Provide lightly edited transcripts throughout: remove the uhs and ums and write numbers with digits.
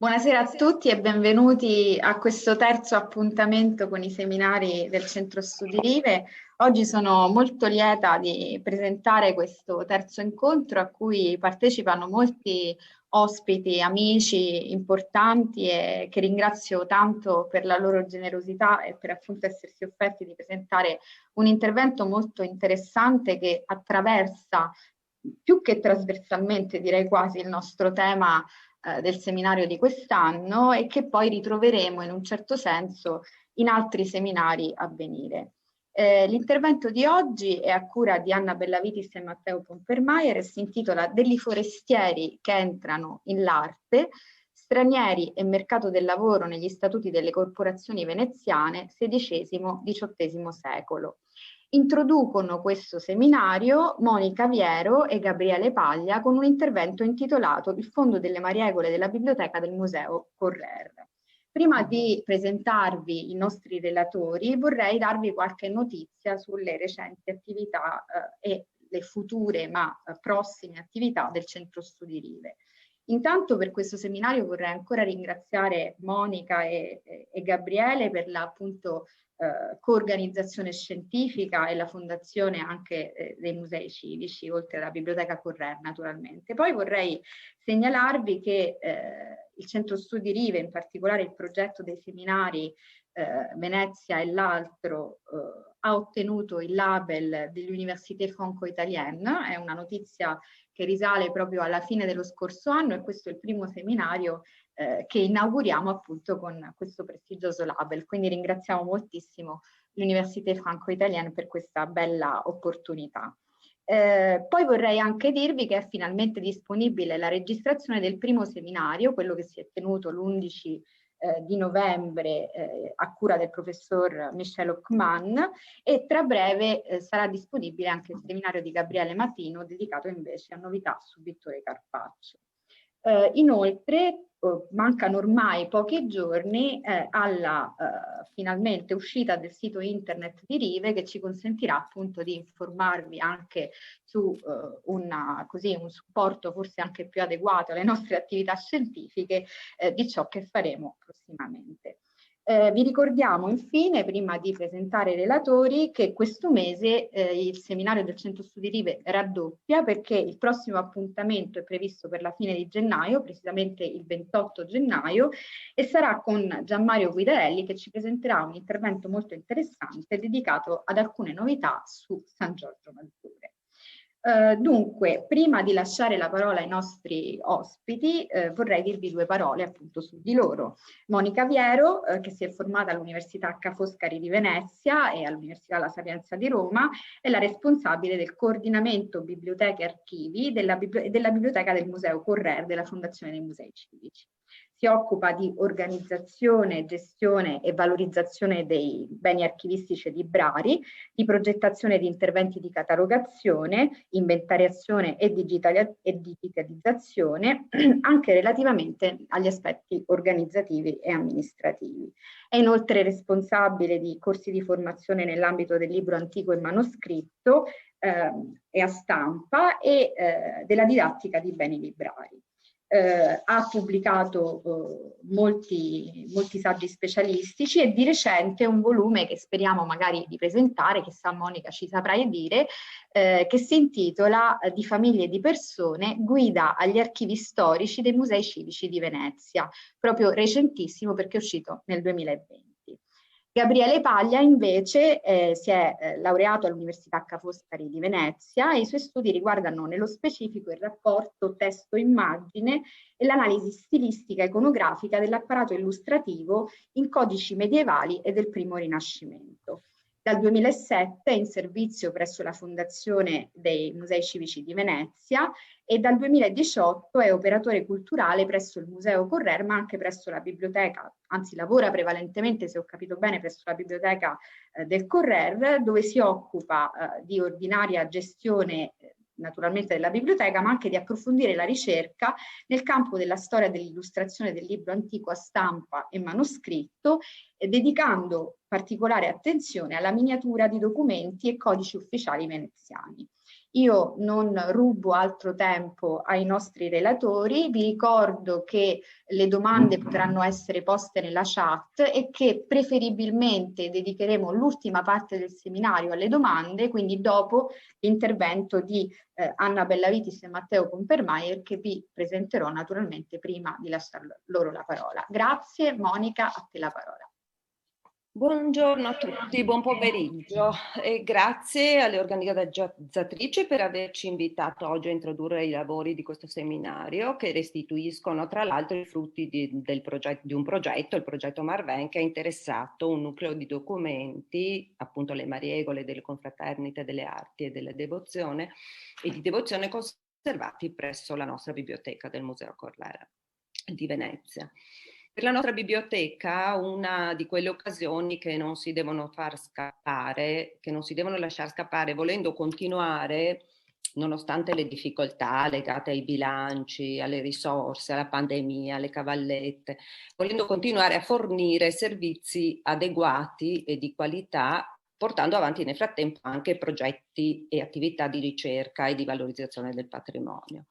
Buonasera a tutti e benvenuti a questo terzo appuntamento con i seminari del Centro Studi Rive. Oggi sono molto lieta di presentare questo terzo incontro a cui partecipano molti ospiti, amici importanti e che ringrazio tanto per la loro generosità e per appunto essersi offerti di presentare un intervento molto interessante che attraversa più che trasversalmente, direi quasi, il nostro tema del seminario di quest'anno e che poi ritroveremo in un certo senso in altri seminari a venire. L'intervento di oggi è a cura di Anna Bellavitis e Matteo Pompermaier e si intitola Degli forestieri che entrano in l'arte, stranieri e mercato del lavoro negli statuti delle corporazioni veneziane XVI-XVIII secolo. Introducono questo seminario Monica Viero e Gabriele Paglia con un intervento intitolato Il fondo delle Mariegole della biblioteca del Museo Correr. Prima di presentarvi i nostri relatori vorrei darvi qualche notizia sulle recenti attività e le future ma prossime attività del Centro Studi Rive. Intanto per questo seminario vorrei ancora ringraziare Monica e Gabriele per la appunto coorganizzazione scientifica e la fondazione anche dei musei civici, oltre alla Biblioteca Correr naturalmente. Poi vorrei segnalarvi che il Centro Studi Rive, in particolare il progetto dei seminari Venezia e l'altro, ha ottenuto il label dell'Université Franco-Italienne, è una notizia che risale proprio alla fine dello scorso anno e questo è il primo seminario che inauguriamo appunto con questo prestigioso label. Quindi ringraziamo moltissimo l'Université Franco-Italienne per questa bella opportunità. Poi vorrei anche dirvi che è finalmente disponibile la registrazione del primo seminario, quello che si è tenuto l'11 di novembre a cura del professor Michel Hockman e tra breve sarà disponibile anche il seminario di Gabriele Matino dedicato invece a novità su Vittore Carpaccio. Inoltre mancano ormai pochi giorni alla finalmente uscita del sito internet di Rive che ci consentirà appunto di informarvi anche su un supporto forse anche più adeguato alle nostre attività scientifiche di ciò che faremo prossimamente. Vi ricordiamo infine, prima di presentare i relatori, che questo mese il seminario del Centro Studi Rive raddoppia perché il prossimo appuntamento è previsto per la fine di gennaio, precisamente il 28 gennaio, e sarà con Gianmario Guidarelli che ci presenterà un intervento molto interessante dedicato ad alcune novità su San Giorgio Maggiore. Dunque, prima di lasciare la parola ai nostri ospiti, vorrei dirvi due parole appunto su di loro. Monica Viero, che si è formata all'Università Ca' Foscari di Venezia e all'Università La Sapienza di Roma, è la responsabile del coordinamento biblioteche e archivi della biblioteca del Museo Correr della Fondazione dei Musei Civici. Si occupa di organizzazione, gestione e valorizzazione dei beni archivistici e librari, di progettazione di interventi di catalogazione, inventariazione e digitalizzazione, anche relativamente agli aspetti organizzativi e amministrativi. È inoltre responsabile di corsi di formazione nell'ambito del libro antico e manoscritto e a stampa e della didattica di beni librari. Ha pubblicato molti saggi specialistici e di recente un volume che speriamo magari di presentare, chissà Monica ci saprai dire, che si intitola Di famiglie e di persone, guida agli archivi storici dei musei civici di Venezia, proprio recentissimo perché è uscito nel 2020. Gabriele Paglia invece si è laureato all'Università Ca' Foscari di Venezia e i suoi studi riguardano nello specifico il rapporto testo-immagine e l'analisi stilistica e iconografica dell'apparato illustrativo in codici medievali e del primo Rinascimento. Dal 2007 è in servizio presso la Fondazione dei Musei Civici di Venezia e dal 2018 è operatore culturale presso il Museo Correr, ma anche presso la biblioteca, anzi lavora prevalentemente, se ho capito bene, presso la biblioteca del Correr, dove si occupa di ordinaria gestione naturalmente della biblioteca, ma anche di approfondire la ricerca nel campo della storia dell'illustrazione del libro antico a stampa e manoscritto, dedicando particolare attenzione alla miniatura di documenti e codici ufficiali veneziani. Io non rubo altro tempo ai nostri relatori, vi ricordo che le domande potranno essere poste nella chat e che preferibilmente dedicheremo l'ultima parte del seminario alle domande, quindi dopo l'intervento di Anna Bellavitis e Matteo Compermeier, che vi presenterò naturalmente prima di lasciare loro la parola. Grazie, Monica, a te la parola. Buongiorno a tutti, buon pomeriggio e grazie alle organizzatrici per averci invitato oggi a introdurre i lavori di questo seminario, che restituiscono tra l'altro i frutti di un progetto, il progetto Marven, che ha interessato un nucleo di documenti, appunto le Mariegole delle Confraternite delle Arti e della Devozione e di Devozione, conservati presso la nostra biblioteca del Museo Correra di Venezia. Per la nostra biblioteca una di quelle occasioni che non si devono far scappare, che non si devono lasciare scappare, volendo continuare, nonostante le difficoltà legate ai bilanci, alle risorse, alla pandemia, alle cavallette, volendo continuare a fornire servizi adeguati e di qualità, portando avanti nel frattempo anche progetti e attività di ricerca e di valorizzazione del patrimonio.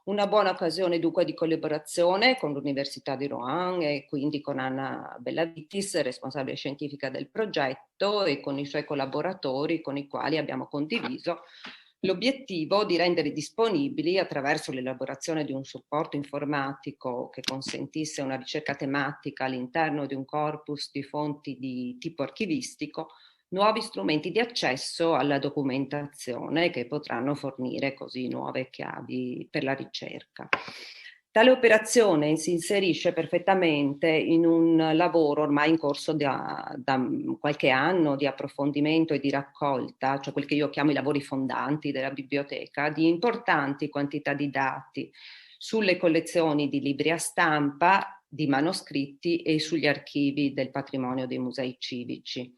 Una buona occasione dunque di collaborazione con l'Università di Rouen e quindi con Anna Bellavitis, responsabile scientifica del progetto, e con i suoi collaboratori con i quali abbiamo condiviso l'obiettivo di rendere disponibili, attraverso l'elaborazione di un supporto informatico che consentisse una ricerca tematica all'interno di un corpus di fonti di tipo archivistico, nuovi strumenti di accesso alla documentazione che potranno fornire così nuove chiavi per la ricerca. Tale operazione si inserisce perfettamente in un lavoro ormai in corso da qualche anno di approfondimento e di raccolta, cioè quel che io chiamo i lavori fondanti della biblioteca, di importanti quantità di dati sulle collezioni di libri a stampa, di manoscritti e sugli archivi del patrimonio dei musei civici.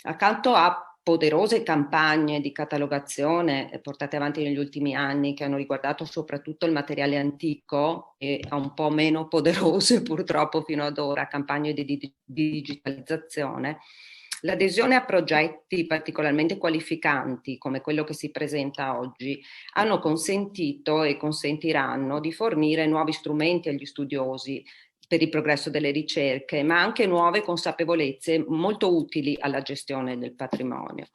Accanto a poderose campagne di catalogazione portate avanti negli ultimi anni, che hanno riguardato soprattutto il materiale antico, e a un po' meno poderose purtroppo fino ad ora campagne di digitalizzazione, l'adesione a progetti particolarmente qualificanti come quello che si presenta oggi hanno consentito e consentiranno di fornire nuovi strumenti agli studiosi per il progresso delle ricerche, ma anche nuove consapevolezze molto utili alla gestione del patrimonio.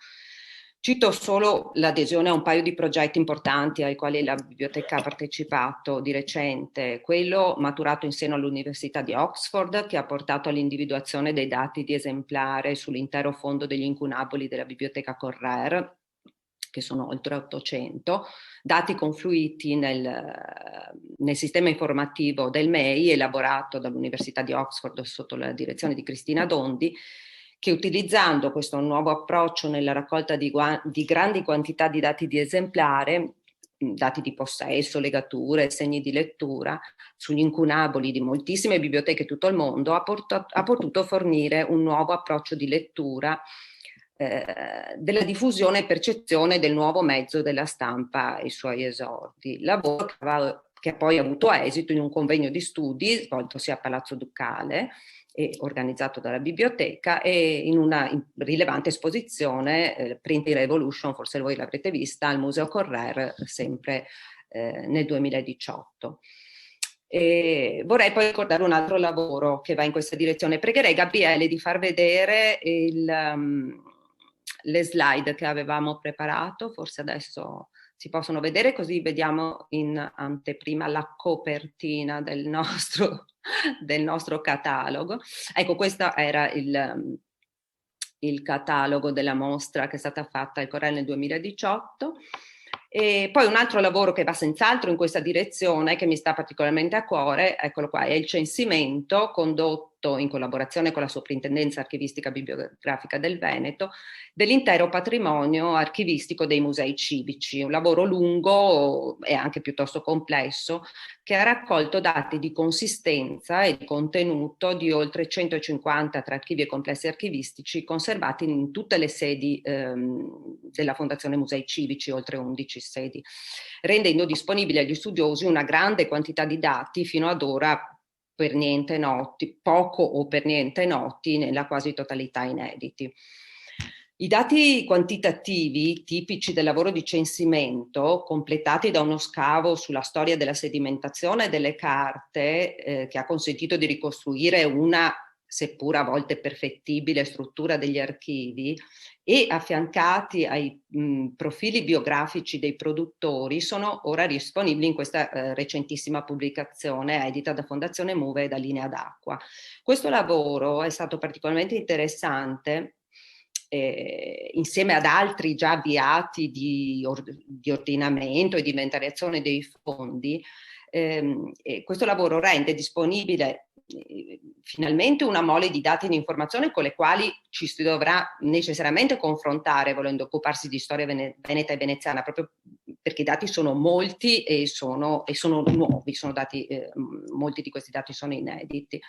Cito solo l'adesione a un paio di progetti importanti ai quali la biblioteca ha partecipato di recente, quello maturato in seno all'Università di Oxford, che ha portato all'individuazione dei dati di esemplare sull'intero fondo degli incunaboli della biblioteca Correr, che sono oltre 800, dati confluiti nel sistema informativo del MEI, elaborato dall'Università di Oxford sotto la direzione di Cristina Dondi, che utilizzando questo nuovo approccio nella raccolta di grandi quantità di dati di esemplare, dati di possesso, legature, segni di lettura, sugli incunaboli di moltissime biblioteche in tutto il mondo, ha potuto fornire un nuovo approccio di lettura della diffusione e percezione del nuovo mezzo della stampa e i suoi esordi. Lavoro che ha poi avuto esito in un convegno di studi svoltosi a Palazzo Ducale e organizzato dalla biblioteca, e in una rilevante esposizione, Printing Revolution, forse voi l'avrete vista, al Museo Correr, sempre nel 2018. E vorrei poi ricordare un altro lavoro che va in questa direzione. Pregherei Gabriele di far vedere le slide che avevamo preparato, forse adesso si possono vedere, così vediamo in anteprima la copertina del nostro catalogo. Ecco, questo era il catalogo della mostra che è stata fatta al Correll nel 2018. E poi un altro lavoro che va senz'altro in questa direzione, che mi sta particolarmente a cuore, eccolo qua, è il censimento condotto in collaborazione con la Soprintendenza Archivistica Bibliografica del Veneto dell'intero patrimonio archivistico dei musei civici, un lavoro lungo e anche piuttosto complesso, che ha raccolto dati di consistenza e di contenuto di oltre 150 tra archivi e complessi archivistici conservati in tutte le sedi della Fondazione Musei Civici, oltre 11 sedi, rendendo disponibili agli studiosi una grande quantità di dati fino ad ora per niente noti, poco o per niente noti, nella quasi totalità inediti. I dati quantitativi tipici del lavoro di censimento, completati da uno scavo sulla storia della sedimentazione delle carte, che ha consentito di ricostruire una, seppur a volte perfettibile, struttura degli archivi, e affiancati ai profili biografici dei produttori, sono ora disponibili in questa recentissima pubblicazione edita da Fondazione Muve e da Linea d'Acqua. Questo lavoro è stato particolarmente interessante insieme ad altri già avviati di ordinamento e di inventariazione dei fondi. Questo lavoro rende disponibile finalmente una mole di dati e di informazione con le quali ci si dovrà necessariamente confrontare volendo occuparsi di storia veneta e veneziana, proprio perché i dati sono molti e sono nuovi, sono dati, molti di questi dati sono inediti.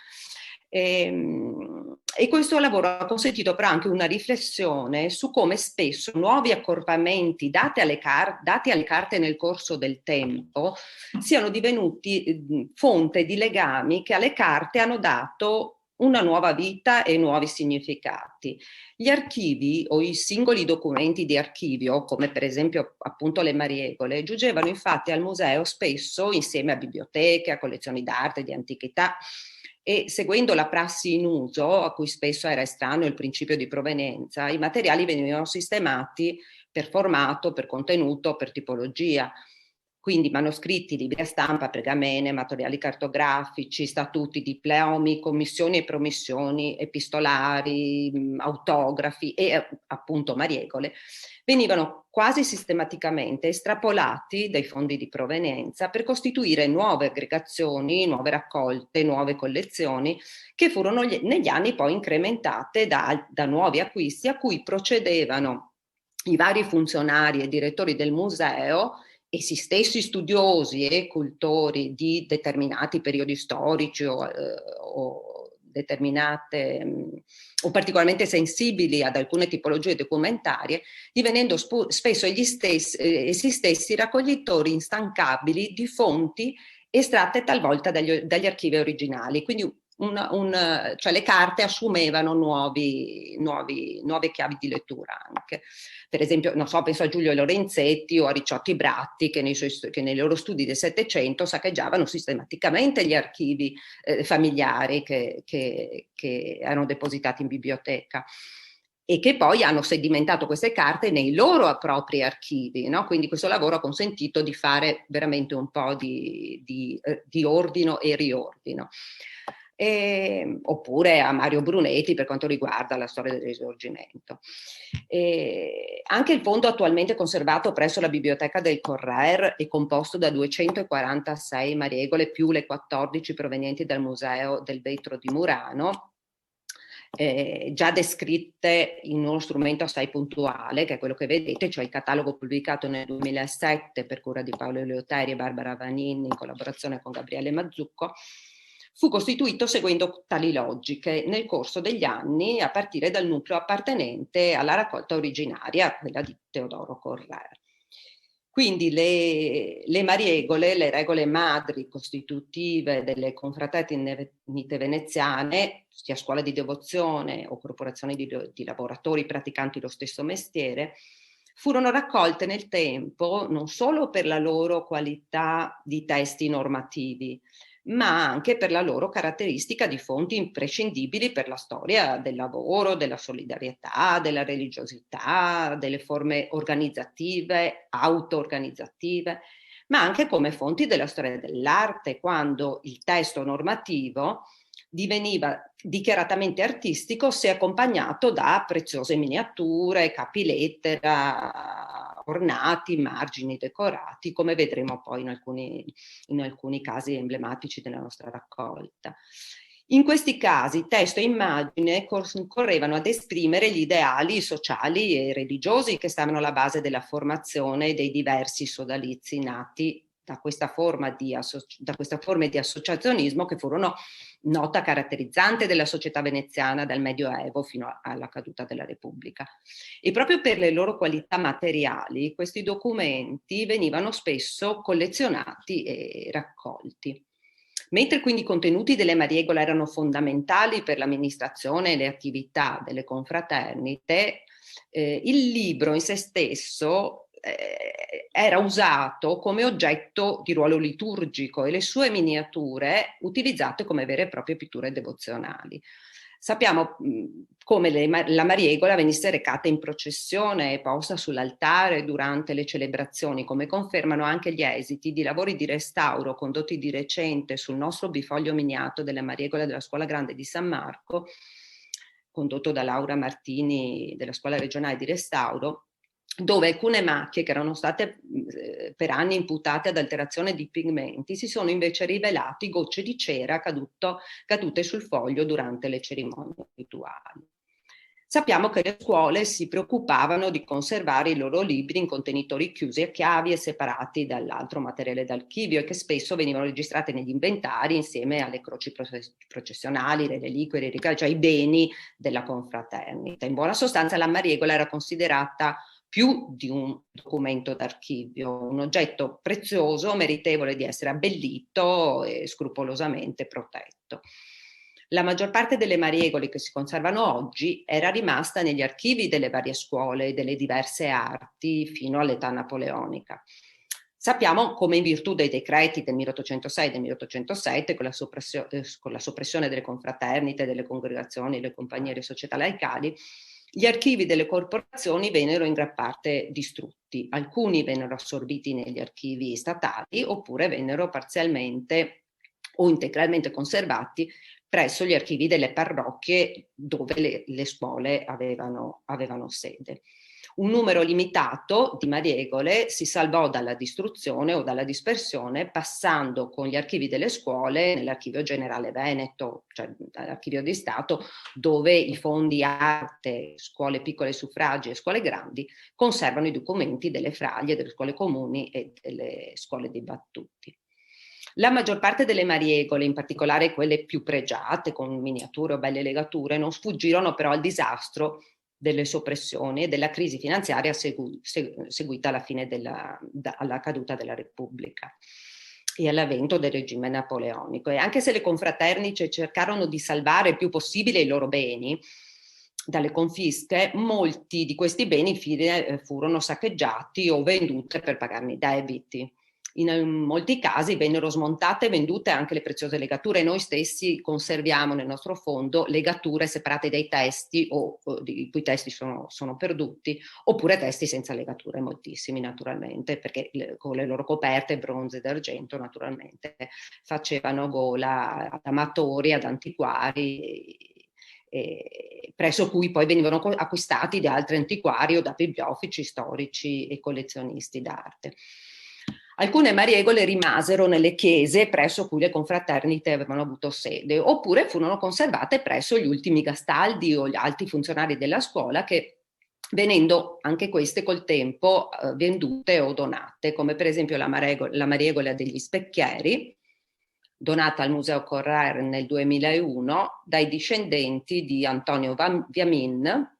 E questo lavoro ha consentito però anche una riflessione su come spesso nuovi accorpamenti dati alle carte nel corso del tempo siano divenuti fonte di legami che alle carte hanno dato una nuova vita e nuovi significati. Gli archivi o i singoli documenti di archivio, come per esempio appunto le Mariegole, giungevano infatti al museo spesso insieme a biblioteche, a collezioni d'arte, di antichità, e seguendo la prassi in uso, a cui spesso era estraneo il principio di provenienza, i materiali venivano sistemati per formato, per contenuto, per tipologia. Quindi manoscritti, libri a stampa, pergamene, materiali cartografici, statuti, diplomi, commissioni e promissioni, epistolari, autografi e appunto Mariegole, venivano quasi sistematicamente estrapolati dai fondi di provenienza per costituire nuove aggregazioni, nuove raccolte, nuove collezioni che furono negli anni poi incrementate da nuovi acquisti a cui procedevano i vari funzionari e direttori del museo, essi stessi studiosi e cultori di determinati periodi storici o determinate o particolarmente sensibili ad alcune tipologie documentarie, divenendo spesso essi stessi raccoglitori instancabili di fonti estratte talvolta dagli archivi originali. Quindi cioè le carte assumevano nuove chiavi di lettura anche. Per esempio, non so, penso a Giulio Lorenzetti o a Ricciotti Bratti che nei loro studi del Settecento saccheggiavano sistematicamente gli archivi familiari che erano depositati in biblioteca e che poi hanno sedimentato queste carte nei loro propri archivi, no? Quindi questo lavoro ha consentito di fare veramente un po' di ordino e riordino. Oppure a Mario Brunetti per quanto riguarda la storia del Risorgimento. Anche il fondo attualmente conservato presso la Biblioteca del Correr è composto da 246 Mariegole più le 14 provenienti dal Museo del Vetro di Murano, già descritte in uno strumento assai puntuale, che è quello che vedete, cioè il catalogo pubblicato nel 2007 per cura di Paolo Eleuteri e Barbara Vanini in collaborazione con Gabriele Mazzucco. Fu costituito seguendo tali logiche nel corso degli anni a partire dal nucleo appartenente alla raccolta originaria, quella di Teodoro Correr. Quindi le Mariegole, le regole madri costitutive delle confraternite veneziane, sia scuola di devozione o corporazioni di lavoratori praticanti lo stesso mestiere, furono raccolte nel tempo non solo per la loro qualità di testi normativi, ma anche per la loro caratteristica di fonti imprescindibili per la storia del lavoro, della solidarietà, della religiosità, delle forme organizzative, auto-organizzative, ma anche come fonti della storia dell'arte, quando il testo normativo diveniva dichiaratamente artistico se accompagnato da preziose miniature, capilettera, ornati, margini decorati, come vedremo poi in alcuni casi emblematici della nostra raccolta. In questi casi testo e immagine correvano ad esprimere gli ideali sociali e religiosi che stavano alla base della formazione dei diversi sodalizi nati da questa forma di associazionismo che furono nota caratterizzante della società veneziana dal Medioevo fino alla caduta della Repubblica. E proprio per le loro qualità materiali, questi documenti venivano spesso collezionati e raccolti. Mentre quindi i contenuti delle Mariegole erano fondamentali per l'amministrazione e le attività delle confraternite, Il libro in se stesso era usato come oggetto di ruolo liturgico e le sue miniature utilizzate come vere e proprie pitture devozionali. Sappiamo come la Mariegola venisse recata in processione e posta sull'altare durante le celebrazioni, come confermano anche gli esiti di lavori di restauro condotti di recente sul nostro bifoglio miniato della Mariegola della Scuola Grande di San Marco, condotto da Laura Martini della Scuola Regionale di Restauro, dove alcune macchie che erano state per anni imputate ad alterazione di pigmenti si sono invece rivelati gocce di cera cadute sul foglio durante le cerimonie rituali. Sappiamo che le scuole si preoccupavano di conservare i loro libri in contenitori chiusi a chiavi e separati dall'altro materiale d'archivio e che spesso venivano registrate negli inventari insieme alle croci processionali, le reliquie, cioè i beni della confraternita. In buona sostanza la Mariegola era considerata più di un documento d'archivio, un oggetto prezioso, meritevole di essere abbellito e scrupolosamente protetto. La maggior parte delle Mariegole che si conservano oggi era rimasta negli archivi delle varie scuole e delle diverse arti fino all'età napoleonica. Sappiamo come in virtù dei decreti del 1806 e del 1807, con la soppressione delle confraternite, delle congregazioni, delle compagnie e delle società laicali, gli archivi delle corporazioni vennero in gran parte distrutti. Alcuni vennero assorbiti negli archivi statali oppure vennero parzialmente o integralmente conservati presso gli archivi delle parrocchie dove le scuole avevano sede. Un numero limitato di Mariegole si salvò dalla distruzione o dalla dispersione passando con gli archivi delle scuole nell'Archivio Generale Veneto, cioè l'Archivio di Stato, dove i fondi arte, scuole piccole suffragi e scuole grandi conservano i documenti delle fraglie, delle scuole comuni e delle scuole dei battuti. La maggior parte delle Mariegole, in particolare quelle più pregiate, con miniature o belle legature, non sfuggirono però al disastro delle soppressioni e della crisi finanziaria seguita alla fine alla caduta della Repubblica e all'avvento del regime napoleonico. E anche se le confraterniche cercarono di salvare il più possibile i loro beni dalle confische, molti di questi beni infine furono saccheggiati o venduti per pagarne i debiti. In molti casi vennero smontate e vendute anche le preziose legature. Noi stessi conserviamo nel nostro fondo legature separate dai testi o i cui testi sono perduti, oppure testi senza legature, moltissimi naturalmente, perché con le loro coperte bronze ed argento naturalmente facevano gola ad amatori, ad antiquari, presso cui poi venivano acquistati da altri antiquari o da bibliofici, storici e collezionisti d'arte. Alcune Mariegole rimasero nelle chiese presso cui le confraternite avevano avuto sede, oppure furono conservate presso gli ultimi gastaldi o gli alti funzionari della scuola che, venendo anche queste col tempo vendute o donate, come per esempio la Mariegola degli Specchieri, donata al Museo Correr nel 2001 dai discendenti di Antonio Viamin,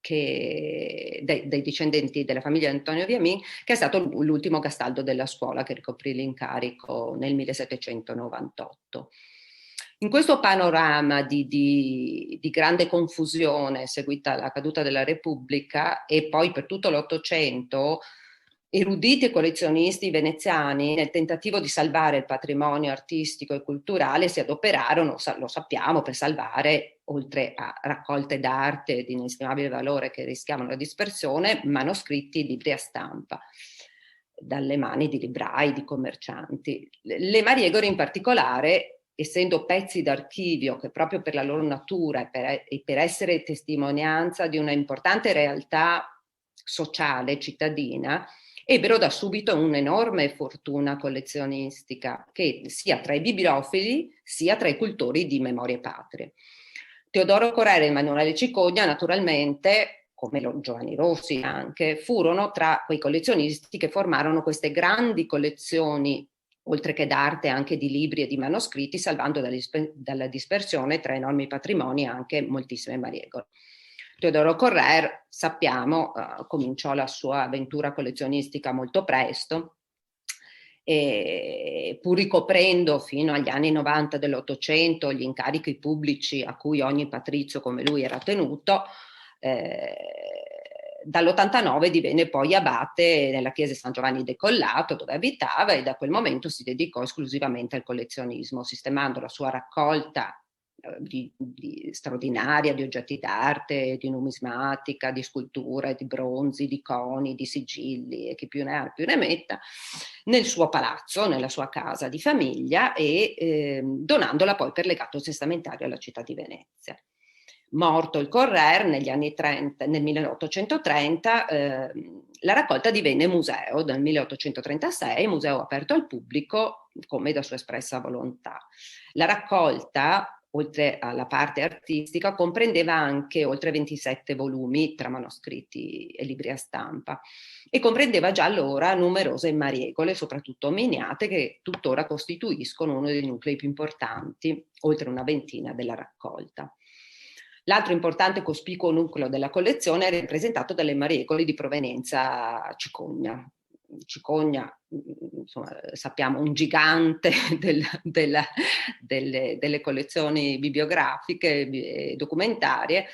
dei discendenti della famiglia di Antonio Viamin, che è stato l'ultimo gastaldo della scuola che ricoprì l'incarico nel 1798. In questo panorama di grande confusione seguita alla caduta della Repubblica e poi per tutto l'Ottocento, eruditi e collezionisti veneziani, nel tentativo di salvare il patrimonio artistico e culturale, si adoperarono, lo sappiamo, per salvare, oltre a raccolte d'arte di inestimabile valore che rischiavano la dispersione, manoscritti e libri a stampa dalle mani di librai, di commercianti. Le Mariegole in particolare, essendo pezzi d'archivio che proprio per la loro natura e per essere testimonianza di una importante realtà sociale, cittadina, ebbero da subito un'enorme fortuna collezionistica, che sia tra i bibliofili sia tra i cultori di memorie patrie. Teodoro Correr e Emanuele Cicogna, naturalmente, come Giovanni Rossi anche, furono tra quei collezionisti che formarono queste grandi collezioni, oltre che d'arte anche di libri e di manoscritti, salvando dalla dispersione tra enormi patrimoni anche moltissime Mariegole. Teodoro Correr, sappiamo, cominciò la sua avventura collezionistica molto presto, e pur ricoprendo fino agli anni 90 dell'Ottocento gli incarichi pubblici a cui ogni patrizio come lui era tenuto, Dall'89 divenne poi abate nella chiesa di San Giovanni Decollato, dove abitava, e da quel momento si dedicò esclusivamente al collezionismo, sistemando la sua raccolta straordinaria di oggetti d'arte, di numismatica, di sculture, di bronzi, di coni, di sigilli, e chi più ne ha più ne metta, nel suo palazzo, nella sua casa di famiglia, e donandola poi per legato testamentario alla città di Venezia. Morto il Correr negli anni 30, nel 1830, la raccolta divenne museo dal 1836, museo aperto al pubblico come da sua espressa volontà. La raccolta, oltre alla parte artistica, comprendeva anche oltre 27 volumi tra manoscritti e libri a stampa, e comprendeva già allora numerose mariegole, soprattutto miniate, che tuttora costituiscono uno dei nuclei più importanti, oltre una ventina della raccolta. L'altro importante e cospicuo nucleo della collezione è rappresentato dalle mariegole di provenienza cicogna. Cicogna, insomma, sappiamo, un gigante delle collezioni bibliografiche e documentarie,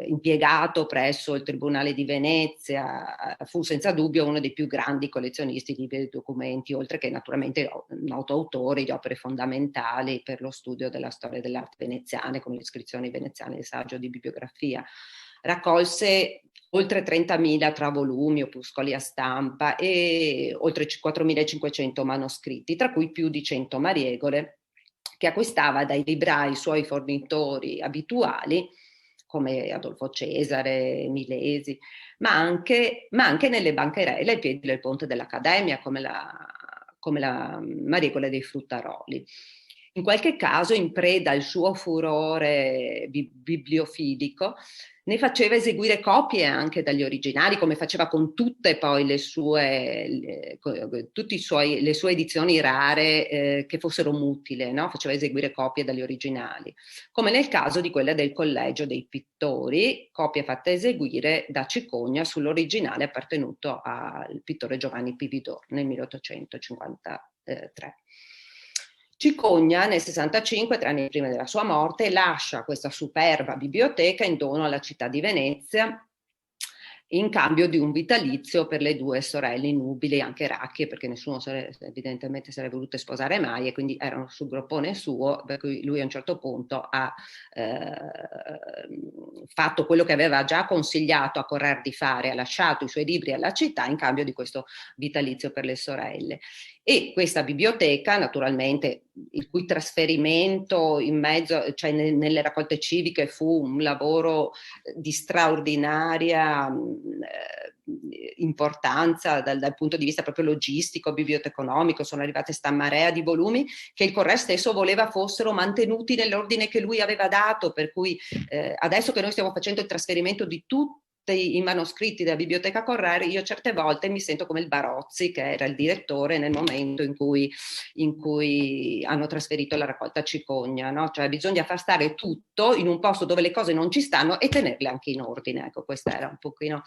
impiegato presso il Tribunale di Venezia, fu senza dubbio uno dei più grandi collezionisti di libri e documenti, oltre che naturalmente noto autore di opere fondamentali per lo studio della storia dell'arte veneziana, come le iscrizioni veneziane del saggio di bibliografia. Raccolse oltre 30.000 tra volumi, opuscoli a stampa, e oltre 4.500 manoscritti, tra cui più di 100 mariegole, che acquistava dai librai suoi fornitori abituali, come Adolfo Cesare, Milesi, ma anche nelle bancarelle ai piedi del ponte dell'Accademia, come la Mariegola dei Fruttaroli. In qualche caso, in preda al suo furore bibliofilico, ne faceva eseguire copie anche dagli originali, come faceva con tutte poi le sue edizioni rare che fossero mutili, no? Faceva eseguire copie dagli originali, come nel caso di quella del Collegio dei Pittori, copia fatta eseguire da Cicogna sull'originale appartenuto al pittore Giovanni Pividor nel 1853. Cicogna nel 65, 3 anni prima della sua morte, lascia questa superba biblioteca in dono alla città di Venezia in cambio di un vitalizio per le 2 sorelle nubili, anche racchie, perché nessuno evidentemente sarebbe voluto sposare mai, e quindi erano sul groppone suo, per cui lui a un certo punto ha fatto quello che aveva già consigliato a Correr di fare, ha lasciato i suoi libri alla città in cambio di questo vitalizio per le sorelle. E questa biblioteca, naturalmente, il cui trasferimento in mezzo, cioè nelle raccolte civiche, fu un lavoro di straordinaria importanza dal punto di vista proprio logistico, biblioteconomico. Sono arrivate sta marea di volumi che il Correr stesso voleva fossero mantenuti nell'ordine che lui aveva dato, per cui adesso che noi stiamo facendo il trasferimento di tutti i manoscritti della biblioteca Correr, io certe volte mi sento come il Barozzi, che era il direttore nel momento in cui hanno trasferito la raccolta Cicogna, no? Cioè bisogna far stare tutto in un posto dove le cose non ci stanno e tenerle anche in ordine. Ecco, questo era un pochino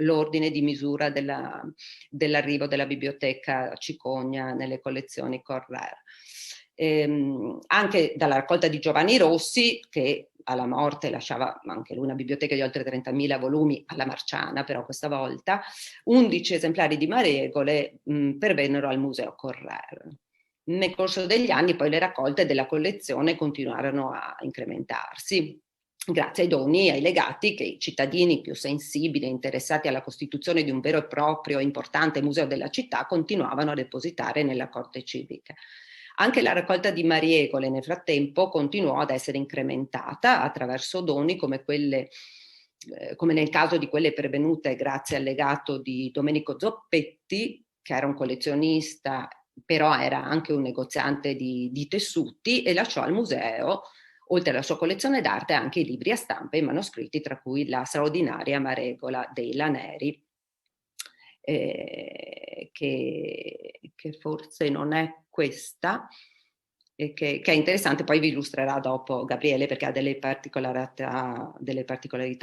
l'ordine di misura dell'arrivo della biblioteca Cicogna nelle collezioni Correr. Anche dalla raccolta di Giovanni Rossi, che alla morte lasciava anche lui una biblioteca di oltre 30.000 volumi alla Marciana, però questa volta 11 esemplari di mariegole pervennero al Museo Correr. Nel corso degli anni poi le raccolte della collezione continuarono a incrementarsi, grazie ai doni e ai legati che i cittadini più sensibili e interessati alla costituzione di un vero e proprio importante museo della città continuavano a depositare nella corte civica. Anche la raccolta di mariegole nel frattempo continuò ad essere incrementata attraverso doni come nel caso di quelle pervenute grazie al legato di Domenico Zoppetti, che era un collezionista, però era anche un negoziante di tessuti, e lasciò al museo, oltre alla sua collezione d'arte, anche i libri a stampa e i manoscritti, tra cui la straordinaria Maregola dei Laneri, che forse non è questa, che è interessante, poi vi illustrerà dopo Gabriele, perché ha delle particolarità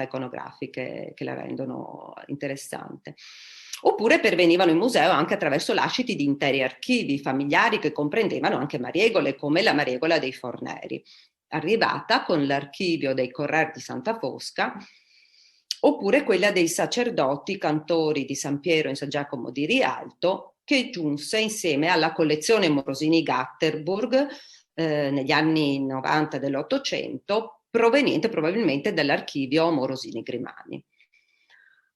iconografiche che la rendono interessante. Oppure pervenivano in museo anche attraverso lasciti di interi archivi familiari che comprendevano anche mariegole, come la Mariegola dei Forneri, arrivata con l'archivio dei Correr di Santa Fosca oppure quella dei sacerdoti cantori di San Piero in San Giacomo di Rialto, che giunse insieme alla collezione Morosini-Gatterburg negli anni 90 dell'Ottocento, proveniente probabilmente dall'archivio Morosini-Grimani.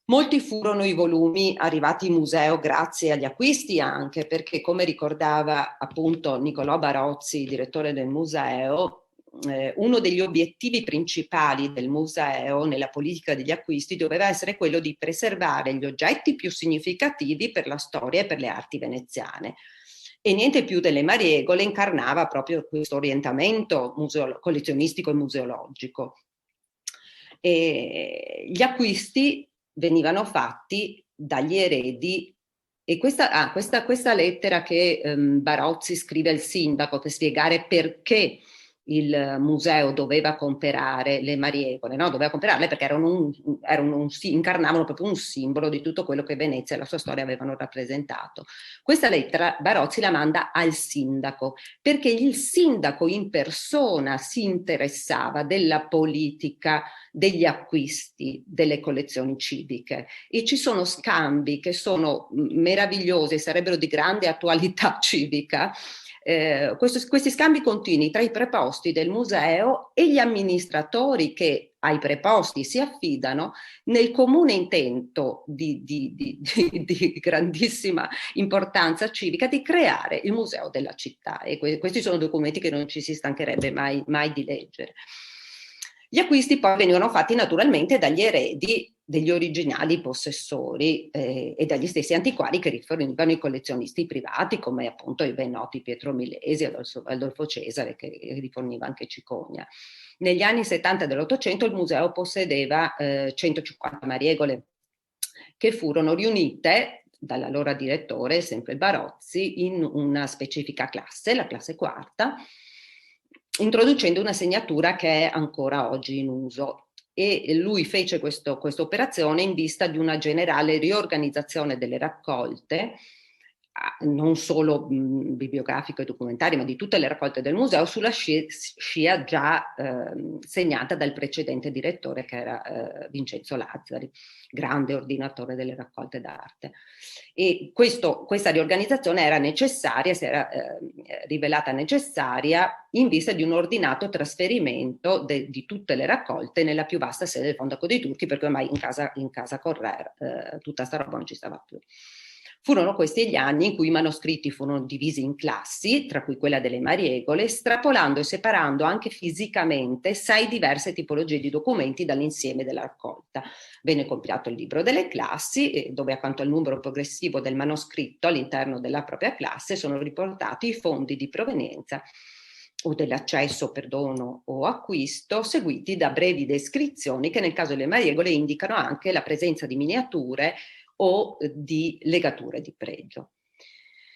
Molti furono i volumi arrivati in museo grazie agli acquisti anche, perché come ricordava appunto Nicolò Barozzi, direttore del museo, uno degli obiettivi principali del museo nella politica degli acquisti doveva essere quello di preservare gli oggetti più significativi per la storia e per le arti veneziane. E niente più delle Mariegole incarnava proprio questo orientamento collezionistico e museologico. E gli acquisti venivano fatti dagli eredi, e questa lettera che Barozzi scrive al sindaco per spiegare perché il museo doveva comprare le Mariegole, no? Doveva comprarle perché incarnavano proprio un simbolo di tutto quello che Venezia e la sua storia avevano rappresentato. Questa lettera Barozzi la manda al sindaco, perché il sindaco in persona si interessava della politica degli acquisti delle collezioni civiche, e ci sono scambi che sono meravigliosi, sarebbero di grande attualità civica. Questi scambi continui tra i preposti del museo e gli amministratori che ai preposti si affidano nel comune intento di grandissima importanza civica di creare il museo della città, e questi sono documenti che non ci si stancherebbe mai di leggere. Gli acquisti poi venivano fatti naturalmente dagli eredi degli originali possessori e dagli stessi antiquari che rifornivano i collezionisti privati, come appunto i ben noti Pietro Milesi e Adolfo Cesare, che riforniva anche Cicogna. Negli anni 70 dell'Ottocento il museo possedeva 150 Mariegole, che furono riunite dall'allora direttore, sempre Barozzi, in una specifica classe, la classe quarta, introducendo una segnatura che è ancora oggi in uso. E lui fece questa operazione in vista di una generale riorganizzazione delle raccolte, non solo bibliografiche e documentarie, ma di tutte le raccolte del museo, sulla scia già segnata dal precedente direttore, che era Vincenzo Lazzari, grande ordinatore delle raccolte d'arte. E questa riorganizzazione era necessaria, si era rivelata necessaria in vista di un ordinato trasferimento di tutte le raccolte nella più vasta sede del Fondaco dei Turchi, perché ormai in casa Correr tutta sta roba non ci stava più. Furono questi gli anni in cui i manoscritti furono divisi in classi, tra cui quella delle Mariegole, estrapolando e separando anche fisicamente 6 diverse tipologie di documenti dall'insieme della raccolta. Venne compilato il libro delle classi, dove accanto al numero progressivo del manoscritto all'interno della propria classe sono riportati i fondi di provenienza o dell'accesso, perdono o acquisto, seguiti da brevi descrizioni che nel caso delle Mariegole indicano anche la presenza di miniature o di legature di pregio.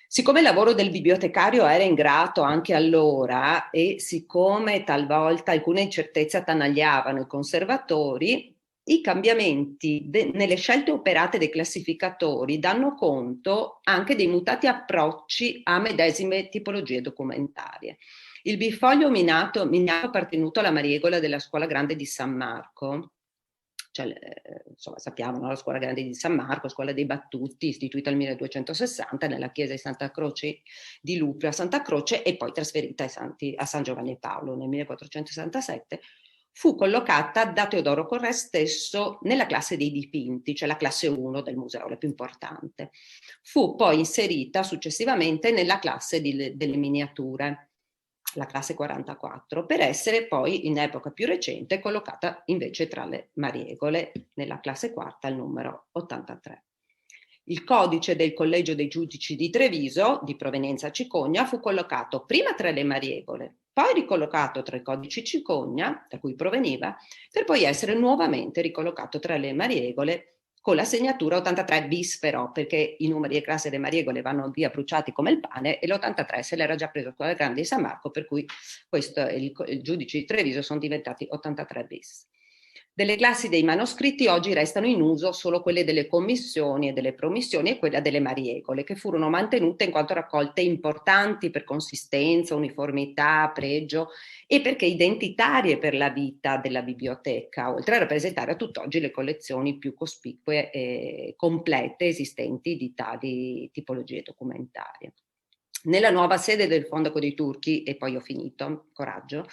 Siccome il lavoro del bibliotecario era ingrato anche allora, e siccome talvolta alcune incertezze attanagliavano i conservatori, i cambiamenti nelle scelte operate dai classificatori danno conto anche dei mutati approcci a medesime tipologie documentarie. Il bifoglio miniato appartenuto alla Mariegola della Scuola Grande di San Marco, cioè, insomma, sappiamo, no? La Scuola Grande di San Marco, Scuola dei Battuti, istituita nel 1260 nella chiesa di Santa Croce di Lupra a Santa Croce e poi trasferita a San Giovanni e Paolo nel 1467, fu collocata da Teodoro Correr stesso nella classe dei dipinti, cioè la classe 1 del museo, la più importante. Fu poi inserita successivamente nella classe delle miniature, la classe 44, per essere poi in epoca più recente collocata invece tra le Mariegole nella classe quarta al numero 83. Il codice del Collegio dei Giudici di Treviso, di provenienza Cicogna, fu collocato prima tra le Mariegole, poi ricollocato tra i codici Cicogna, da cui proveniva, per poi essere nuovamente ricollocato tra le Mariegole con la segnatura 83 bis però, perché i numeri e classe delle Mariegole vanno via bruciati come il pane e l'83 se l'era già preso con la Grande di San Marco, per cui il giudice di Treviso sono diventati 83 bis. Delle classi dei manoscritti oggi restano in uso solo quelle delle commissioni e delle promissioni e quella delle mariegole, che furono mantenute in quanto raccolte importanti per consistenza, uniformità, pregio e perché identitarie per la vita della biblioteca, oltre a rappresentare a tutt'oggi le collezioni più cospicue e complete esistenti di tali tipologie documentarie. Nella nuova sede del Fondaco dei Turchi, e poi ho finito, coraggio,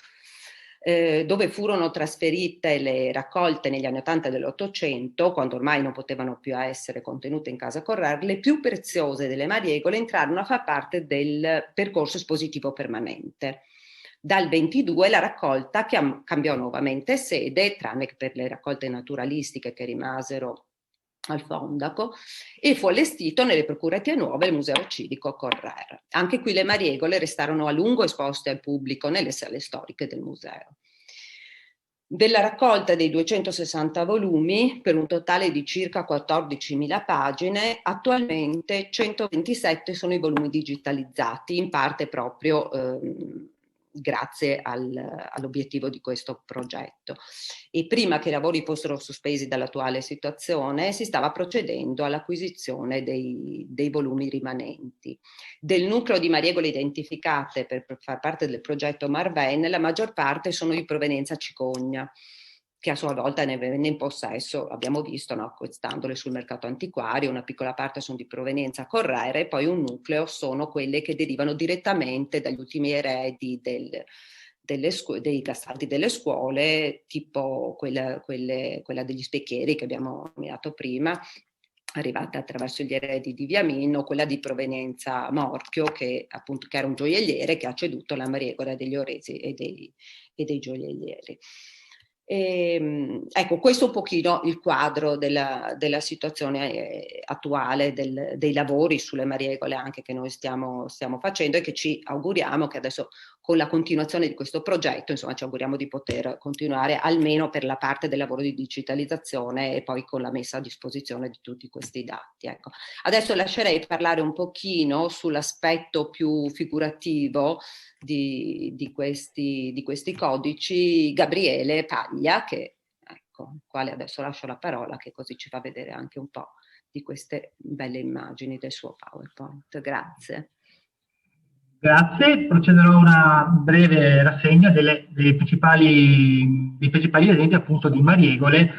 dove furono trasferite le raccolte negli anni 80 dell'Ottocento, quando ormai non potevano più essere contenute in casa Correr, le più preziose delle mariegole entrarono a far parte del percorso espositivo permanente. Dal 22 la raccolta cambiò nuovamente sede, tranne che per le raccolte naturalistiche che rimasero al Fondaco, e fu allestito nelle Procuratie Nuove il Museo Civico Correr. Anche qui le mariegole restarono a lungo esposte al pubblico nelle sale storiche del museo. Della raccolta dei 260 volumi, per un totale di circa 14.000 pagine, attualmente 127 sono i volumi digitalizzati, in parte proprio grazie all'obiettivo di questo progetto. E prima che i lavori fossero sospesi dall'attuale situazione, si stava procedendo all'acquisizione dei volumi rimanenti. Del nucleo di mariegole identificate per far parte del progetto Marvenne, la maggior parte sono di provenienza cicogna, che a sua volta ne venne in possesso, abbiamo visto, no, acquistandole sul mercato antiquario. Una piccola parte sono di provenienza Correra e poi un nucleo sono quelle che derivano direttamente dagli ultimi eredi dei cassaldi delle scuole, tipo quella degli specchieri che abbiamo nominato prima, arrivata attraverso gli eredi di Viamino, quella di provenienza Morchio, che appunto che era un gioielliere che ha ceduto la mariegola degli Oresi e dei gioiellieri. Ecco, questo è un pochino il quadro della situazione attuale dei lavori sulle mariegole anche che noi stiamo facendo, e che ci auguriamo che adesso, con la continuazione di questo progetto, insomma, ci auguriamo di poter continuare almeno per la parte del lavoro di digitalizzazione e poi con la messa a disposizione di tutti questi dati. Ecco. Adesso lascerei parlare un pochino sull'aspetto più figurativo di questi codici Gabriele Paglia, che, ecco, al quale adesso lascio la parola, che così ci fa vedere anche un po' di queste belle immagini del suo PowerPoint. Grazie. Grazie, procederò a una breve rassegna dei principali esempi appunto di mariegole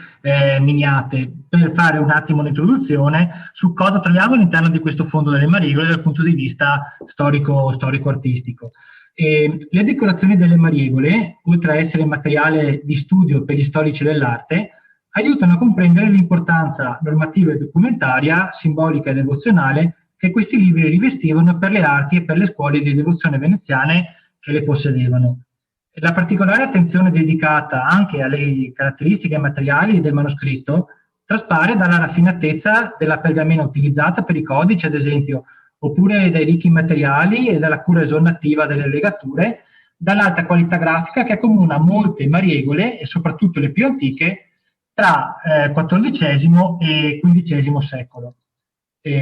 miniate, per fare un attimo un'introduzione su cosa troviamo all'interno di questo fondo delle mariegole dal punto di vista storico-artistico. Le decorazioni delle mariegole, oltre a essere materiale di studio per gli storici dell'arte, aiutano a comprendere l'importanza normativa e documentaria, simbolica e devozionale che questi libri rivestivano per le arti e per le scuole di devozione veneziane che le possedevano. La particolare attenzione dedicata anche alle caratteristiche materiali del manoscritto traspare dalla raffinatezza della pergamena utilizzata per i codici, ad esempio, oppure dai ricchi materiali e dalla cura esornativa delle legature, dall'alta qualità grafica che accomuna molte mariegole, e soprattutto le più antiche, tra XIV e XV secolo.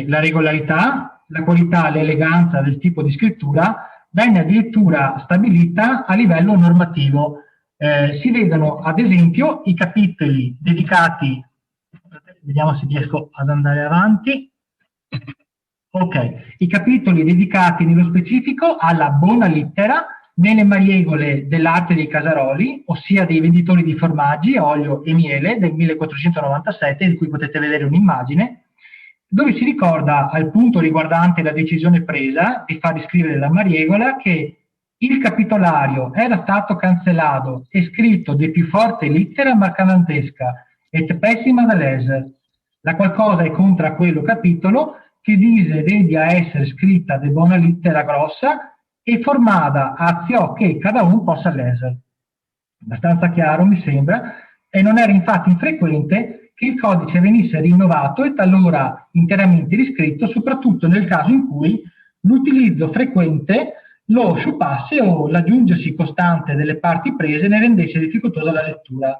La regolarità, la qualità, l'eleganza del tipo di scrittura venne addirittura stabilita a livello normativo. Si vedono ad esempio i capitoli dedicati, vediamo se riesco ad andare avanti, ok, i capitoli dedicati nello specifico alla buona littera nelle mariegole dell'arte dei Casaroli, ossia dei venditori di formaggi, olio e miele del 1497, di cui potete vedere un'immagine, dove si ricorda al punto riguardante la decisione presa di far iscrivere la mariegola che il capitolario era stato cancellato e scritto di più forte littera marcanantesca et pessima da leser, la qualcosa è contra quello capitolo che dice debbia essere scritta di buona littera grossa e formata a zio che cada un possa leser. Abbastanza chiaro mi sembra, e non era infatti infrequente che il codice venisse rinnovato e talora interamente riscritto, soprattutto nel caso in cui l'utilizzo frequente lo sciupasse o l'aggiungersi costante delle parti prese ne rendesse difficoltosa la lettura.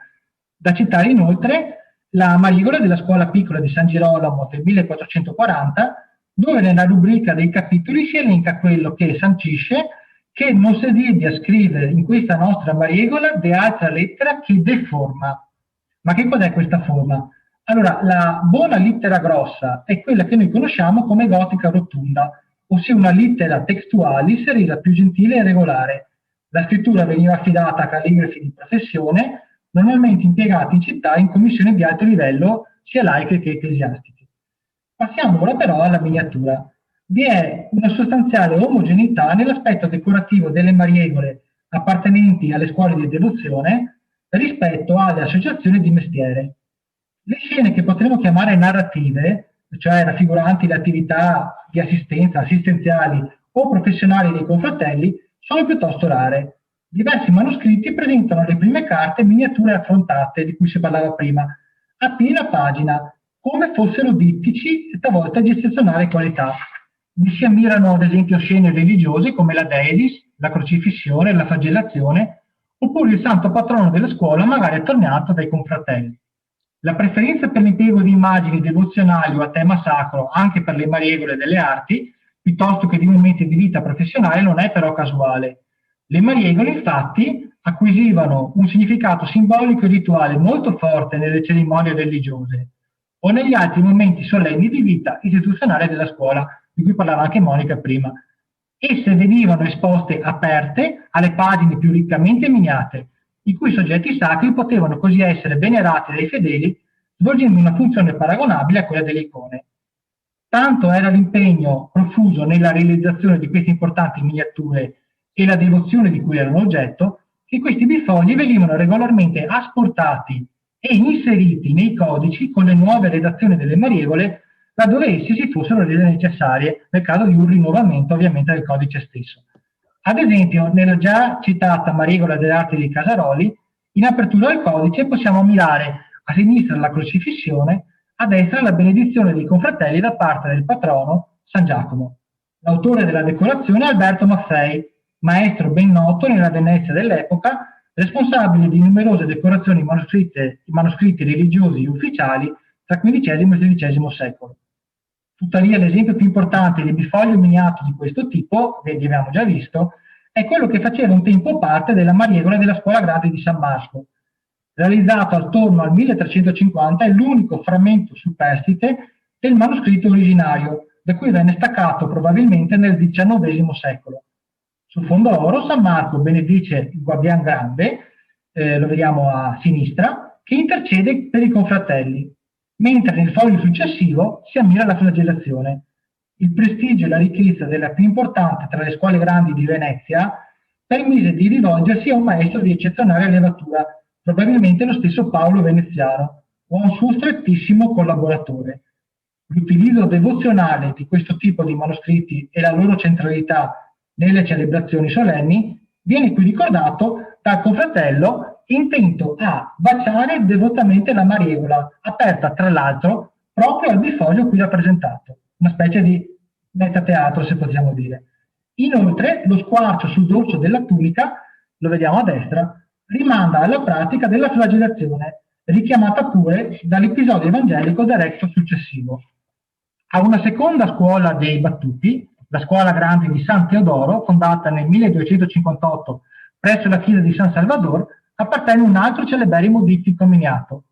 Da citare inoltre la mariegola della scuola piccola di San Girolamo del 1440, dove nella rubrica dei capitoli si elenca quello che sancisce che non si debbia scrivere in questa nostra mariegola de altra lettera che deforma. Ma che cos'è questa forma? Allora, la buona littera grossa è quella che noi conosciamo come gotica rotonda, ossia una littera textualis resa più gentile e regolare. La scrittura veniva affidata a calligrafi di professione, normalmente impiegati in città in commissioni di alto livello, sia laiche che ecclesiastiche. Passiamo ora però alla miniatura. Vi è una sostanziale omogeneità nell'aspetto decorativo delle mariegole appartenenti alle scuole di devozione rispetto alle associazioni di mestiere. Le scene che potremmo chiamare narrative, cioè raffiguranti le attività di assistenza, assistenziali o professionali dei confratelli, sono piuttosto rare. Diversi manoscritti presentano le prime carte miniature affrontate, di cui si parlava prima, a piena pagina, come fossero dittici e talvolta di eccezionale qualità. Vi si ammirano ad esempio scene religiose come la Delis, la crocifissione, la flagellazione, oppure il santo patrono della scuola magari attorniato dai confratelli. La preferenza per l'impiego di immagini devozionali o a tema sacro anche per le mariegole delle arti, piuttosto che di momenti di vita professionale, non è però casuale. Le mariegole, infatti, acquisivano un significato simbolico e rituale molto forte nelle cerimonie religiose o negli altri momenti solenni di vita istituzionale della scuola, di cui parlava anche Monica prima. Esse venivano esposte aperte alle pagine più riccamente miniate, i cui soggetti sacri potevano così essere venerati dai fedeli, svolgendo una funzione paragonabile a quella delle icone. Tanto era l'impegno profuso nella realizzazione di queste importanti miniature e la devozione di cui erano oggetto, che questi bifogli venivano regolarmente asportati e inseriti nei codici con le nuove redazioni delle mariegole, laddove essi si fossero rese necessarie, nel caso di un rinnovamento ovviamente del codice stesso. Ad esempio, nella già citata Mariegola delle Arti dei Casaroli, in apertura del codice possiamo ammirare a sinistra la crocifissione, a destra la benedizione dei confratelli da parte del patrono San Giacomo. L'autore della decorazione è Alberto Maffei, maestro ben noto nella Venezia dell'epoca, responsabile di numerose decorazioni manoscritti religiosi e ufficiali tra XV e XVI secolo. Tuttavia l'esempio più importante di bifoglio miniato di questo tipo, che abbiamo già visto, è quello che faceva un tempo parte della mariegola della Scuola Grande di San Marco. Realizzato attorno al 1350, è l'unico frammento superstite del manoscritto originario, da cui venne staccato probabilmente nel XIX secolo. Sul fondo oro San Marco benedice il Guardian Grande, lo vediamo a sinistra, che intercede per i confratelli, mentre nel foglio successivo si ammira la flagellazione. Il prestigio e la ricchezza della più importante tra le scuole grandi di Venezia permise di rivolgersi a un maestro di eccezionale levatura, probabilmente lo stesso Paolo Veneziano, o a un suo strettissimo collaboratore. L'utilizzo devozionale di questo tipo di manoscritti e la loro centralità nelle celebrazioni solenni viene qui ricordato dal confratello intento a baciare devotamente la mariegola, aperta tra l'altro proprio al bifoglio qui rappresentato, una specie di metateatro se possiamo dire. Inoltre lo squarcio sul dorso della tunica, lo vediamo a destra, rimanda alla pratica della flagellazione, richiamata pure dall'episodio evangelico del recto successivo. A una seconda scuola dei battuti, la Scuola Grande di San Teodoro, fondata nel 1258 presso la chiesa di San Salvador, appartiene un altro celeberrimo dittico miniato.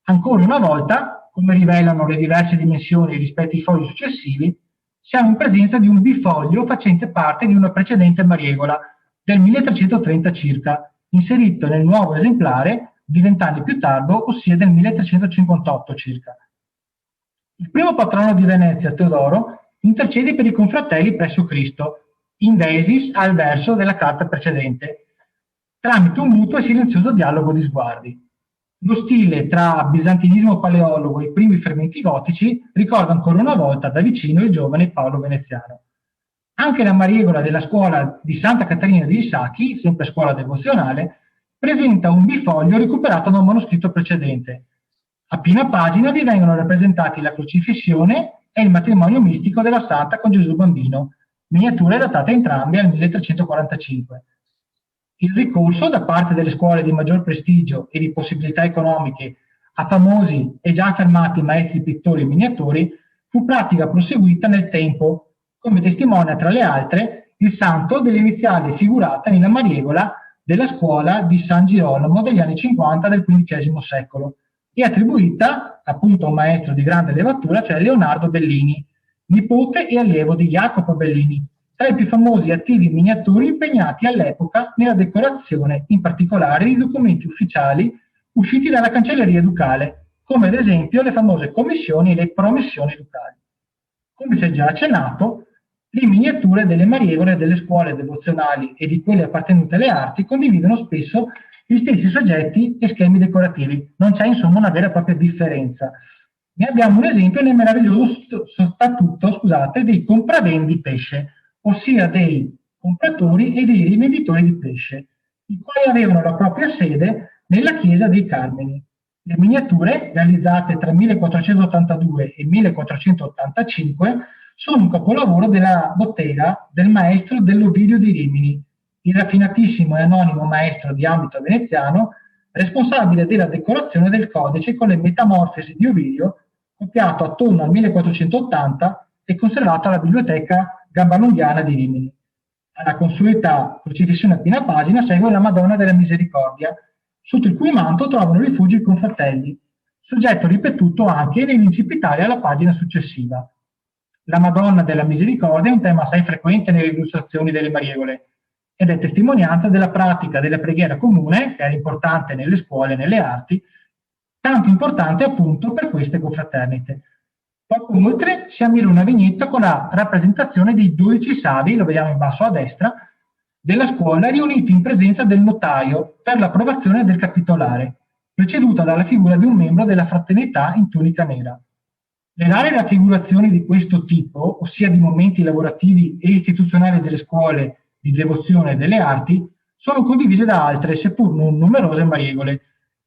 Ancora una volta, come rivelano le diverse dimensioni rispetto ai fogli successivi, siamo in presenza di un bifoglio facente parte di una precedente mariegola del 1330 circa, inserito nel nuovo esemplare di 20 anni più tardo, ossia del 1358 circa. Il primo patrono di Venezia, Teodoro, intercede per i confratelli presso Cristo, invesis al verso della carta precedente, tramite un mutuo e silenzioso dialogo di sguardi. Lo stile tra bizantinismo paleologo e i primi fermenti gotici ricorda ancora una volta da vicino il giovane Paolo Veneziano. Anche la mariegola della scuola di Santa Caterina di Sacchi, sempre scuola devozionale, presenta un bifoglio recuperato da un manoscritto precedente. A piena pagina vi vengono rappresentati la crocifissione e il matrimonio mistico della Santa con Gesù Bambino, miniature datate entrambe al 1345. Il ricorso da parte delle scuole di maggior prestigio e di possibilità economiche a famosi e già affermati maestri pittori e miniatori fu pratica proseguita nel tempo, come testimonia tra le altre il santo delle iniziali figurate nella mariegola della scuola di San Girolamo degli anni 50 del XV secolo, è attribuita appunto a un maestro di grande levatura, cioè Leonardo Bellini, nipote e allievo di Jacopo Bellini, tra i più famosi attivi miniatori impegnati all'epoca nella decorazione, in particolare di documenti ufficiali usciti dalla cancelleria ducale, come ad esempio le famose commissioni e le promissioni ducali. Come si è già accennato, le miniature delle marievole delle scuole devozionali e di quelle appartenute alle arti condividono spesso gli stessi soggetti e schemi decorativi, non c'è insomma una vera e propria differenza. Ne abbiamo un esempio nel meraviglioso statuto dei compravendi pesce, ossia dei compratori e dei rivenditori di pesce, i quali avevano la propria sede nella chiesa dei Carmeni. Le miniature, realizzate tra 1482 e 1485, sono un capolavoro della bottega del maestro dell'Ovidio di Rimini, il raffinatissimo e anonimo maestro di ambito veneziano, responsabile della decorazione del codice con le metamorfosi di Ovidio, copiato attorno al 1480 e conservato alla biblioteca Gambalonghiana di Rimini. Alla consueta crocifissione a piena pagina segue la Madonna della Misericordia, sotto il cui manto trovano rifugio i confratelli, soggetto ripetuto anche nell'incipitale alla pagina successiva. La Madonna della Misericordia è un tema assai frequente nelle illustrazioni delle marievole ed è testimonianza della pratica della preghiera comune, che era importante nelle scuole e nelle arti, tanto importante appunto per queste confraternite. Poco oltre si ammira una vignetta con la rappresentazione dei 12 savi, lo vediamo in basso a destra, della scuola riuniti in presenza del notaio per l'approvazione del capitolare, preceduta dalla figura di un membro della fraternità in tunica nera. Le rare raffigurazioni di questo tipo, ossia di momenti lavorativi e istituzionali delle scuole di devozione e delle arti, sono condivise da altre, seppur non numerose, marievole.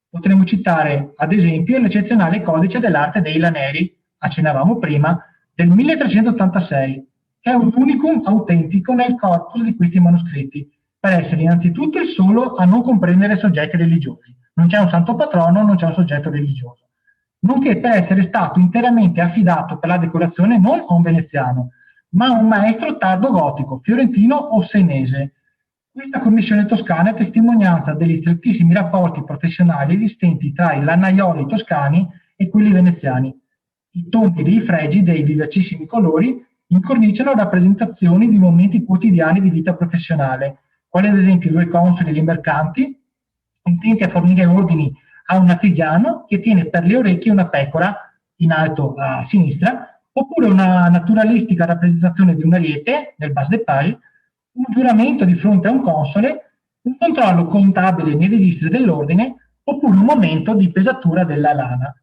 Potremmo citare, ad esempio, l'eccezionale Codice dell'arte dei Laneri, accennavamo prima, del 1386, che è un unicum autentico nel corpus di questi manoscritti, per essere innanzitutto il solo a non comprendere soggetti religiosi. Non c'è un santo patrono, non c'è un soggetto religioso. Nonché per essere stato interamente affidato per la decorazione non a un veneziano, ma a un maestro tardo-gotico, fiorentino o senese. Questa commissione toscana è testimonianza degli strettissimi rapporti professionali esistenti tra i lannaioli toscani e quelli veneziani. I toni dei fregi dei vivacissimi colori incorniciano rappresentazioni di momenti quotidiani di vita professionale, quali ad esempio due consoli e dei mercanti, intenti a fornire ordini a un artigiano che tiene per le orecchie una pecora, in alto a sinistra, oppure una naturalistica rappresentazione di un ariete, nel bas de page, un giuramento di fronte a un console, un controllo contabile nei registri dell'ordine, oppure un momento di pesatura della lana.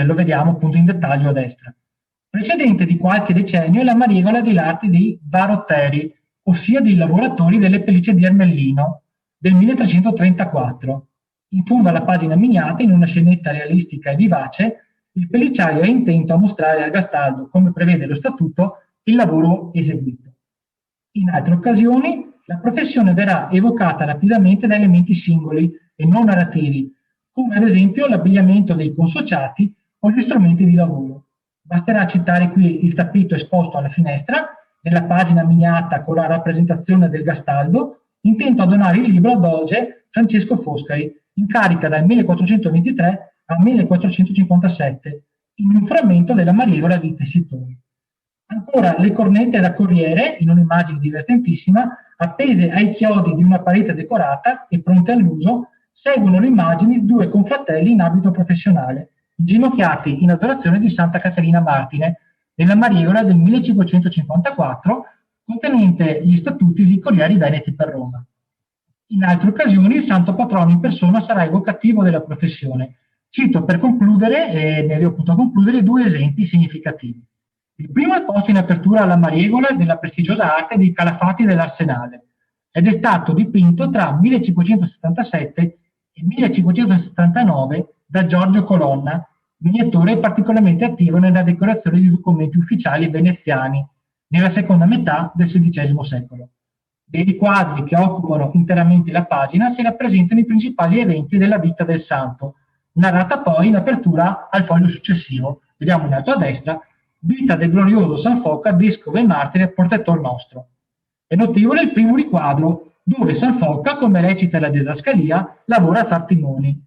Lo vediamo appunto in dettaglio a destra. Precedente di qualche decennio è la mariegola dell'arte dei barotteri, ossia dei lavoratori delle pellicce di Ermellino, del 1334. In fondo alla pagina miniata, in una scenetta realistica e vivace, il pellicciaio è intento a mostrare al Gastaldo, come prevede lo statuto, il lavoro eseguito. In altre occasioni, la professione verrà evocata rapidamente da elementi singoli e non narrativi, come ad esempio l'abbigliamento dei consociati o gli strumenti di lavoro. Basterà citare qui il tappeto esposto alla finestra, nella pagina miniata con la rappresentazione del Gastaldo, intento a donare il libro a doge Francesco Foscari, in carica dal 1423 al 1457, in un frammento della mariegola di Tessitori. Ancora le cornette da corriere, in un'immagine divertentissima, appese ai chiodi di una parete decorata e pronte all'uso, seguono le immagini di due confratelli in abito professionale, inginocchiati in adorazione di Santa Caterina Martine, nella mariegola del 1554, contenente gli statuti di Corrieri Veneti per Roma. In altre occasioni il santo patrono in persona sarà evocativo della professione. Cito per concludere, e ne arrivo appunto a concludere, due esempi significativi. Il primo è posto in apertura alla mariegola della prestigiosa arte dei Calafati dell'Arsenale ed è stato dipinto tra 1577 e 1579 da Giorgio Colonna, miniatore particolarmente attivo nella decorazione di documenti ufficiali veneziani nella seconda metà del XVI secolo. Dei quadri che occupano interamente la pagina si rappresentano i principali eventi della vita del santo, narrata poi in apertura al foglio successivo. Vediamo in alto a destra, vita del glorioso San Foca, vescovo e martire, protettor nostro. È notevole il primo riquadro, dove San Foca, come recita la didascalia, lavora a far timoni.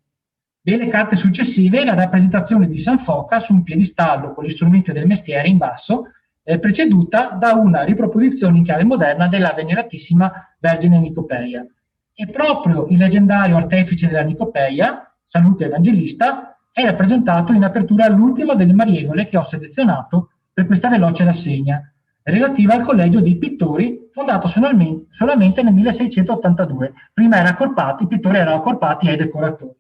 e le carte successive la rappresentazione di San Foca su un piedistallo con gli strumenti del mestiere in basso, preceduta da una riproposizione in chiave moderna della veneratissima Vergine Nicopeia. E proprio il leggendario artefice della Nicopeia, Salute Evangelista, è rappresentato in apertura all'ultima delle maniegole che ho selezionato per questa veloce rassegna, relativa al Collegio dei Pittori, fondato solamente nel 1682. Prima i pittori erano accorpati ai decoratori.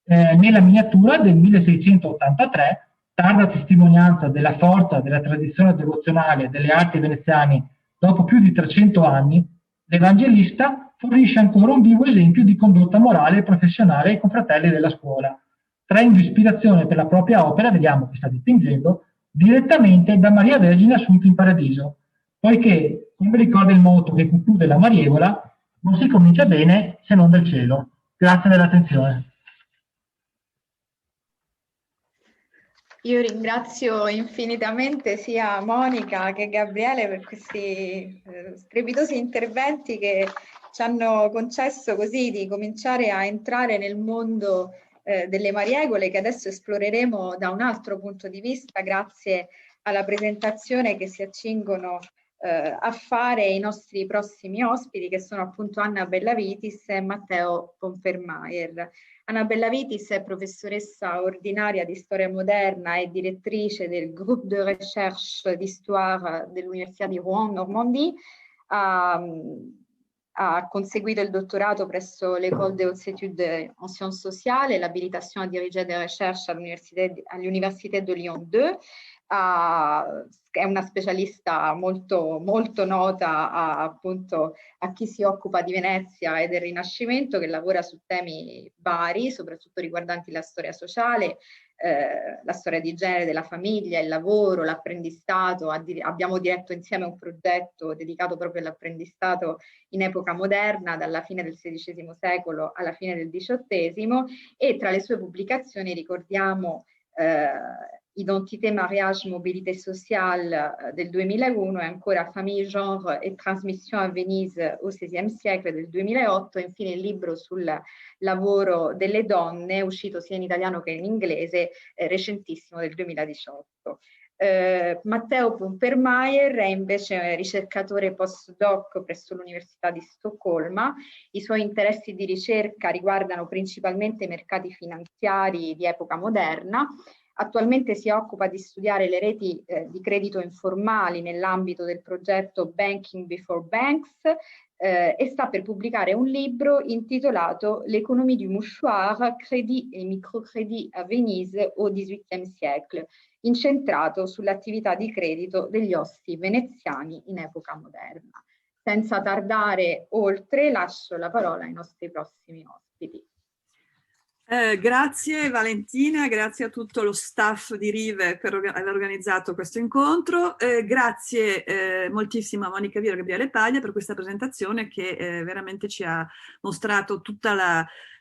Nella miniatura del 1683, tarda testimonianza della forza della tradizione devozionale delle arti veneziane dopo più di 300 anni, l'Evangelista fornisce ancora un vivo esempio di condotta morale e professionale ai confratelli della scuola, traendo ispirazione per la propria opera, vediamo che sta dipingendo, direttamente da Maria Vergine assunta in paradiso, poiché, come ricorda il motto che conclude la Mariegola, non si comincia bene se non dal cielo. Grazie dell'attenzione. Io ringrazio infinitamente sia Monica che Gabriele per questi strepitosi interventi che ci hanno concesso così di cominciare a entrare nel mondo delle Mariegole, che adesso esploreremo da un altro punto di vista grazie alla presentazione che si accingono a fare i nostri prossimi ospiti, che sono appunto Anna Bellavitis e Matteo Pompermayer. Anna Bellavitis è professoressa ordinaria di storia moderna e direttrice del Groupe de Recherche d'Histoire dell'Università di Rouen-Normandie. Ha conseguito il dottorato presso l'École des Hautes Études en Sciences Sociales e l'abilitation à diriger des recherches all'Université de Lyon 2. È una specialista molto nota appunto a chi si occupa di Venezia e del Rinascimento, che lavora su temi vari, soprattutto riguardanti la storia sociale, la storia di genere, della famiglia, il lavoro, l'apprendistato. Abbiamo diretto insieme un progetto dedicato proprio all'apprendistato in epoca moderna, dalla fine del XVI secolo alla fine del XVIII, e tra le sue pubblicazioni ricordiamo Identité, mariage, mobilité sociale del 2001 e ancora Famille, genre et transmission à Venise au XVI siècle del 2008, e infine il libro sul lavoro delle donne, uscito sia in italiano che in inglese, recentissimo, del 2018. Matteo Pompermayer è invece ricercatore postdoc presso l'Università di Stoccolma. I suoi interessi di ricerca riguardano principalmente i mercati finanziari di epoca moderna. Attualmente si occupa di studiare le reti di credito informali nell'ambito del progetto Banking Before Banks e sta per pubblicare un libro intitolato L'économie du mouchoir, crédit et microcrédit à Venise au XVIIIe siècle, incentrato sull'attività di credito degli osti veneziani in epoca moderna. Senza tardare oltre, lascio la parola ai nostri prossimi ospiti. Grazie Valentina, grazie a tutto lo staff di Rive per aver organizzato questo incontro, grazie moltissimo a Monica Viro e Gabriele Paglia per questa presentazione che veramente ci ha mostrato tutta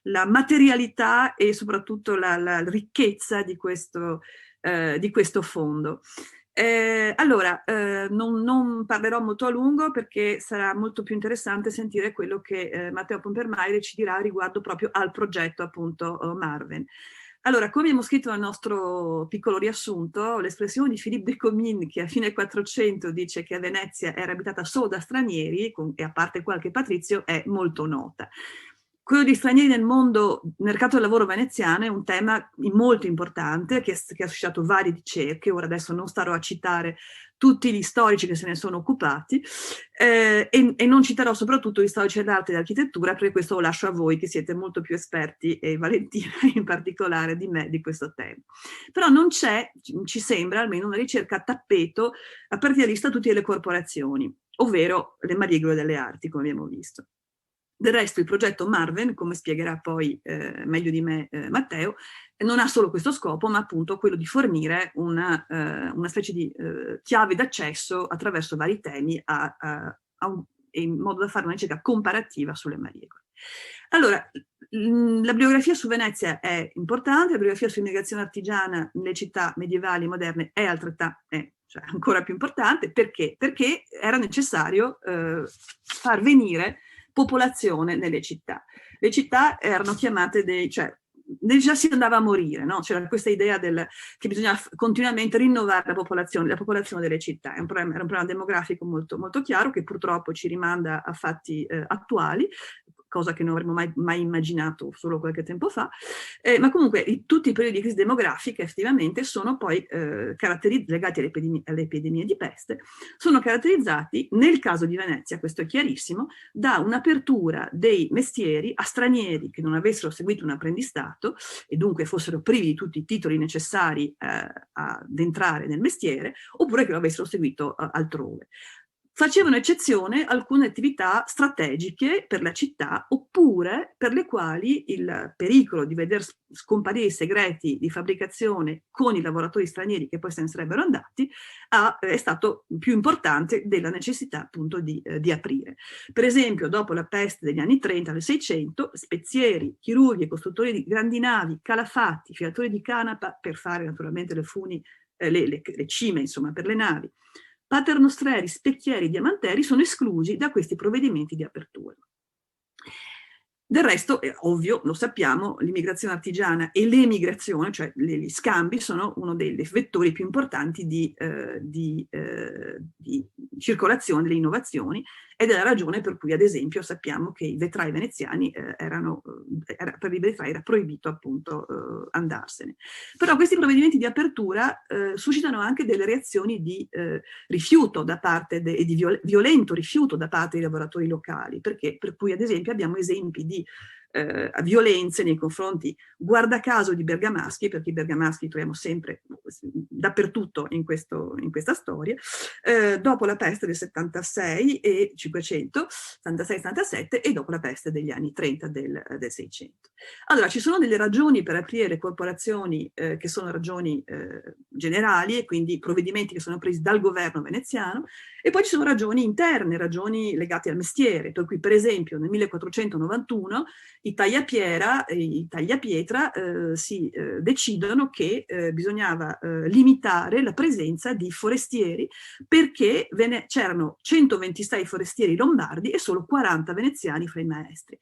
la materialità e soprattutto la ricchezza di questo fondo. Allora, non parlerò molto a lungo perché sarà molto più interessante sentire quello che Matteo Pompermayer ci dirà riguardo proprio al progetto appunto Marven. Allora, come abbiamo scritto nel nostro piccolo riassunto, l'espressione di Philippe de Comines, che a fine 400 dice che a Venezia era abitata solo da stranieri, e a parte qualche patrizio, è molto nota. Quello di stranieri nel mercato del lavoro veneziano è un tema molto importante che ha suscitato varie ricerche. Ora adesso non starò a citare tutti gli storici che se ne sono occupati e non citerò soprattutto gli storici dell'arte e dell'architettura, perché questo lo lascio a voi che siete molto più esperti, e Valentina in particolare di me, di questo tema. Però non c'è, ci sembra, almeno una ricerca a tappeto a partire dagli statuti delle corporazioni, ovvero le Mariegole delle arti, come abbiamo visto. Del resto il progetto Marven, come spiegherà poi meglio di me Matteo, non ha solo questo scopo, ma appunto quello di fornire una specie di chiave d'accesso attraverso vari temi in modo da fare una ricerca comparativa sulle Mariegole. Allora, la bibliografia su Venezia è importante, la bibliografia sull'immigrazione artigiana nelle città medievali e moderne è cioè ancora più importante. Perché? Perché era necessario far venire popolazione nelle città. Le città erano chiamate già si andava a morire, no? C'era questa idea che bisogna continuamente rinnovare la popolazione delle città. Era un problema demografico molto, molto chiaro, che purtroppo ci rimanda a fatti attuali, cosa che non avremmo mai immaginato solo qualche tempo fa, ma comunque tutti i periodi di crisi demografica effettivamente sono poi legati alle epidemie di peste, sono caratterizzati, nel caso di Venezia, questo è chiarissimo, da un'apertura dei mestieri a stranieri che non avessero seguito un apprendistato e dunque fossero privi di tutti i titoli necessari ad entrare nel mestiere, oppure che lo avessero seguito altrove. Facevano eccezione alcune attività strategiche per la città, oppure per le quali il pericolo di veder scomparire i segreti di fabbricazione con i lavoratori stranieri che poi se ne sarebbero andati è stato più importante della necessità appunto di aprire. Per esempio, dopo la peste degli anni 30 del 600, spezieri, chirurghi, costruttori di grandi navi, calafatti, filatori di canapa per fare naturalmente le cime, insomma, per le navi, paternostrieri, specchieri, diamanteri sono esclusi da questi provvedimenti di apertura. Del resto, è ovvio, lo sappiamo, l'immigrazione artigiana e l'emigrazione, cioè gli scambi, sono uno dei vettori più importanti di circolazione delle innovazioni, ed è la ragione per cui, ad esempio, sappiamo che i vetrai veneziani per i vetrai era proibito appunto andarsene. Però questi provvedimenti di apertura suscitano anche delle reazioni di rifiuto da parte e di violento rifiuto da parte dei lavoratori locali, per cui ad esempio abbiamo esempi di violenze nei confronti, guarda caso, di bergamaschi, perché i bergamaschi troviamo sempre dappertutto in questa storia, dopo la peste del 76 e 500, 76-77, e dopo la peste degli anni 30 del 600. Allora, ci sono delle ragioni per aprire le corporazioni che sono ragioni generali, e quindi provvedimenti che sono presi dal governo veneziano, e poi ci sono ragioni interne, ragioni legate al mestiere, per cui per esempio nel 1491 i tagliapietra decidono che bisognava limitare la presenza di forestieri, perché c'erano 126 forestieri lombardi e solo 40 veneziani fra i maestri.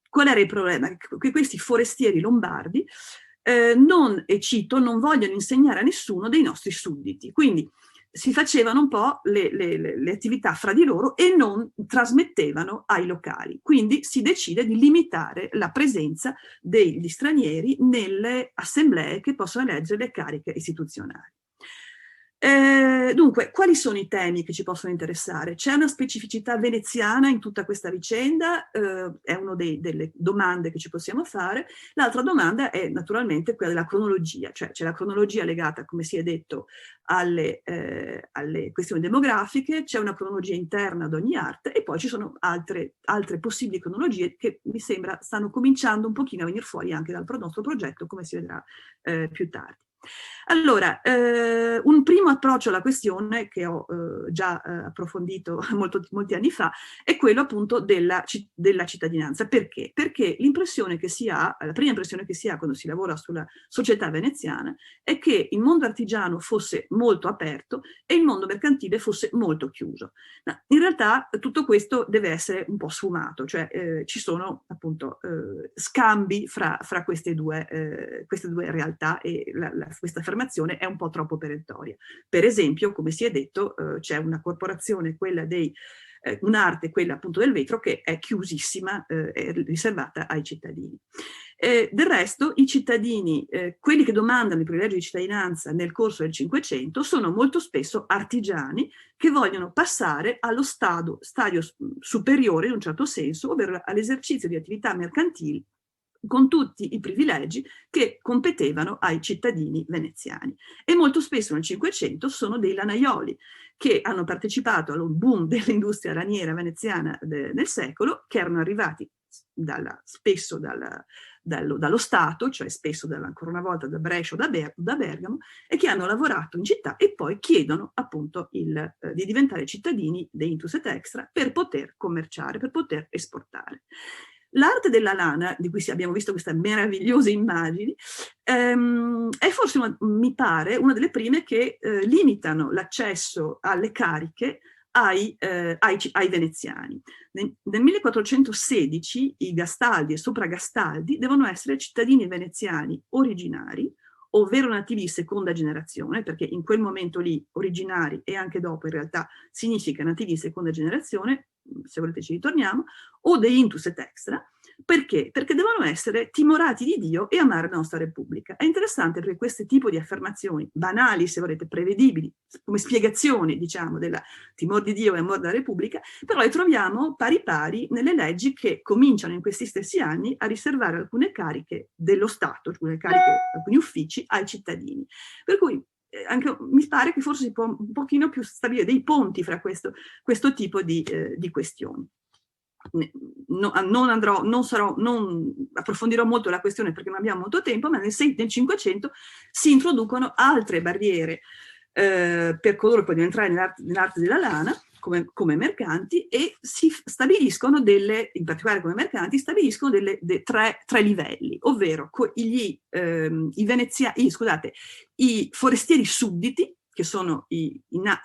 Qual era il problema? Che questi forestieri lombardi non vogliono insegnare a nessuno dei nostri sudditi, quindi si facevano un po' le attività fra di loro e non trasmettevano ai locali. Quindi si decide di limitare la presenza degli stranieri nelle assemblee che possono eleggere le cariche istituzionali. Dunque, quali sono i temi che ci possono interessare? C'è una specificità veneziana in tutta questa vicenda, è una delle domande che ci possiamo fare. L'altra domanda è naturalmente quella della cronologia, cioè c'è la cronologia legata, come si è detto, alle questioni demografiche, c'è una cronologia interna ad ogni arte, e poi ci sono altre possibili cronologie che mi sembra stanno cominciando un pochino a venire fuori anche dal nostro progetto, come si vedrà più tardi. Allora, un primo approccio alla questione che ho già approfondito molti anni fa è quello appunto della cittadinanza. Perché? Perché la prima impressione che si ha quando si lavora sulla società veneziana è che il mondo artigiano fosse molto aperto e il mondo mercantile fosse molto chiuso. Ma in realtà tutto questo deve essere un po' sfumato, cioè ci sono appunto scambi fra queste due realtà, e questa affermazione è un po' troppo perentoria. Per esempio, come si è detto, c'è una corporazione, quella un'arte, quella appunto del vetro, che è chiusissima, è riservata ai cittadini. Del resto, i cittadini, quelli che domandano il privilegio di cittadinanza nel corso del Cinquecento, sono molto spesso artigiani che vogliono passare allo stadio superiore, in un certo senso, ovvero all'esercizio di attività mercantili con tutti i privilegi che competevano ai cittadini veneziani. E molto spesso nel Cinquecento sono dei lanaioli che hanno partecipato al boom dell'industria laniera veneziana nel secolo, che erano arrivati spesso dallo Stato, cioè spesso ancora una volta da Brescia o da Bergamo, e che hanno lavorato in città e poi chiedono appunto di diventare cittadini di Intus et Extra per poter commerciare, per poter esportare. L'arte della lana, di cui abbiamo visto queste meravigliose immagini, è forse, mi pare, una delle prime che limitano l'accesso alle cariche ai veneziani. Nel 1416 i Gastaldi e Sopragastaldi devono essere cittadini veneziani originari, ovvero nativi di seconda generazione, perché in quel momento lì originari e anche dopo in realtà significa nativi di seconda generazione, se volete ci ritorniamo, o dei intus et extra. Perché? Perché devono essere timorati di Dio e amare la nostra Repubblica. È interessante perché questo tipo di affermazioni, banali se volete, prevedibili, come spiegazioni, diciamo, del timore di Dio e amore della Repubblica, però le troviamo pari pari nelle leggi che cominciano in questi stessi anni a riservare alcune cariche dello Stato, alcune cariche, alcuni uffici ai cittadini. Per cui anche, mi pare che forse si può un pochino più stabilire dei ponti fra questo tipo di questioni. Non approfondirò molto la questione perché non abbiamo molto tempo, ma nel 500 si introducono altre barriere per coloro che vogliono entrare nell'arte della lana come mercanti, e si stabiliscono in particolare come mercanti, stabiliscono tre livelli, ovvero i forestieri sudditi, che sono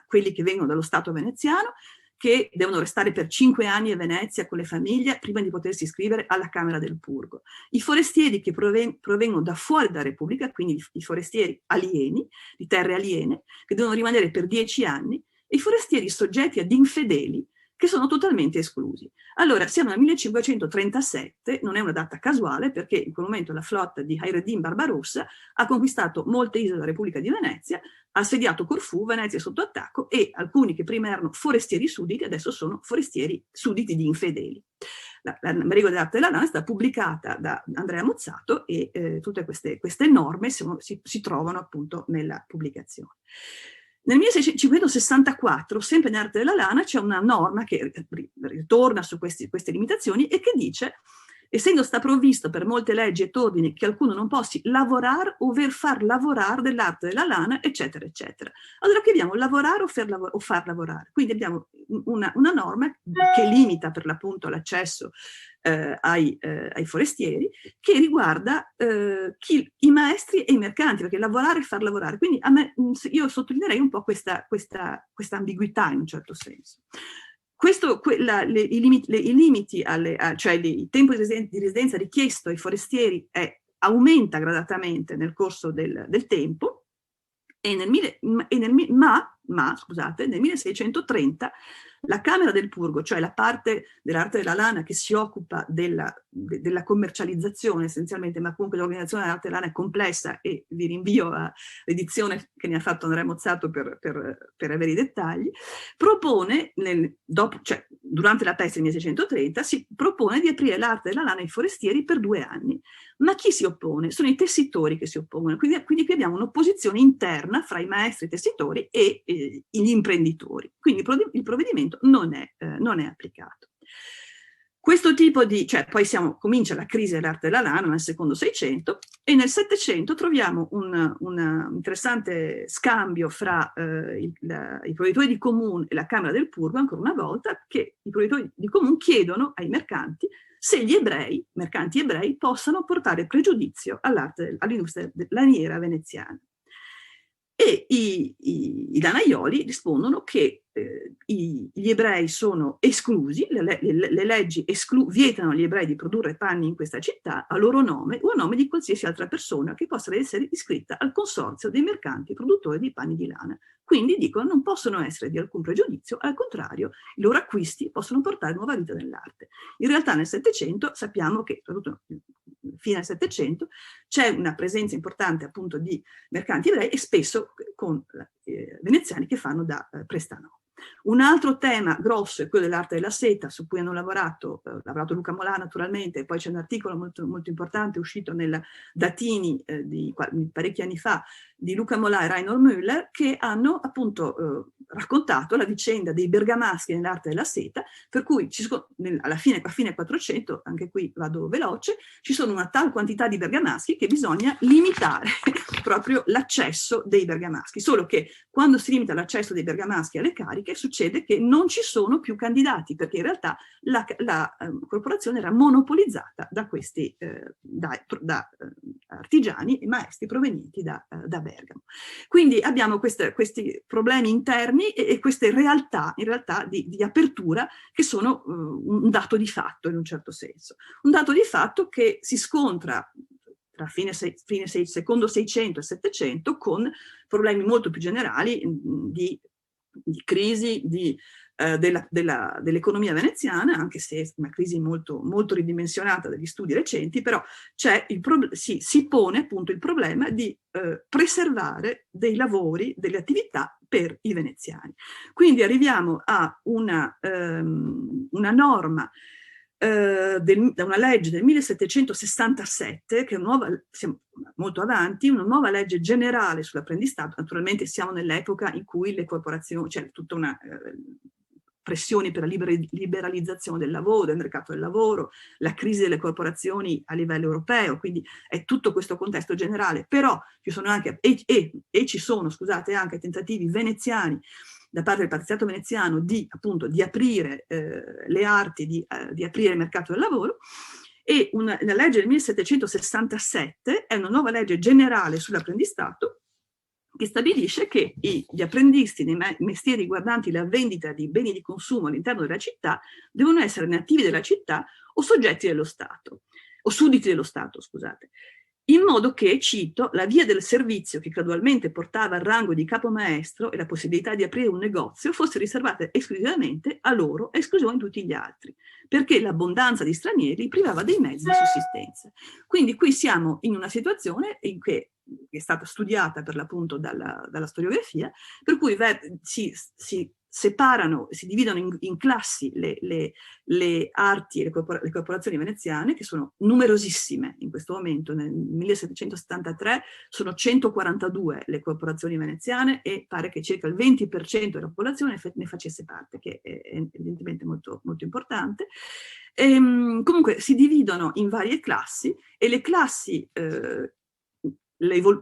quelli che vengono dallo Stato veneziano, che devono restare per 5 anni a Venezia con le famiglie prima di potersi iscrivere alla Camera del Purgo. I forestieri che provengono da fuori dalla Repubblica, quindi i forestieri alieni, di terre aliene, che devono rimanere per 10 anni, e i forestieri soggetti ad infedeli, che sono totalmente esclusi. Allora, siamo nel 1537, non è una data casuale, perché in quel momento la flotta di Hayreddin Barbarossa ha conquistato molte isole della Repubblica di Venezia, ha assediato Corfù, Venezia è sotto attacco, e alcuni che prima erano forestieri sudditi adesso sono forestieri sudditi di infedeli. La regola dell'arte della lana è stata pubblicata da Andrea Mozzato, e tutte queste norme si trovano appunto nella pubblicazione. Nel 1564, sempre nell'arte della lana, c'è una norma che ritorna su queste limitazioni e che dice: essendo sta provvisto per molte leggi e ordini che alcuno non possi lavorare o far lavorare dell'arte della lana, eccetera, eccetera. Allora qui abbiamo lavorare o far lavorare. Quindi abbiamo una norma che limita per l'appunto l'accesso ai forestieri, che riguarda i maestri e i mercanti, perché lavorare e far lavorare. Quindi io sottolineerei un po' questa ambiguità in un certo senso. I limiti, cioè il tempo di residenza richiesto ai forestieri aumenta gradatamente nel corso del tempo, e nel 1630 la Camera del Purgo, cioè la parte dell'arte della lana che si occupa della commercializzazione essenzialmente, ma comunque l'organizzazione dell'arte della lana è complessa, e vi rinvio all'edizione che ne ha fatto Andrea Mozzato per avere i dettagli, propone, durante la peste del 1630, si propone di aprire l'arte della lana ai forestieri per 2 anni. Ma chi si oppone? Sono i tessitori che si oppongono, quindi qui abbiamo un'opposizione interna fra i maestri tessitori e gli imprenditori, quindi il provvedimento non è applicato. Questo tipo poi comincia la crisi dell'arte della lana nel secondo 600, e nel 700 troviamo un interessante scambio fra i produttori di comune e la Camera del Purgo, ancora una volta, che i produttori di comune chiedono ai mercanti se gli mercanti ebrei possano portare pregiudizio all'industria laniera veneziana. E i lanaioli rispondono che gli ebrei sono esclusi, le leggi vietano agli ebrei di produrre panni in questa città a loro nome o a nome di qualsiasi altra persona che possa essere iscritta al consorzio dei mercanti produttori di panni di lana. Quindi dicono non possono essere di alcun pregiudizio, al contrario, i loro acquisti possono portare nuova vita nell'arte. In realtà nel Settecento sappiamo che, soprattutto fino al Settecento, c'è una presenza importante appunto di mercanti ebrei, e spesso con veneziani che fanno da prestano. Un altro tema grosso è quello dell'arte della seta, su cui hanno lavorato Luca Molà naturalmente, e poi c'è un articolo molto, molto importante uscito nel Datini di parecchi anni fa di Luca Molà e Reinhold Müller, che hanno appunto raccontato la vicenda dei bergamaschi nell'arte della seta, per cui a fine 400, anche qui vado veloce, ci sono una tal quantità di bergamaschi che bisogna limitare proprio l'accesso dei bergamaschi, solo che quando si limita l'accesso dei bergamaschi alle cariche succede che non ci sono più candidati, perché in realtà la corporazione era monopolizzata da questi artigiani e maestri provenienti da Bergamo. Quindi abbiamo questi problemi interni e queste realtà, in realtà, di apertura che sono un dato di fatto in un certo senso. Un dato di fatto che si scontra tra secondo 600 e 700 con problemi molto più generali di crisi dell'economia veneziana, anche se è una crisi molto, molto ridimensionata dagli studi recenti, però si pone appunto il problema di preservare dei lavori, delle attività per i veneziani. Quindi arriviamo a una norma da una legge del 1767, che è siamo molto avanti, una nuova legge generale sull'apprendistato. Naturalmente siamo nell'epoca in cui le corporazioni, c'è tutta una pressioni per la liberalizzazione del lavoro, del mercato del lavoro, la crisi delle corporazioni a livello europeo, quindi è tutto questo contesto generale, però ci sono anche, ci sono, scusate, anche tentativi veneziani da parte del Partizato veneziano appunto di aprire le arti, di aprire il mercato del lavoro, e una legge del 1767 è una nuova legge generale sull'apprendistato che stabilisce che gli apprendisti nei mestieri riguardanti la vendita di beni di consumo all'interno della città devono essere nativi della città o soggetti dello Stato, o sudditi dello Stato, scusate. In modo che, cito, la via del servizio che gradualmente portava al rango di capomaestro e la possibilità di aprire un negozio fosse riservata esclusivamente a loro e esclusione di tutti gli altri, perché l'abbondanza di stranieri privava dei mezzi di sussistenza. Quindi qui siamo in una situazione in cui è stata studiata per l'appunto dalla storiografia, per cui si separano, si dividono in classi le arti e le corporazioni veneziane, che sono numerosissime in questo momento. Nel 1773 sono 142 le corporazioni veneziane e pare che circa il 20% della popolazione ne facesse parte, che è evidentemente molto, molto importante. Comunque si dividono in varie classi e le classi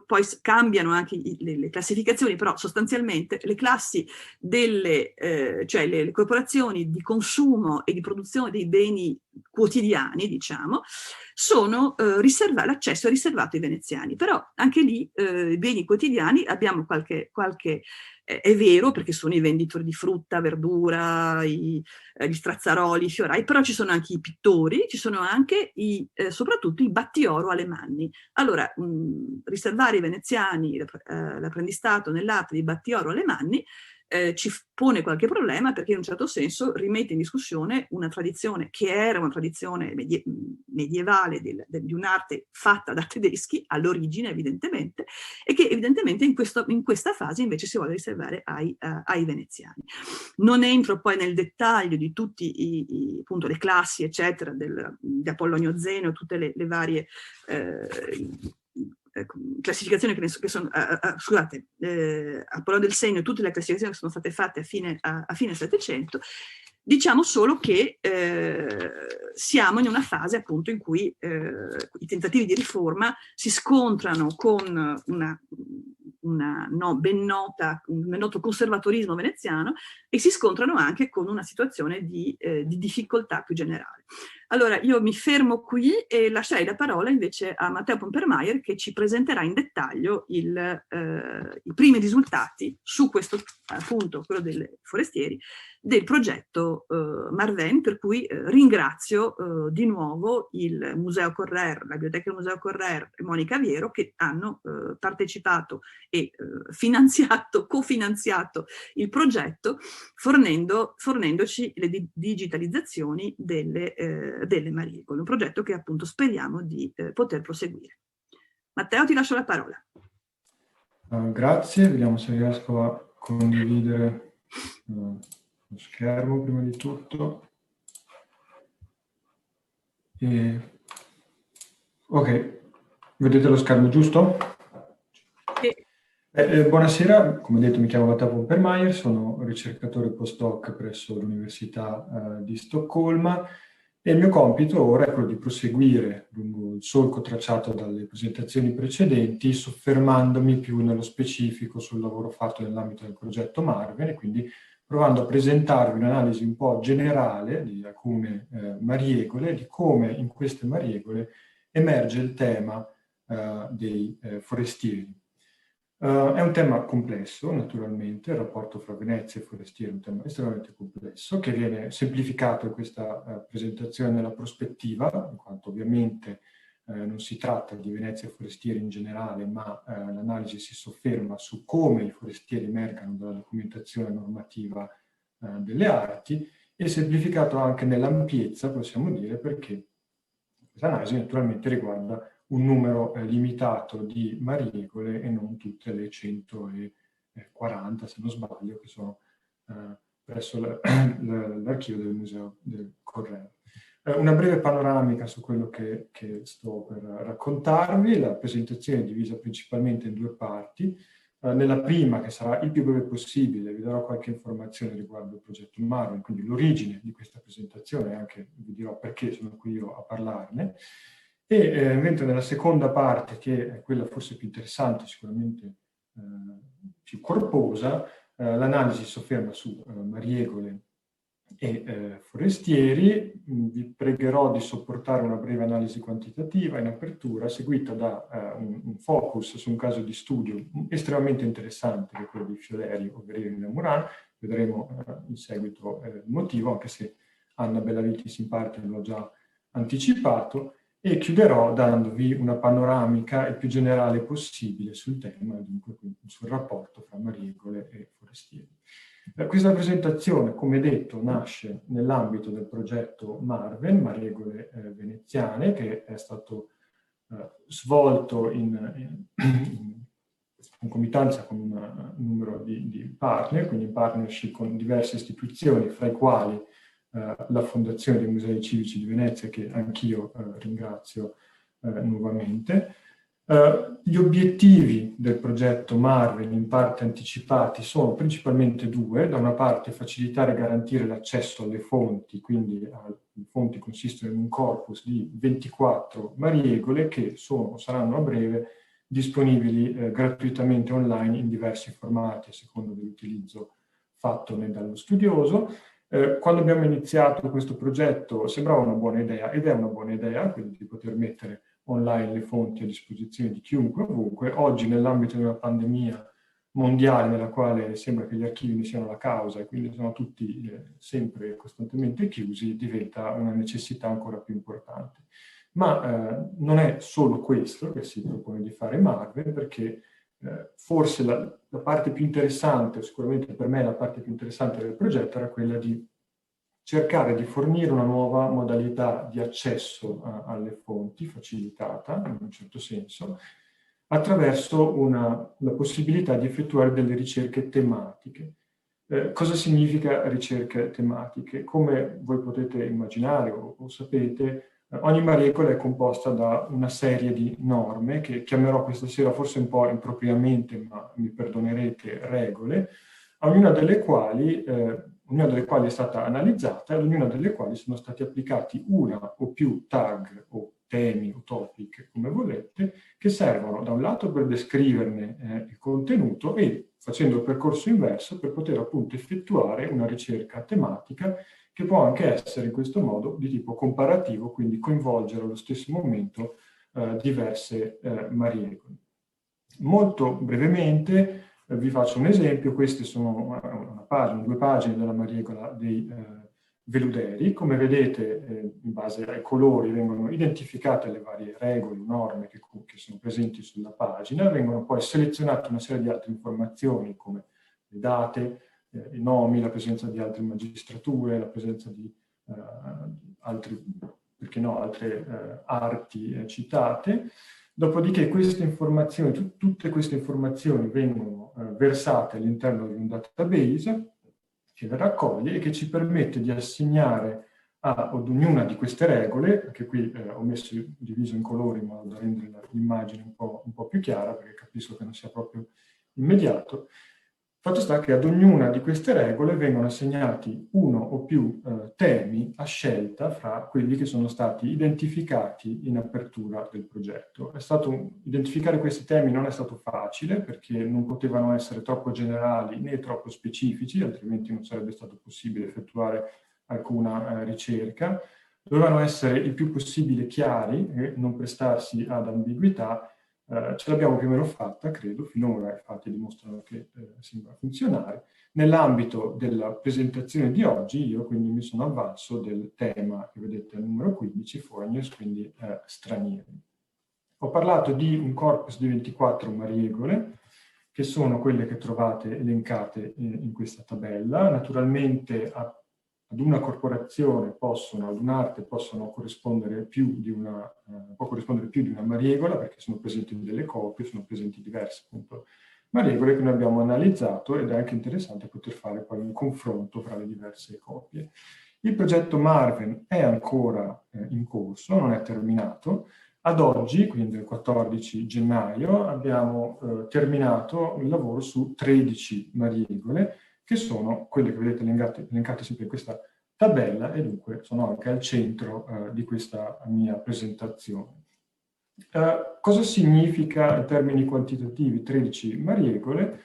poi cambiano anche le classificazioni, però sostanzialmente le classi cioè le corporazioni di consumo e di produzione dei beni quotidiani, diciamo, l'accesso è riservato ai veneziani. Però anche lì i beni quotidiani abbiamo è vero, perché sono i venditori di frutta, verdura, gli strazzaroli, i fiorai, però ci sono anche i pittori, ci sono anche soprattutto i battioro alemanni. Allora, riservare ai veneziani l'apprendistato nell'arte di battioro alemanni ci pone qualche problema, perché in un certo senso rimette in discussione una tradizione che era una tradizione medievale di un'arte fatta da tedeschi all'origine, evidentemente, e che evidentemente in questa fase invece si vuole riservare ai veneziani. Non entro poi nel dettaglio di tutti appunto le classi eccetera di Apollonio Zeno, tutte le varie classificazioni che sono, scusate, Apollonio del Segno, tutte le classificazioni che sono state fatte a fine Settecento. Diciamo solo che siamo in una fase appunto in cui i tentativi di riforma si scontrano con un ben noto conservatorismo veneziano, e si scontrano anche con una situazione di difficoltà più generale. Allora io mi fermo qui e lascerei la parola invece a Matteo Pompermayer, che ci presenterà in dettaglio i primi risultati su questo appunto, quello dei forestieri, del progetto Marvin, per cui ringrazio di nuovo il Museo Correr, la Biblioteca del Museo Correr e Monica Viero, che hanno partecipato e cofinanziato il progetto, fornendoci le digitalizzazioni delle Mariegole, un progetto che appunto speriamo di poter proseguire. Matteo, ti lascio la parola. Grazie, vediamo se riesco a condividere lo schermo prima di tutto. Ok, vedete lo schermo giusto? Buonasera, come detto mi chiamo Matteo Pompermayer, sono ricercatore postdoc presso l'Università di Stoccolma, e il mio compito ora è quello di proseguire lungo il solco tracciato dalle presentazioni precedenti, soffermandomi più nello specifico sul lavoro fatto nell'ambito del progetto Marvin, e quindi provando a presentarvi un'analisi un po' generale di alcune mariegole, di come in queste mariegole emerge il tema dei forestieri. È un tema complesso, naturalmente, il rapporto fra Venezia e forestieri è un tema estremamente complesso, che viene semplificato in questa presentazione nella prospettiva, in quanto ovviamente non si tratta di Venezia e forestieri in generale, ma l'analisi si sofferma su come i forestieri emergano dalla documentazione normativa delle arti, e semplificato anche nell'ampiezza, possiamo dire, perché questa analisi naturalmente riguarda un numero limitato di mariegole e non tutte le 140, se non sbaglio, che sono presso l'archivio del Museo del Correo. Una breve panoramica su quello che sto per raccontarvi. La presentazione è divisa principalmente in due parti. Nella prima, che sarà il più breve possibile, vi darò qualche informazione riguardo il progetto Marvin, quindi l'origine di questa presentazione, e anche vi dirò perché sono qui io a parlarne. E mentre nella seconda parte, che è quella forse più interessante, sicuramente più corposa, l'analisi si sofferma su mariegole e forestieri. Vi pregherò di sopportare una breve analisi quantitativa in apertura, seguita da un focus su un caso di studio estremamente interessante, che è quello di Fioleri, ovvero in Murano. Vedremo in seguito il motivo, anche se Anna Bellavitis in parte l'ho già anticipato, e chiuderò dandovi una panoramica il più generale possibile sul tema, dunque sul rapporto fra mariegole e forestieri. Questa presentazione, come detto, nasce nell'ambito del progetto Marven, Mariegole Veneziane, che è stato svolto in concomitanza con un numero di partner, quindi in partnership con diverse istituzioni, fra i quali la Fondazione dei Musei Civici di Venezia, che anch'io ringrazio nuovamente. Gli obiettivi del progetto Marven, in parte anticipati, sono principalmente due. Da una parte facilitare e garantire l'accesso alle fonti, quindi le fonti consistono in un corpus di 24 mariegole che saranno a breve disponibili gratuitamente online in diversi formati a seconda dell'utilizzo fattone dallo studioso. Quando abbiamo iniziato questo progetto sembrava una buona idea, ed è una buona idea, quindi di poter mettere online le fonti a disposizione di chiunque, ovunque. Oggi, nell'ambito di una pandemia mondiale nella quale sembra che gli archivi ne siano la causa e quindi sono tutti sempre costantemente chiusi, diventa una necessità ancora più importante. Ma non è solo questo che si propone di fare Marven, perché forse la parte più interessante, sicuramente per me la parte più interessante del progetto, era quella di cercare di fornire una nuova modalità di accesso alle fonti, facilitata in un certo senso, attraverso la possibilità di effettuare delle ricerche tematiche. Cosa significa ricerche tematiche? Come voi potete immaginare o sapete, ogni mariegola è composta da una serie di norme, che chiamerò questa sera forse un po' impropriamente, ma mi perdonerete, regole, ognuna delle quali è stata analizzata e ad ognuna delle quali sono stati applicati una o più tag o temi o topic, come volete, che servono da un lato per descriverne il contenuto e, facendo il percorso inverso, per poter appunto effettuare una ricerca tematica che può anche essere in questo modo di tipo comparativo, quindi coinvolgere allo stesso momento diverse mariegole. Molto brevemente vi faccio un esempio. Queste sono due pagine della mariegola dei veluderi. Come vedete, in base ai colori vengono identificate le varie regole, norme che sono presenti sulla pagina, vengono poi selezionate una serie di altre informazioni come le date, i nomi, la presenza di altre magistrature, la presenza di altre arti citate. Dopodiché queste informazioni, tutte queste informazioni vengono versate all'interno di un database che le raccoglie e che ci permette di assegnare ad ognuna di queste regole, anche qui ho messo diviso in colori in modo da rendere l'immagine un po' più chiara, perché capisco che non sia proprio immediato. Fatto sta che ad ognuna di queste regole vengono assegnati uno o più temi a scelta fra quelli che sono stati identificati in apertura del progetto. Identificare questi temi non è stato facile, perché non potevano essere troppo generali né troppo specifici, altrimenti non sarebbe stato possibile effettuare alcuna ricerca. Dovevano essere il più possibile chiari e non prestarsi ad ambiguità, ce l'abbiamo più o meno fatta, credo, finora i fatti dimostrano che sembra funzionare. Nell'ambito della presentazione di oggi io quindi mi sono avvalso del tema che vedete al numero 15, foreigners, quindi stranieri. Ho parlato di un corpus di 24 mariegole, che sono quelle che trovate elencate in questa tabella. Naturalmente ad una corporazione ad un'arte possono corrispondere più di una, può corrispondere più di una mariegola, perché sono presenti delle copie, sono presenti diverse appunto mariegola che noi abbiamo analizzato, ed è anche interessante poter fare poi un confronto fra le diverse copie. Il progetto Marven è ancora in corso, non è terminato. Ad oggi, quindi il 14 gennaio, abbiamo terminato il lavoro su 13 mariegole, che sono quelle che vedete elencate sempre in questa tabella, e dunque sono anche al centro di questa mia presentazione. Cosa significa in termini quantitativi 13 mariegole?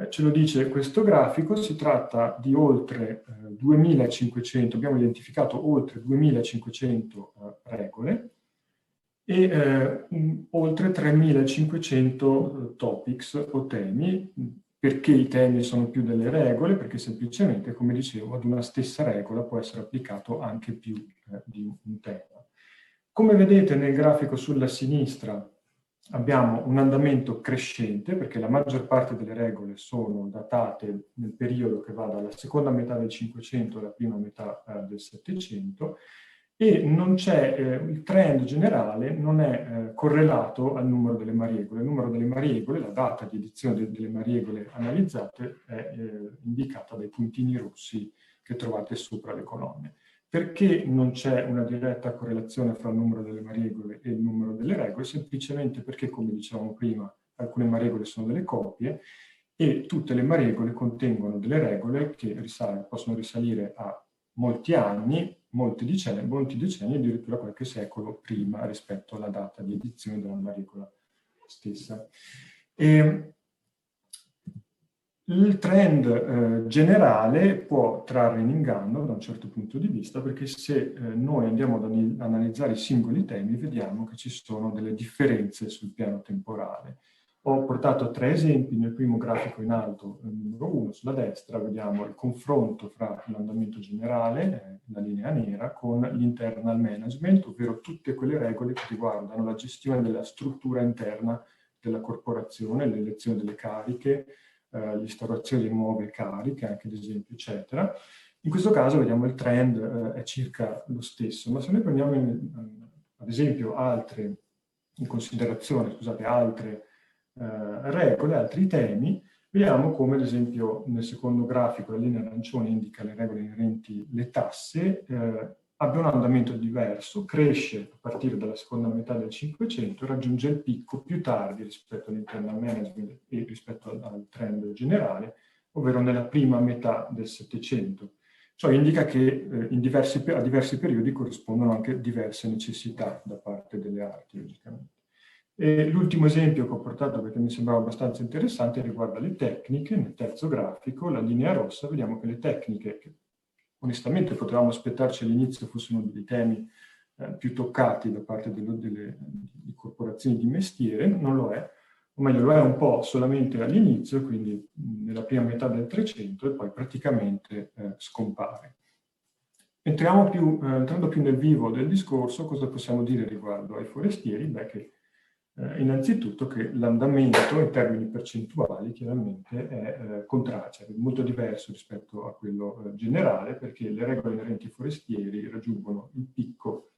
Ce lo dice questo grafico, si tratta di oltre 2500, abbiamo identificato oltre 2500 regole e oltre 3500 topics o temi. Perché i temi sono più delle regole? Perché semplicemente, come dicevo, ad una stessa regola può essere applicato anche più di un tema. Come vedete nel grafico sulla sinistra abbiamo un andamento crescente, perché la maggior parte delle regole sono datate nel periodo che va dalla seconda metà del 500 alla prima metà del 700, e non c'è, il trend generale non è correlato al numero delle mariegole. Il numero delle mariegole, la data di edizione delle mariegole analizzate è indicata dai puntini rossi che trovate sopra le colonne. Perché non c'è una diretta correlazione fra il numero delle mariegole e il numero delle regole? Semplicemente perché, come dicevamo prima, alcune mariegole sono delle copie e tutte le mariegole contengono delle regole che possono risalire a molti anni, molti decenni, addirittura qualche secolo prima rispetto alla data di edizione della mariegola stessa. Il trend generale può trarre in inganno da un certo punto di vista, perché se noi andiamo ad analizzare i singoli temi, vediamo che ci sono delle differenze sul piano temporale. Ho portato 3 esempi. Nel primo grafico in alto, il numero 1, sulla destra, vediamo il confronto fra l'andamento generale, la linea nera, con l'internal management, ovvero tutte quelle regole che riguardano la gestione della struttura interna della corporazione, l'elezione delle cariche, l'instaurazione di nuove cariche, anche ad esempio, eccetera. In questo caso vediamo il trend è circa lo stesso, ma se noi prendiamo ad esempio altre regole, altri temi, vediamo come ad esempio nel secondo grafico la linea arancione indica le regole inerenti alle tasse, abbia un andamento diverso, cresce a partire dalla seconda metà del 500 e raggiunge il picco più tardi rispetto all'internal management e rispetto al trend generale, ovvero nella prima metà del 700. Ciò indica che a diversi periodi corrispondono anche diverse necessità da parte delle arti, logicamente. L'ultimo esempio che ho portato, perché mi sembrava abbastanza interessante, riguarda le tecniche. Nel terzo grafico, la linea rossa, vediamo che le tecniche, che onestamente potevamo aspettarci all'inizio fossero dei temi più toccati da parte delle corporazioni di mestiere, non lo è, o meglio lo è un po' solamente all'inizio, quindi nella prima metà del 300, e poi praticamente scompare. Entrando più nel vivo del discorso, cosa possiamo dire riguardo ai forestieri? Beh, che innanzitutto che l'andamento in termini percentuali chiaramente è contrario, cioè molto diverso rispetto a quello generale, perché le regole inerenti ai forestieri raggiungono il picco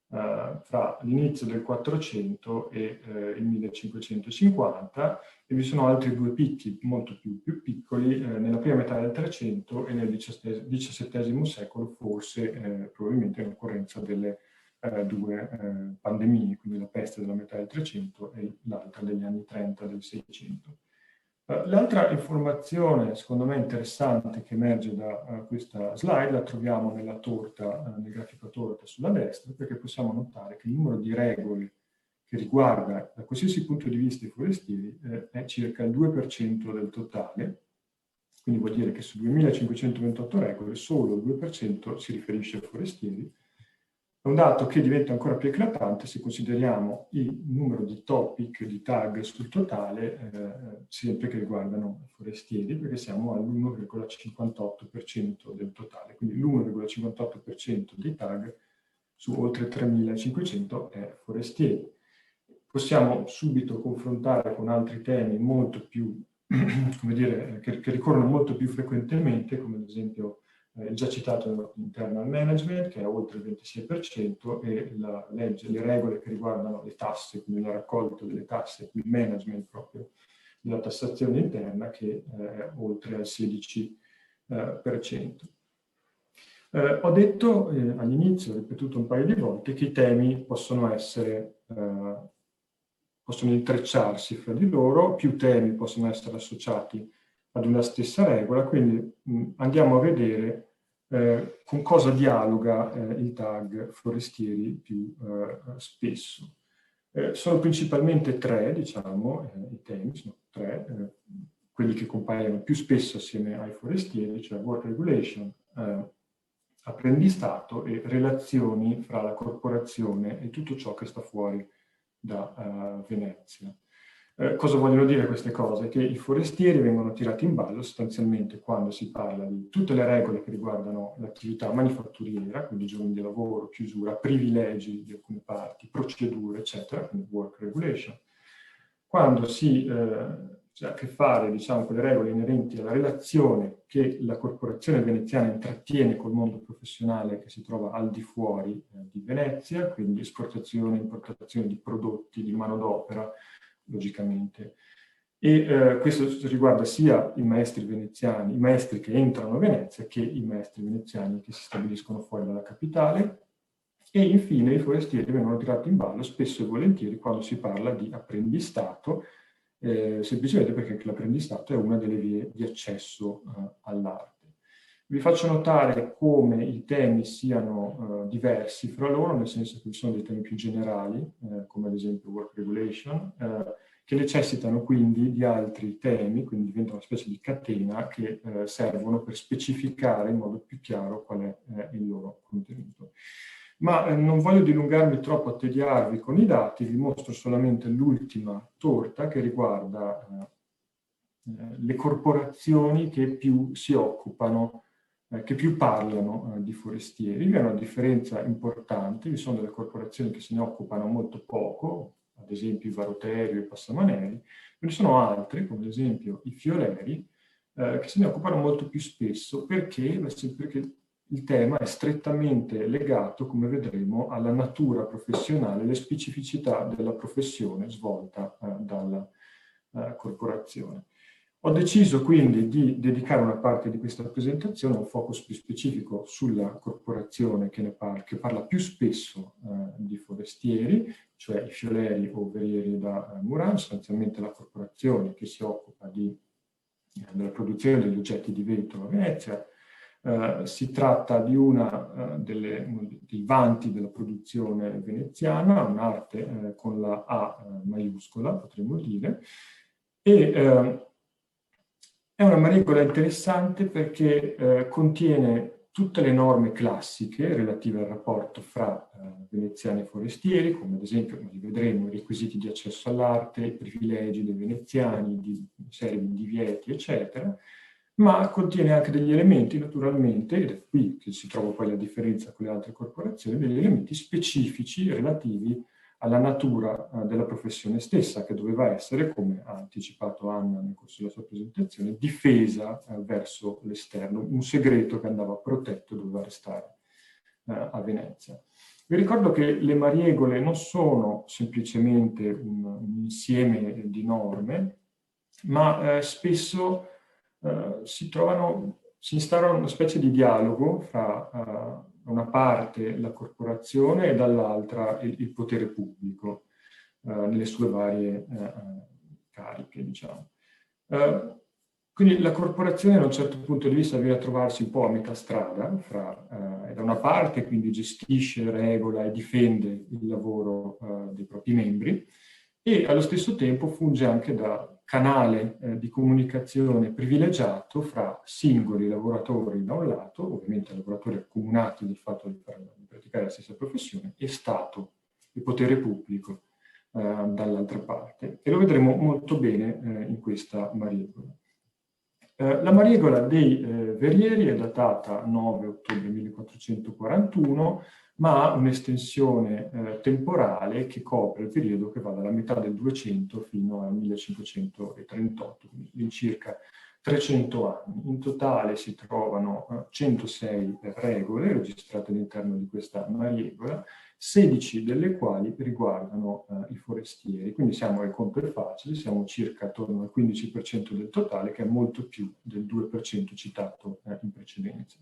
fra l'inizio del 400 e il 1550, e vi sono altri 2 picchi molto più piccoli nella prima metà del 300 e nel XVII secolo, forse probabilmente in occorrenza delle 2 pandemie, quindi la peste della metà del 300 e l'altra degli anni 30 del 600. L'altra informazione, secondo me interessante, che emerge da questa slide, la troviamo nella torta, nel grafico torta sulla destra, perché possiamo notare che il numero di regole che riguarda, da qualsiasi punto di vista, i forestieri è circa il 2% del totale. Quindi vuol dire che su 2528 regole solo il 2% si riferisce ai forestieri. È un dato che diventa ancora più eclatante se consideriamo il numero di topic, di tag sul totale, sempre che riguardano i forestieri, perché siamo all'1,58% del totale. Quindi l'1,58% dei tag su oltre 3.500 è forestieri. Possiamo subito confrontare con altri temi molto più, come dire, che ricorrono molto più frequentemente, come ad esempio il già citato internal management, che è oltre il 26%, e la legge, le regole che riguardano le tasse, quindi la raccolta delle tasse, il management proprio della tassazione interna, che è oltre al 16%. Ho detto all'inizio, ho ripetuto un paio di volte, che i temi possono intrecciarsi fra di loro, più temi possono essere associati ad una stessa regola, quindi andiamo a vedere con cosa dialoga il tag forestieri più spesso. Sono principalmente tre, diciamo, i temi, sono tre, quelli che compaiono più spesso assieme ai forestieri, cioè work regulation, apprendistato e relazioni fra la corporazione e tutto ciò che sta fuori da Venezia. Cosa vogliono dire queste cose? Che i forestieri vengono tirati in ballo sostanzialmente quando si parla di tutte le regole che riguardano l'attività manifatturiera, quindi giorni di lavoro, chiusura, privilegi di alcune parti, procedure, eccetera, quindi work regulation. Quando si ha a che fare, diciamo, con le regole inerenti alla relazione che la corporazione veneziana intrattiene col mondo professionale che si trova al di fuori di Venezia, quindi esportazione, importazione di prodotti, di manodopera, logicamente. E questo riguarda sia i maestri veneziani, i maestri che entrano a Venezia, che i maestri veneziani che si stabiliscono fuori dalla capitale. E infine i forestieri vengono tirati in ballo spesso e volentieri quando si parla di apprendistato, semplicemente perché anche l'apprendistato è una delle vie di accesso all'arte. Vi faccio notare come i temi siano diversi fra loro, nel senso che ci sono dei temi più generali, come ad esempio work regulation, che necessitano quindi di altri temi, quindi diventano una specie di catena che servono per specificare in modo più chiaro qual è il loro contenuto. Ma non voglio dilungarmi troppo a tediarvi con i dati, vi mostro solamente l'ultima torta che riguarda le corporazioni che più si occupano, che più parlano di forestieri. Vi è una differenza importante, vi sono delle corporazioni che se ne occupano molto poco, ad esempio i Varoterio e i Passamaneri, ve ne sono altre, come ad esempio i Fioleri, che se ne occupano molto più spesso. Perché? Perché il tema è strettamente legato, come vedremo, alla natura professionale, alle specificità della professione svolta dalla corporazione. Ho deciso quindi di dedicare una parte di questa presentazione a un focus più specifico sulla corporazione che parla più spesso di forestieri, cioè i Fioleri o Verieri da Murano, sostanzialmente la corporazione che si occupa della produzione degli oggetti di vetro a Venezia. Si tratta di uno dei vanti della produzione veneziana, un'arte con la A maiuscola, potremmo dire, e è una matricola interessante perché contiene tutte le norme classiche relative al rapporto fra veneziani e forestieri, come ad esempio, li vedremo, i requisiti di accesso all'arte, i privilegi dei veneziani, serie di divieti, eccetera, ma contiene anche degli elementi, naturalmente, ed è qui che si trova poi la differenza con le altre corporazioni, degli elementi specifici relativi alla natura della professione stessa, che doveva essere, come ha anticipato Anna nel corso della sua presentazione, difesa verso l'esterno, un segreto che andava protetto, doveva restare a Venezia. Vi ricordo che le mariegole non sono semplicemente un insieme di norme, ma spesso si instaura una specie di dialogo fra da una parte la corporazione e dall'altra il potere pubblico nelle sue varie cariche, diciamo. Quindi la corporazione da un certo punto di vista viene a trovarsi un po' a metà strada, da una parte quindi gestisce, regola e difende il lavoro dei propri membri, e allo stesso tempo funge anche da canale di comunicazione privilegiato fra singoli lavoratori da un lato, ovviamente lavoratori accomunati del fatto di praticare la stessa professione, e Stato, e potere pubblico dall'altra parte. E lo vedremo molto bene in questa mariegola. La mariegola dei Verrieri è datata 9 ottobre 1441, ma ha un'estensione temporale che copre il periodo che va dalla metà del 200 fino al 1538, quindi in circa 300 anni. In totale si trovano 106 regole registrate all'interno di questa mariegola, 16 delle quali riguardano i forestieri. Quindi siamo, il conto è facile, siamo circa attorno al 15% del totale, che è molto più del 2% citato in precedenza.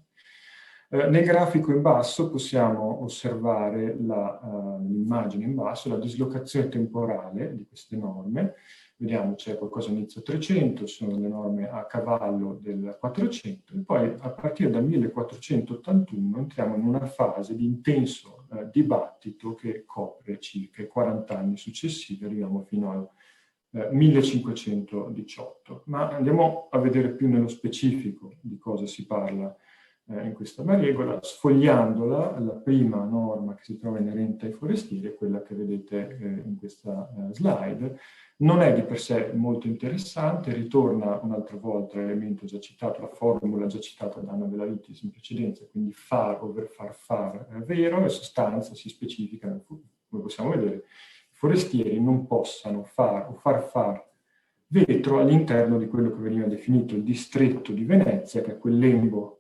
Nel grafico in basso possiamo osservare l'immagine in basso, la dislocazione temporale di queste norme. Vediamo c'è qualcosa inizio 300, sono le norme a cavallo del 400, e poi a partire dal 1481 entriamo in una fase di intenso dibattito che copre circa i 40 anni successivi, arriviamo fino al 1518. Ma andiamo a vedere più nello specifico di cosa si parla in questa mariegola. Sfogliandola, la prima norma che si trova inerente ai forestieri è quella che vedete in questa slide. Non è di per sé molto interessante, ritorna un'altra volta l'elemento già citato, la formula già citata da Anna Bellavitis in precedenza, quindi far over far vero, e sostanza si specifica, come possiamo vedere, i forestieri non possano far o far vetro all'interno di quello che veniva definito il distretto di Venezia, che è quel lembo,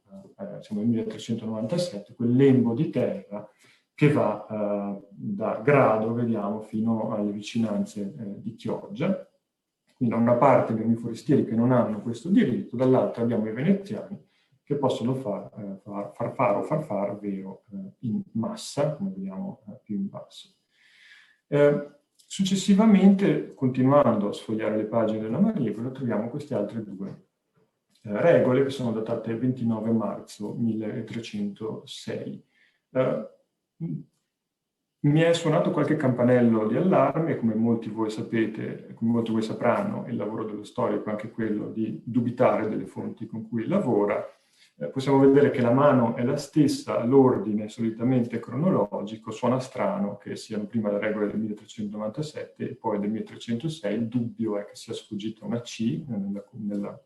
siamo nel 1397, quel lembo di terra che va da Grado, vediamo, fino alle vicinanze di Chioggia. Quindi da una parte abbiamo i forestieri che non hanno questo diritto, dall'altra abbiamo i veneziani che possono far vero in massa, come vediamo più in basso. Successivamente, continuando a sfogliare le pagine della mariegola, troviamo queste altre due regole che sono datate il 29 marzo 1306. Mi è suonato qualche campanello di allarme, come molti voi sapete, come molti voi sapranno, il lavoro dello storico è anche quello di dubitare delle fonti con cui lavora. Possiamo vedere che la mano è la stessa, l'ordine solitamente cronologico, suona strano che siano prima le regole del 1397 e poi del 1306, il dubbio è che sia sfuggita una C nella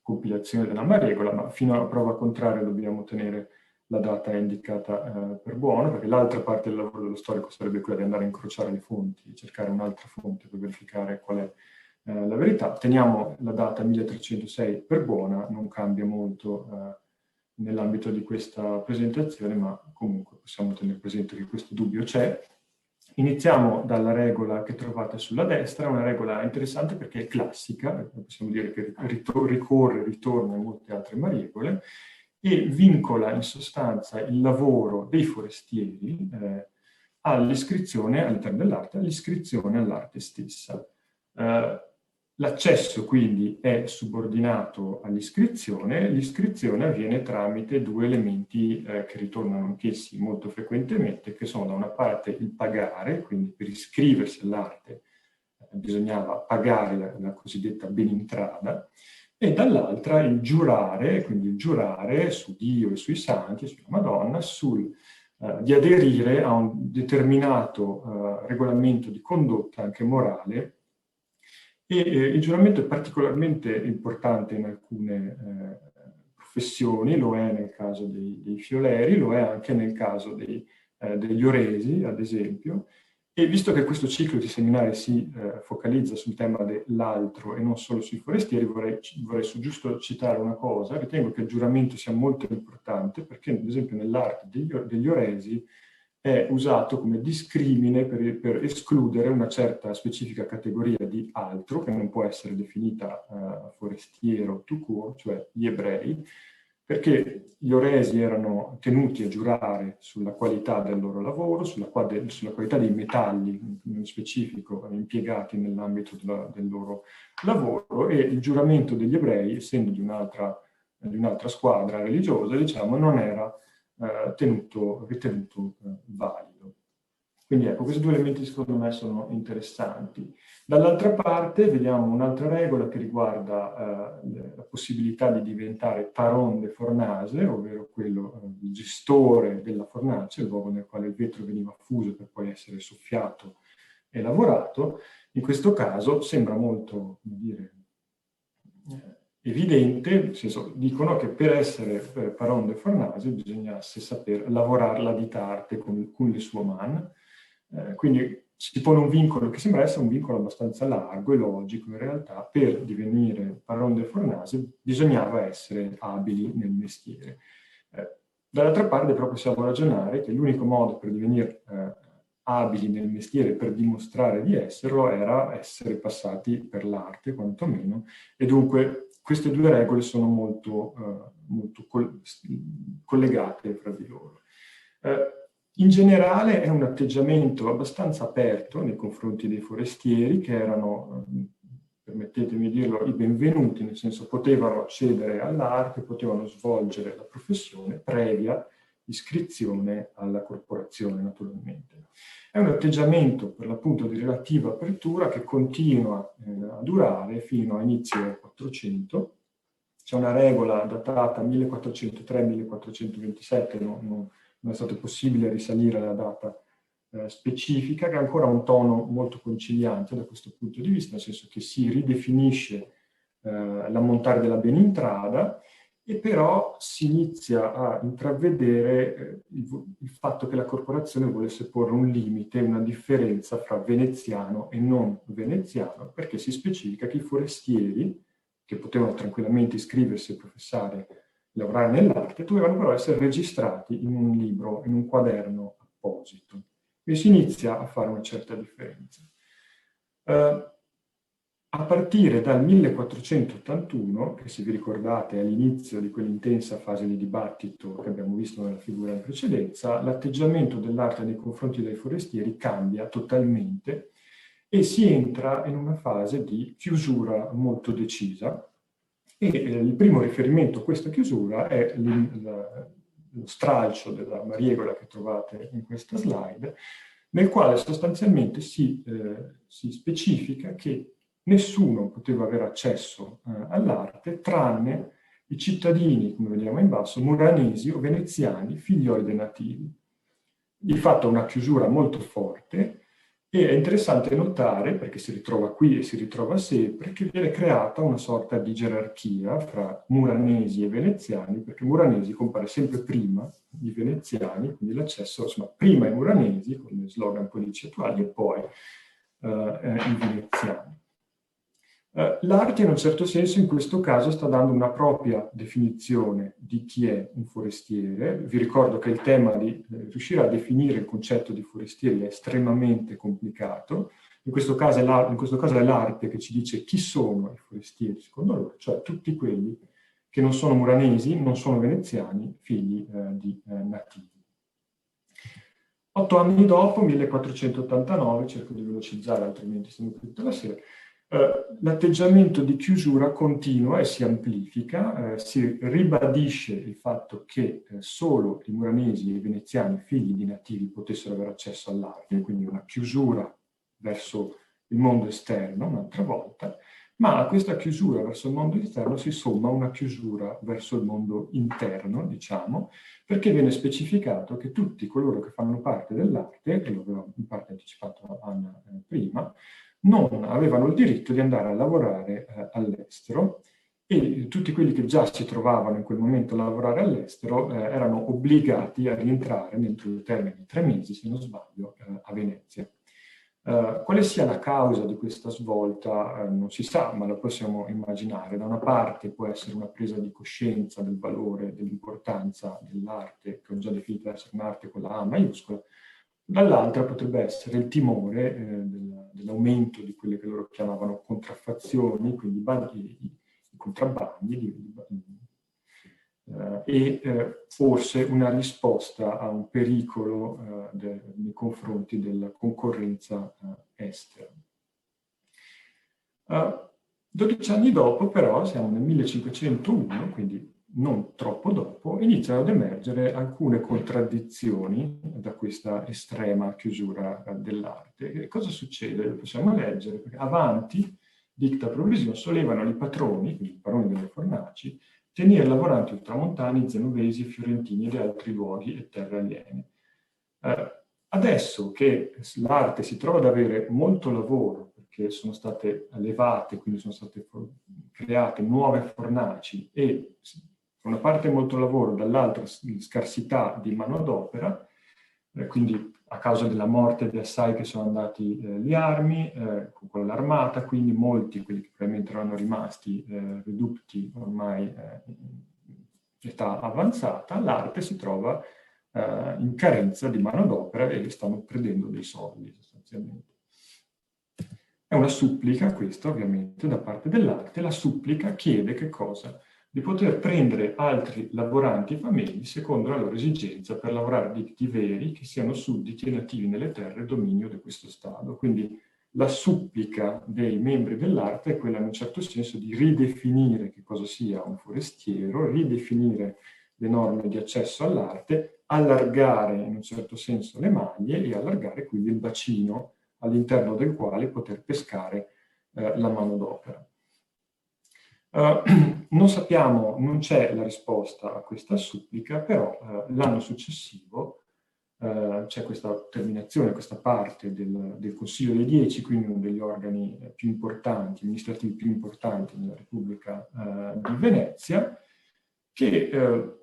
compilazione della mariegola, ma fino a prova contraria dobbiamo tenere la data indicata per buono, perché l'altra parte del lavoro dello storico sarebbe quella di andare a incrociare le fonti, cercare un'altra fonte per verificare qual è la verità. Teniamo la data 1306 per buona, non cambia molto nell'ambito di questa presentazione, ma comunque possiamo tenere presente che questo dubbio c'è. Iniziamo dalla regola che trovate sulla destra, una regola interessante perché è classica, possiamo dire che ritorna in molte altre mariegole, e vincola in sostanza il lavoro dei forestieri all'iscrizione all'interno dell'arte, all'iscrizione all'arte stessa. L'accesso quindi è subordinato all'iscrizione, l'iscrizione avviene tramite due elementi che ritornano anch'essi molto frequentemente, che sono da una parte il pagare, quindi per iscriversi all'arte bisognava pagare la cosiddetta benintrada, e dall'altra il giurare, quindi il giurare su Dio e sui santi, sulla Madonna, di aderire a un determinato regolamento di condotta, anche morale, e il giuramento è particolarmente importante in alcune professioni, lo è nel caso dei fioleri, lo è anche nel caso degli oresi, ad esempio. E visto che questo ciclo di seminari si focalizza sul tema dell'altro e non solo sui forestieri, vorrei giusto citare una cosa. Ritengo che il giuramento sia molto importante perché, ad esempio, nell'arte degli oresi è usato come discrimine per escludere una certa specifica categoria di altro, che non può essere definita forestiero tout court, cioè gli ebrei, perché gli oresi erano tenuti a giurare sulla qualità del loro lavoro, sulla qualità dei metalli, nello specifico, impiegati nell'ambito del loro lavoro, e il giuramento degli ebrei, essendo di un'altra squadra religiosa, diciamo, non era ritenuto valido. Quindi ecco, questi due elementi secondo me sono interessanti. Dall'altra parte vediamo un'altra regola che riguarda la possibilità di diventare paron de fornase, ovvero quello il gestore della fornace, il luogo nel quale il vetro veniva fuso per poi essere soffiato e lavorato. In questo caso sembra molto, come dire, evidente, nel senso, dicono che per essere paron de fornase bisognasse saper lavorare la ditarte con le sue mani. Quindi si pone un vincolo che sembra essere un vincolo abbastanza largo e logico. In realtà, per divenire paron de fornase bisognava essere abili nel mestiere. Dall'altra parte però possiamo ragionare che l'unico modo per divenire abili nel mestiere, per dimostrare di esserlo, era essere passati per l'arte, quantomeno, e dunque queste due regole sono molto collegate fra di loro. In generale è un atteggiamento abbastanza aperto nei confronti dei forestieri, che erano, permettetemi di dirlo, i benvenuti, nel senso potevano accedere all'arte, potevano svolgere la professione previa iscrizione alla corporazione, naturalmente. È un atteggiamento per l'appunto di relativa apertura che continua a durare fino a inizio del 400. C'è una regola datata 1403-1427, non è stato possibile risalire alla data specifica, che ha ancora un tono molto conciliante da questo punto di vista, nel senso che si ridefinisce l'ammontare della benintrada, e però si inizia a intravedere il fatto che la corporazione volesse porre un limite, una differenza fra veneziano e non veneziano, perché si specifica che i forestieri, che potevano tranquillamente iscriversi e professare, lavorare nell'arte, dovevano però essere registrati in un libro, in un quaderno apposito. E si inizia a fare una certa differenza. A partire dal 1481, che se vi ricordate è all'inizio di quell'intensa fase di dibattito che abbiamo visto nella figura in precedenza, l'atteggiamento dell'arte nei confronti dei forestieri cambia totalmente e si entra in una fase di chiusura molto decisa. E il primo riferimento a questa chiusura è lo stralcio della mariegola che trovate in questa slide, nel quale sostanzialmente si specifica che nessuno poteva avere accesso all'arte tranne i cittadini, come vediamo in basso, muranesi o veneziani, figlioli dei nativi. Di fatto è una chiusura molto forte, e è interessante notare, perché si ritrova qui e si ritrova sempre, che viene creata una sorta di gerarchia fra muranesi e veneziani, perché muranesi compare sempre prima di veneziani, quindi l'accesso, insomma, prima i muranesi, con gli slogan politici attuali, e poi i veneziani. L'arte in un certo senso in questo caso sta dando una propria definizione di chi è un forestiere. Vi ricordo che il tema di riuscire a definire il concetto di forestieri è estremamente complicato. In questo caso è l'arte che ci dice chi sono i forestieri secondo loro, cioè tutti quelli che non sono muranesi, non sono veneziani, figli di nativi. 8 anni dopo, 1489, cerco di velocizzare altrimenti stiamo qui tutta la sera, l'atteggiamento di chiusura continua e si amplifica, si ribadisce il fatto che solo i muranesi e i veneziani figli di nativi potessero avere accesso all'arte, quindi una chiusura verso il mondo esterno un'altra volta, ma a questa chiusura verso il mondo esterno si somma una chiusura verso il mondo interno, diciamo, perché viene specificato che tutti coloro che fanno parte dell'arte, e lo aveva in parte anticipato Anna prima, non avevano il diritto di andare a lavorare all'estero, e tutti quelli che già si trovavano in quel momento a lavorare all'estero erano obbligati a rientrare entro il termine di 3 mesi, se non sbaglio, a Venezia. Quale sia la causa di questa svolta non si sa, ma la possiamo immaginare. Da una parte può essere una presa di coscienza del valore, dell'importanza dell'arte, che ho già definito essere un'arte con la A maiuscola, dall'altra potrebbe essere il timore dell'aumento di quelle che loro chiamavano contraffazioni, quindi i contrabbandi, e forse una risposta a un pericolo nei confronti della concorrenza estera. 12 anni dopo, però, siamo nel 1501, quindi non troppo dopo, iniziano ad emergere alcune contraddizioni da questa estrema chiusura dell'arte. E cosa succede? Lo possiamo leggere, perché avanti, dicta provvision, solevano i patroni, quindi i baroni delle fornaci, tenere lavoranti ultramontani, genovesi, fiorentini e di altri luoghi e terre aliene. Adesso che l'arte si trova ad avere molto lavoro, perché sono state allevate, quindi sono state create nuove fornaci e da una parte molto lavoro, dall'altra scarsità di manodopera, quindi a causa della morte di assai che sono andati gli armi, con l'armata, quindi molti, quelli che probabilmente erano rimasti ridotti ormai in età avanzata, l'arte si trova in carenza di manodopera e stanno prendendo dei soldi sostanzialmente. È una supplica questa ovviamente da parte dell'arte, la supplica chiede che cosa? Di poter prendere altri lavoranti famigli secondo la loro esigenza per lavorare diritti veri che siano sudditi e nativi nelle terre dominio di questo Stato. Quindi la supplica dei membri dell'arte è quella in un certo senso di ridefinire che cosa sia un forestiero, ridefinire le norme di accesso all'arte, allargare in un certo senso le maglie e allargare quindi il bacino all'interno del quale poter pescare la manodopera. Non sappiamo, non c'è la risposta a questa supplica, però l'anno successivo c'è questa terminazione, questa parte del Consiglio dei 10, quindi uno degli organi più importanti, amministrativi più importanti nella Repubblica di Venezia, che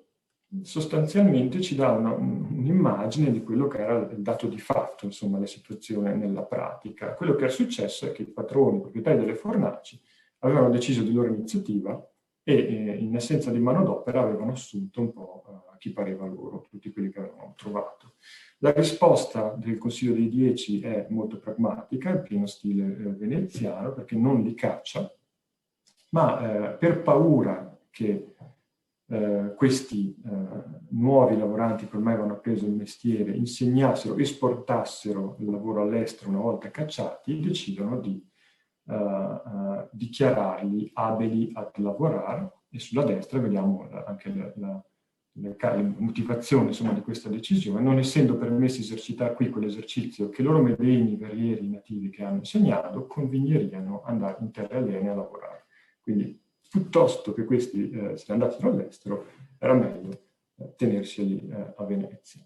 sostanzialmente ci dà un'immagine di quello che era il dato di fatto, insomma, la situazione nella pratica. Quello che è successo è che i patroni, i proprietari delle fornaci, avevano deciso di loro iniziativa e in assenza di manodopera avevano assunto un po' a chi pareva loro, tutti quelli che avevano trovato. La risposta del Consiglio dei 10 è molto pragmatica, in pieno stile veneziano, perché non li caccia, ma per paura che questi nuovi lavoranti che ormai avevano appreso il mestiere insegnassero, esportassero il lavoro all'estero una volta cacciati, decidono di dichiararli abili a lavorare, e sulla destra vediamo anche la motivazione insomma, di questa decisione. Non essendo permessi esercitare qui quell'esercizio che loro medeni guerrieri nativi che hanno insegnato, convenieriano andare in terre aliene a lavorare. Quindi piuttosto che questi se ne andassero all'estero, era meglio tenerseli a Venezia.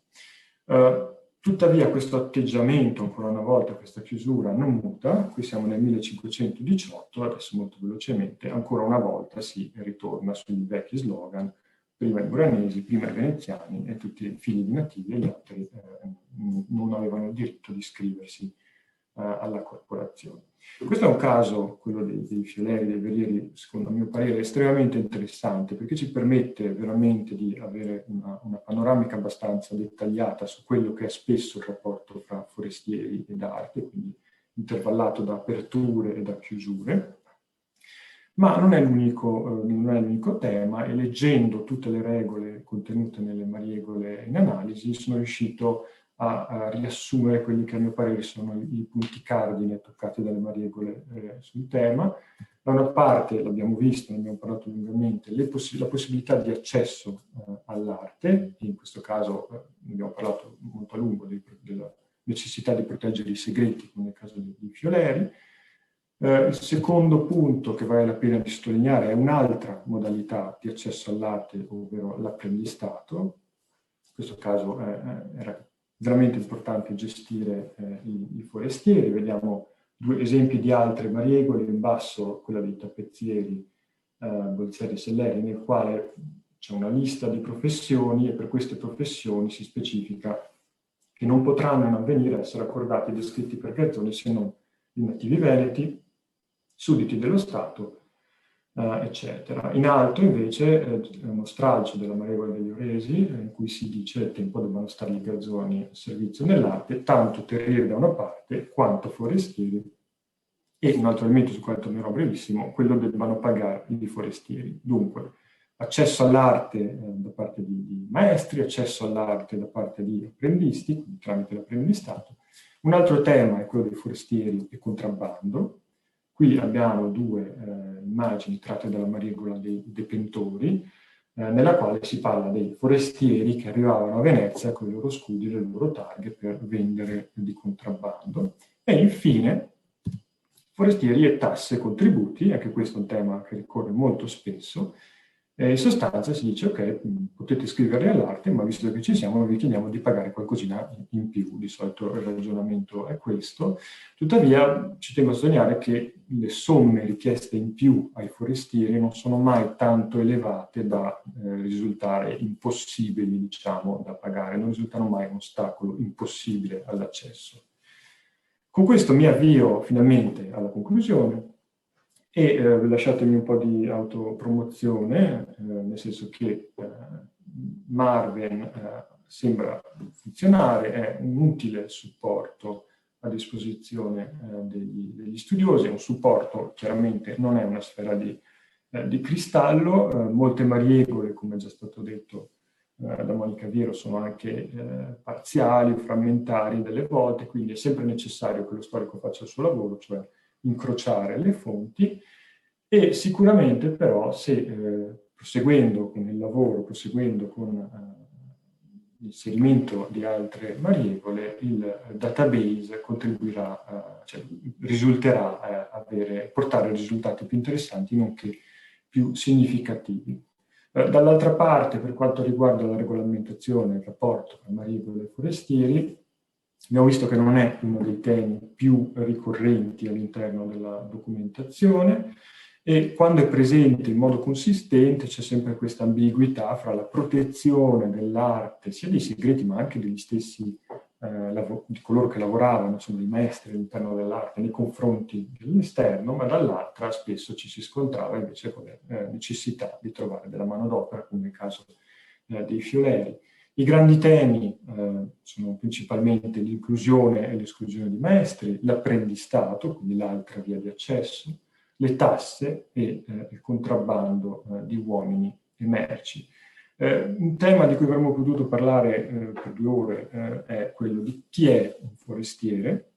Tuttavia questo atteggiamento, ancora una volta, questa chiusura non muta. Qui siamo nel 1518, adesso molto velocemente, ancora una volta si ritorna sui vecchi slogan, prima i buranesi, prima i veneziani e tutti i figli di nativi e gli altri non avevano il diritto di iscriversi alla corporazione. Questo è un caso, quello dei fioleri, dei velieri, secondo il mio parere, estremamente interessante, perché ci permette veramente di avere una panoramica abbastanza dettagliata su quello che è spesso il rapporto fra forestieri ed arte, quindi intervallato da aperture e da chiusure. Ma non è l'unico tema, e leggendo tutte le regole contenute nelle Mariegole in analisi sono riuscito a riassumere quelli che a mio parere sono i punti cardine toccati dalle Mariegole sul tema. Da una parte, l'abbiamo visto, ne abbiamo parlato lungamente, la possibilità di accesso all'arte, in questo caso ne abbiamo parlato molto a lungo della necessità di proteggere i segreti, come nel caso di Fioleri. Il secondo punto che vale la pena di sottolineare è un'altra modalità di accesso all'arte, ovvero l'apprendistato. In questo caso era veramente importante gestire i forestieri. Vediamo due esempi di altre Mariegole, in basso quella dei tappezzieri Bolzieri e Selleri, nel quale c'è una lista di professioni e per queste professioni si specifica che non potranno in avvenire essere accordati e descritti per garzoni se non i nativi veneti, sudditi dello Stato, eccetera. In alto invece è uno stralcio della Mariegola degli Oresi, in cui si dice che al tempo debbano stare i garzoni al servizio dell'arte, tanto terrieri da una parte quanto forestieri, e un altro elemento su cui tornerò brevissimo, quello debbano pagare i forestieri. Dunque, accesso all'arte da parte di maestri, accesso all'arte da parte di apprendisti, quindi tramite l'apprendistato. Un altro tema è quello dei forestieri e contrabbando. Qui abbiamo due immagini tratte dalla Mariegola dei detentori. nella quale si parla dei forestieri che arrivavano a Venezia con i loro scudi e le loro targhe per vendere di contrabbando. E infine, forestieri e tasse e contributi, anche questo è un tema che ricorre molto spesso. In sostanza si dice, ok, potete iscrivervi all'arte, ma visto che ci siamo vi chiediamo di pagare qualcosina in più. Di solito il ragionamento è questo. Tuttavia ci tengo a sottolineare che le somme richieste in più ai forestieri non sono mai tanto elevate da risultare impossibili, diciamo, da pagare, non risultano mai un ostacolo impossibile all'accesso. Con questo mi avvio finalmente alla conclusione. E lasciatemi un po' di autopromozione, nel senso che Marven sembra funzionare, è un utile supporto a disposizione degli studiosi, è un supporto, chiaramente non è una sfera di cristallo, molte mariegole, come è già stato detto da Monica Viero, sono anche parziali, frammentari delle volte, quindi è sempre necessario che lo storico faccia il suo lavoro, cioè incrociare le fonti, e sicuramente però se proseguendo con il lavoro, proseguendo con l'inserimento di altre variabili, il database contribuirà, cioè risulterà portare risultati più interessanti, nonché più significativi. Dall'altra parte, per quanto riguarda la regolamentazione, il rapporto tra marivoli e forestieri, abbiamo visto che non è uno dei temi più ricorrenti all'interno della documentazione, e quando è presente in modo consistente c'è sempre questa ambiguità fra la protezione dell'arte, sia dei segreti ma anche degli stessi di coloro che lavoravano, insomma dei maestri all'interno dell'arte, nei confronti dell'esterno, ma dall'altra spesso ci si scontrava invece con la necessità di trovare della manodopera, come nel caso dei fioleri. I grandi temi sono principalmente l'inclusione e l'esclusione di maestri, l'apprendistato, quindi l'altra via di accesso, le tasse e il contrabbando di uomini e merci. Un tema di cui avremmo potuto parlare per 2 ore è quello di chi è un forestiere.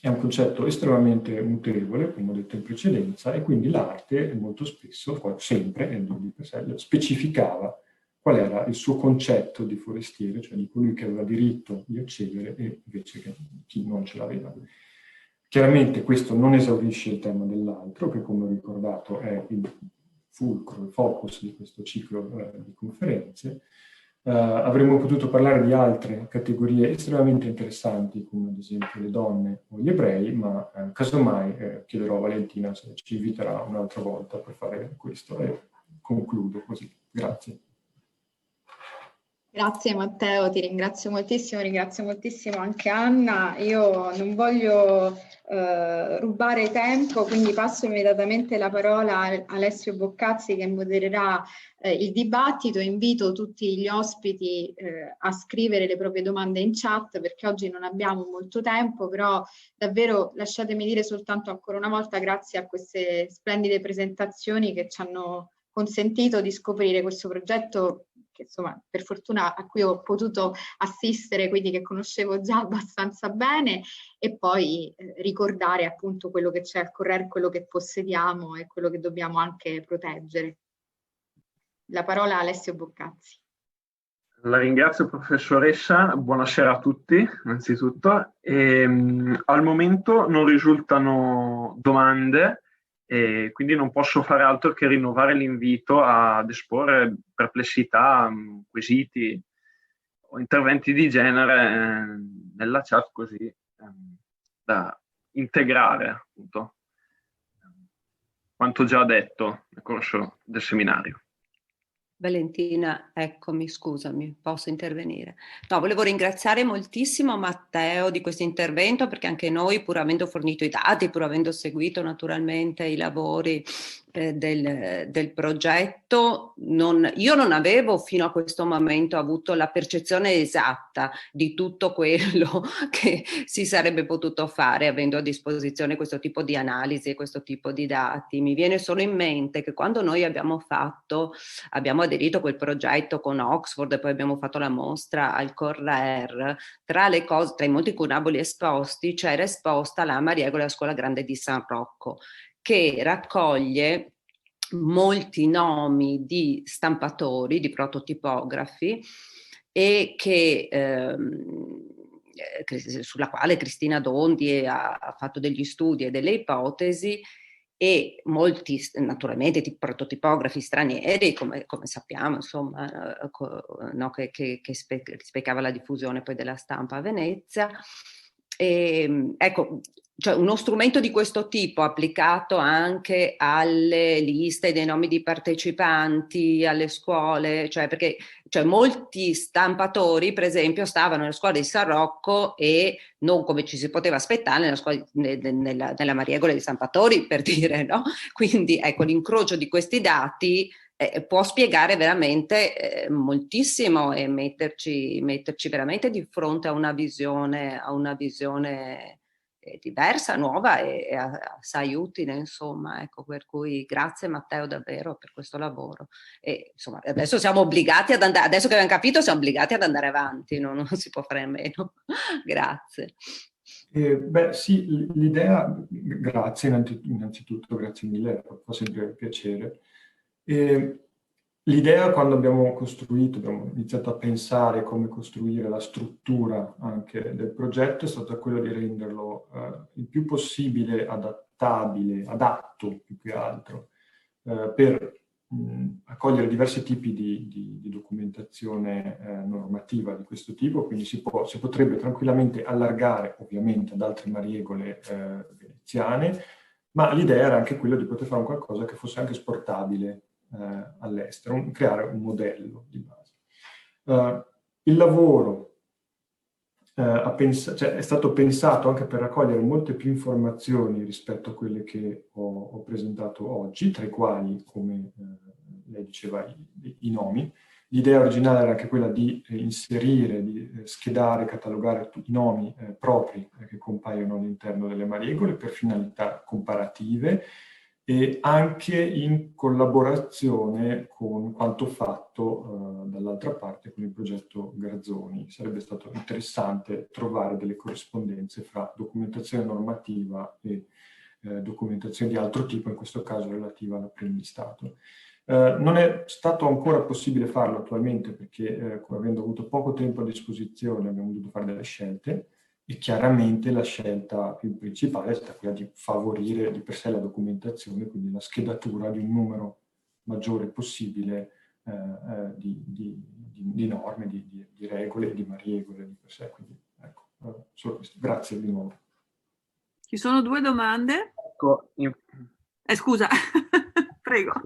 È un concetto estremamente mutevole, come ho detto in precedenza, e quindi l'arte molto spesso, sempre, specificava qual era il suo concetto di forestiere, cioè di colui che aveva diritto di accedere e invece che chi non ce l'aveva. Chiaramente questo non esaurisce il tema dell'altro, che come ho ricordato è il fulcro, il focus di questo ciclo di conferenze. Avremmo potuto parlare di altre categorie estremamente interessanti, come ad esempio le donne o gli ebrei, ma casomai chiederò a Valentina se ci inviterà un'altra volta per fare questo, e concludo così. Grazie. Grazie Matteo, ti ringrazio moltissimo anche Anna. Io non voglio rubare tempo, quindi passo immediatamente la parola a Alessio Boccazzi che modererà il dibattito. Invito tutti gli ospiti a scrivere le proprie domande in chat, perché oggi non abbiamo molto tempo, però davvero lasciatemi dire soltanto ancora una volta grazie a queste splendide presentazioni che ci hanno consentito di scoprire questo progetto che insomma per fortuna a cui ho potuto assistere, quindi che conoscevo già abbastanza bene, e poi ricordare appunto quello che c'è al Correr, quello che possediamo e quello che dobbiamo anche proteggere. La parola a Alessio Boccazzi. La ringrazio professoressa, buonasera a tutti innanzitutto. Al momento non risultano domande, e quindi non posso fare altro che rinnovare l'invito ad esporre perplessità, quesiti o interventi di genere nella chat, così da integrare appunto quanto già detto nel corso del seminario. Valentina, eccomi, scusami, posso intervenire? No, volevo ringraziare moltissimo Matteo di questo intervento, perché anche noi, pur avendo fornito i dati, pur avendo seguito naturalmente i lavori del progetto, io non avevo fino a questo momento avuto la percezione esatta di tutto quello che si sarebbe potuto fare avendo a disposizione questo tipo di analisi e questo tipo di dati. Mi viene solo in mente che quando noi abbiamo aderito a quel progetto con Oxford e poi abbiamo fatto la mostra al Correr, tra i molti curaboli esposti c'era esposta la Mariegola Scuola Grande di San Rocco, che raccoglie molti nomi di stampatori, di prototipografi, e sulla quale Cristina Dondi ha fatto degli studi e delle ipotesi, e molti naturalmente prototipografi stranieri, come sappiamo, insomma, no, che spiegava la diffusione poi della stampa a Venezia. Ecco, cioè uno strumento di questo tipo applicato anche alle liste dei nomi di partecipanti, alle scuole, cioè perché molti stampatori, per esempio, stavano nelle scuole di San Rocco e non come ci si poteva aspettare nella Mariegola di stampatori, per dire, no? Quindi ecco, l'incrocio di questi dati può spiegare veramente moltissimo e metterci veramente di fronte a una visione diversa, nuova e assai utile, insomma, ecco, per cui grazie Matteo davvero per questo lavoro. E insomma, adesso siamo obbligati ad andare, adesso che abbiamo capito siamo obbligati ad andare avanti, non si può fare a meno. Grazie. Beh sì, l'idea, grazie innanzitutto, grazie mille, fa sempre piacere. L'idea, quando abbiamo iniziato a pensare come costruire la struttura anche del progetto, è stata quella di renderlo il più possibile adatto più che altro, per accogliere diversi tipi di documentazione normativa di questo tipo, quindi si potrebbe tranquillamente allargare ovviamente ad altre mariegole veneziane, ma l'idea era anche quella di poter fare un qualcosa che fosse anche esportabile all'estero, creare un modello di base. Il lavoro è stato pensato anche per raccogliere molte più informazioni rispetto a quelle che ho presentato oggi, tra i quali, come lei diceva, i nomi. L'idea originale era anche quella di inserire, di schedare, catalogare tutti i nomi propri che compaiono all'interno delle mariegole per finalità comparative, e anche in collaborazione con quanto fatto dall'altra parte con il progetto Garzoni. Sarebbe stato interessante trovare delle corrispondenze fra documentazione normativa e documentazione di altro tipo, in questo caso relativa all'apprendistato. Non è stato ancora possibile farlo attualmente perché avendo avuto poco tempo a disposizione abbiamo dovuto fare delle scelte, e chiaramente la scelta più principale è stata quella di favorire di per sé la documentazione, quindi la schedatura di un numero maggiore possibile di norme, di regole e di mariegole di per sé. Quindi, ecco, solo questo. Grazie di nuovo. Ci sono due domande. Ecco, scusa, prego.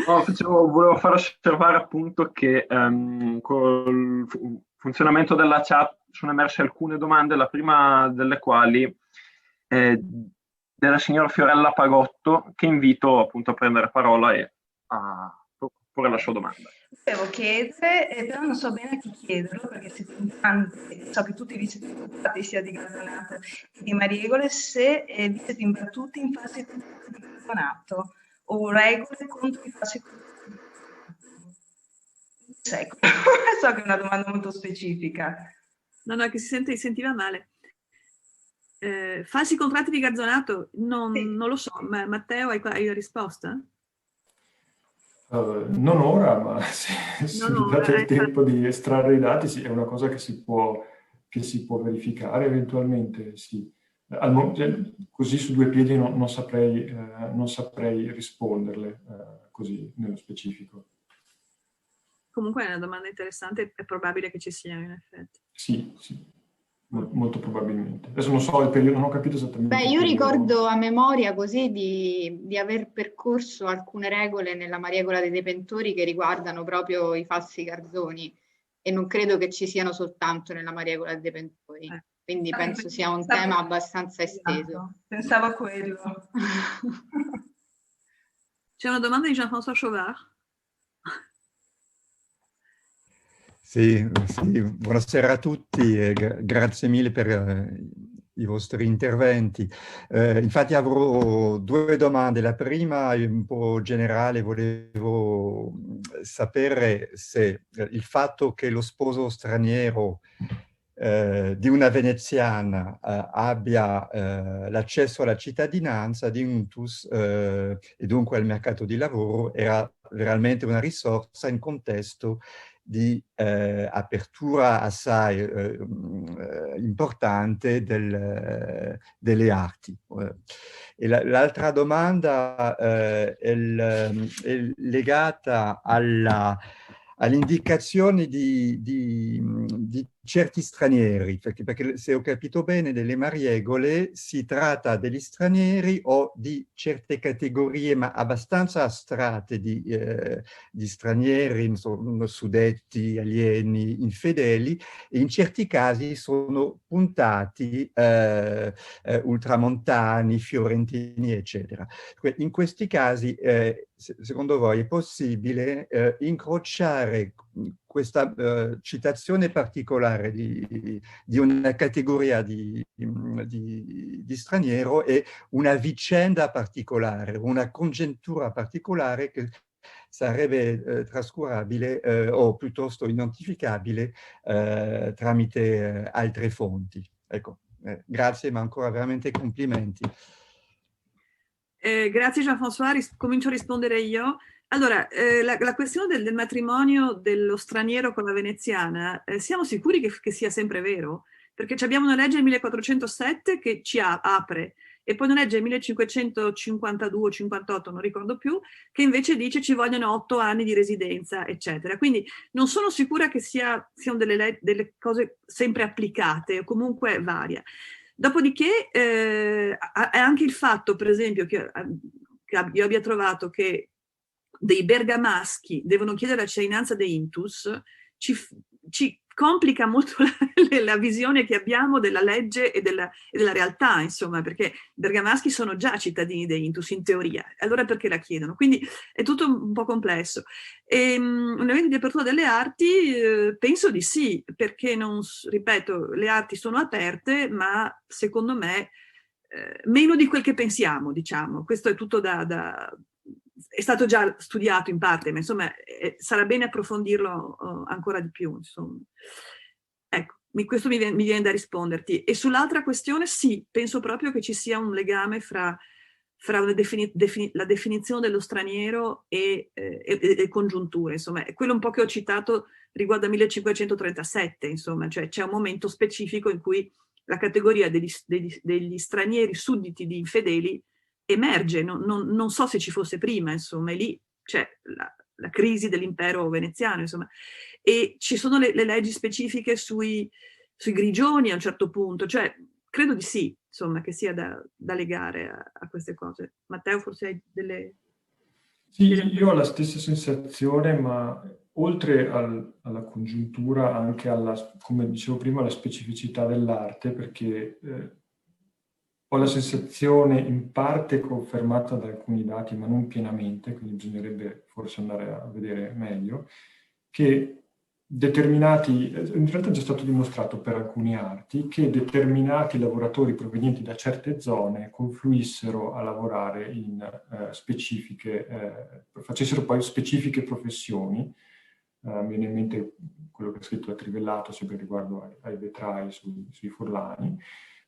No, volevo far osservare appunto che col funzionamento della chat sono emerse alcune domande, la prima delle quali è della signora Fiorella Pagotto, che invito appunto a prendere parola e a porre la sua domanda. Devo chiedere, però non so bene a chi chiederlo, perché siete in tanti, so che tutti vi siete imbattuti sia di Garzonato che di Mariegole, se vi siete imbattuti in fasi di Garzonato o regole contro i fasi di secolo. So che è una domanda molto specifica. No, che si sentiva male. Falsi contratti di Garzonato? Non lo so, ma Matteo, hai la risposta? Non ora, ma se mi date il tempo di estrarre i dati, sì, è una cosa che si può verificare eventualmente, sì. Così su due piedi non saprei risponderle così nello specifico. Comunque è una domanda interessante, è probabile che ci sia in effetti. Sì, molto probabilmente. Adesso non so il periodo, non ho capito esattamente. Beh, io ricordo a memoria così di aver percorso alcune regole nella Mariegola dei Detentori che riguardano proprio i falsi garzoni, e non credo che ci siano soltanto nella Mariegola dei Detentori. Quindi penso sia un tema abbastanza esteso. Pensavo a quello. C'è una domanda di Jean-François Chauvard. Sì, buonasera a tutti e grazie mille per i vostri interventi. Infatti avrò due domande. La prima è un po' generale, volevo sapere se il fatto che lo sposo straniero di una veneziana abbia l'accesso alla cittadinanza di Intus e dunque al mercato di lavoro era veramente una risorsa in contesto di apertura assai importante delle arti. E l'altra domanda è legata all'indicazione di certi stranieri, perché se ho capito bene, nelle Mariegole si tratta degli stranieri o di certe categorie, ma abbastanza astratte di stranieri, insomma, suddetti, alieni, infedeli, e in certi casi sono puntati ultramontani, fiorentini, eccetera. In questi casi, secondo voi, è possibile incrociare questa citazione particolare di una categoria di straniero e una vicenda particolare, una congiuntura particolare che sarebbe trascurabile o piuttosto identificabile tramite altre fonti. Ecco, grazie, ma ancora veramente complimenti. Grazie Jean-François, comincio a rispondere io. Allora, la questione del matrimonio dello straniero con la veneziana, siamo sicuri che sia sempre vero? Perché abbiamo una legge del 1407 che ci apre, e poi una legge del 1552 o 58, non ricordo più, che invece dice ci vogliono 8 anni di residenza, eccetera. Quindi non sono sicura che siano delle cose sempre applicate, o comunque varia. Dopodiché è anche il fatto, per esempio, che io abbia trovato che dei bergamaschi devono chiedere la cittadinanza dei Intus, ci complica molto la visione che abbiamo della legge e della realtà, insomma, perché i bergamaschi sono già cittadini dei Intus in teoria, allora perché la chiedono? Quindi è tutto un po' complesso. Un evento di apertura delle arti penso di sì, perché ripeto, le arti sono aperte, ma secondo me meno di quel che pensiamo, diciamo. Questo è tutto è stato già studiato in parte, ma insomma sarà bene approfondirlo ancora di più, insomma. Ecco, questo mi viene da risponderti. E sull'altra questione, sì, penso proprio che ci sia un legame fra la definizione dello straniero e congiunture, insomma. È quello un po' che ho citato riguardo a 1537, insomma, cioè c'è un momento specifico in cui la categoria degli stranieri sudditi di infedeli emerge, non so se ci fosse prima, insomma, e lì c'è la crisi dell'impero veneziano, insomma, e ci sono le leggi specifiche sui grigioni a un certo punto, cioè credo di sì, insomma, che sia da legare a queste cose. Matteo, forse hai delle... Sì, io ho la stessa sensazione, ma oltre alla congiuntura, anche come dicevo prima, alla specificità dell'arte, perché ho la sensazione, in parte confermata da alcuni dati, ma non pienamente, quindi bisognerebbe forse andare a vedere meglio, che in realtà è già stato dimostrato per alcune arti, che determinati lavoratori provenienti da certe zone confluissero a lavorare in facessero poi specifiche professioni. Mi viene in mente quello che ha scritto da Trivellato, sempre riguardo ai vetrai sui Furlani.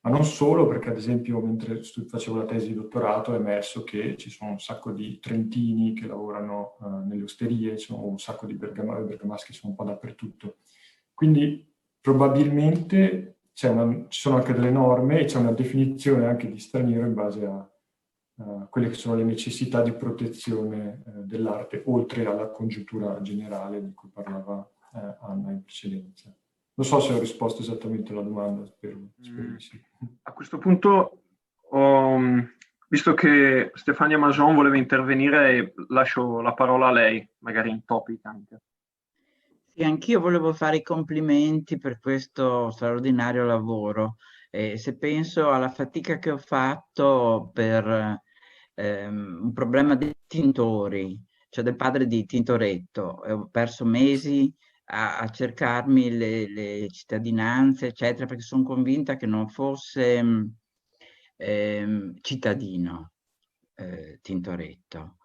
Ma non solo, perché ad esempio mentre facevo la tesi di dottorato è emerso che ci sono un sacco di trentini che lavorano nelle osterie, ci sono un sacco di bergamaschi che sono un po' dappertutto. Quindi probabilmente ci sono anche delle norme e c'è una definizione anche di straniero in base a quelle che sono le necessità di protezione dell'arte, oltre alla congiuntura generale di cui parlava Anna in precedenza. Non so se ho risposto esattamente alla domanda, spero di sì. A questo punto, visto che Stefania Majon voleva intervenire, lascio la parola a lei, magari in topic anche. Sì, anch'io volevo fare i complimenti per questo straordinario lavoro. Se penso alla fatica che ho fatto per un problema di tintori, cioè del padre di Tintoretto, ho perso mesi a cercarmi le cittadinanze, eccetera, perché sono convinta che non fosse cittadino Tintoretto.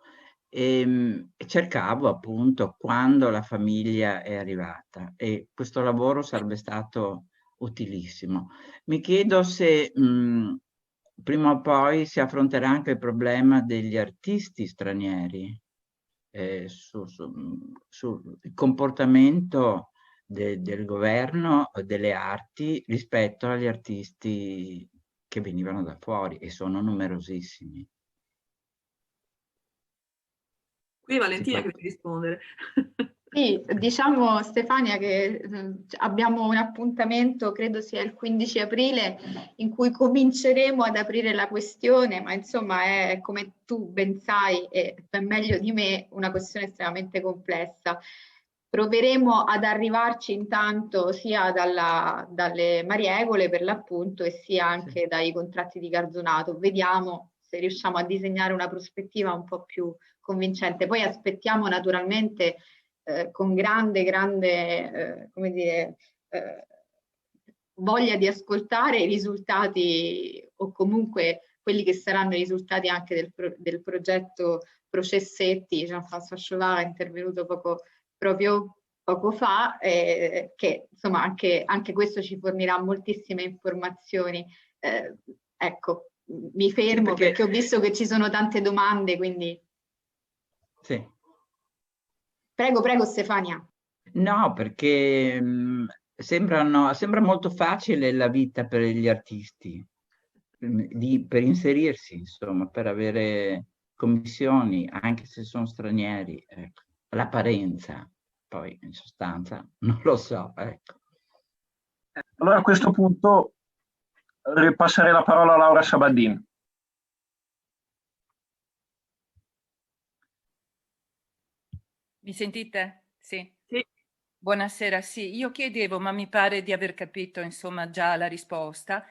E cercavo appunto quando la famiglia è arrivata, e questo lavoro sarebbe stato utilissimo. Mi chiedo se prima o poi si affronterà anche il problema degli artisti stranieri, sul comportamento del governo delle arti rispetto agli artisti che venivano da fuori, e sono numerosissimi. Qui Valentina che deve rispondere. Sì, diciamo Stefania che abbiamo un appuntamento, credo sia il 15 aprile, in cui cominceremo ad aprire la questione, ma insomma è, come tu ben sai e ben meglio di me, una questione estremamente complessa. Proveremo ad arrivarci intanto sia dalle Mariegole per l'appunto e sia anche dai contratti di garzonato. Vediamo se riusciamo a disegnare una prospettiva un po' più convincente. Poi aspettiamo naturalmente con grande come dire, voglia di ascoltare i risultati o comunque quelli che saranno i risultati anche del progetto Processetti. Jean-François Chauvin è intervenuto proprio poco fa, che insomma anche questo ci fornirà moltissime informazioni. Ecco, mi fermo perché ho visto che ci sono tante domande, quindi... Sì. Prego Stefania. No, perché sembra molto facile la vita per gli artisti, per inserirsi, insomma, per avere commissioni, anche se sono stranieri. Ecco. L'apparenza, poi in sostanza, non lo so. Ecco. Allora a questo punto ripasserei la parola a Laura Sabadin. Mi sentite? Sì. Sì. Buonasera, sì. Io chiedevo, ma mi pare di aver capito, insomma, già la risposta,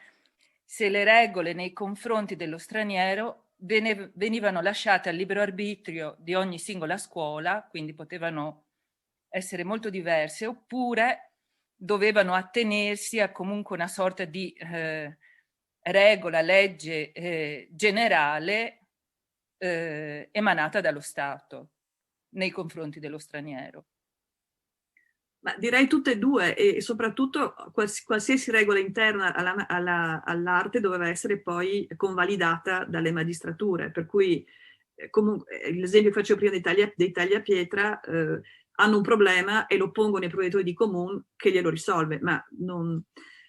se le regole nei confronti dello straniero venivano lasciate al libero arbitrio di ogni singola scuola, quindi potevano essere molto diverse, oppure dovevano attenersi a comunque una sorta di regola, legge generale emanata dallo Stato nei confronti dello straniero. Ma direi tutte e due, e soprattutto qualsiasi regola interna all'arte doveva essere poi convalidata dalle magistrature, per cui comunque l'esempio che facevo prima dei tagliapietra hanno un problema e lo pongono ai provveditori di comune che glielo risolve, ma non...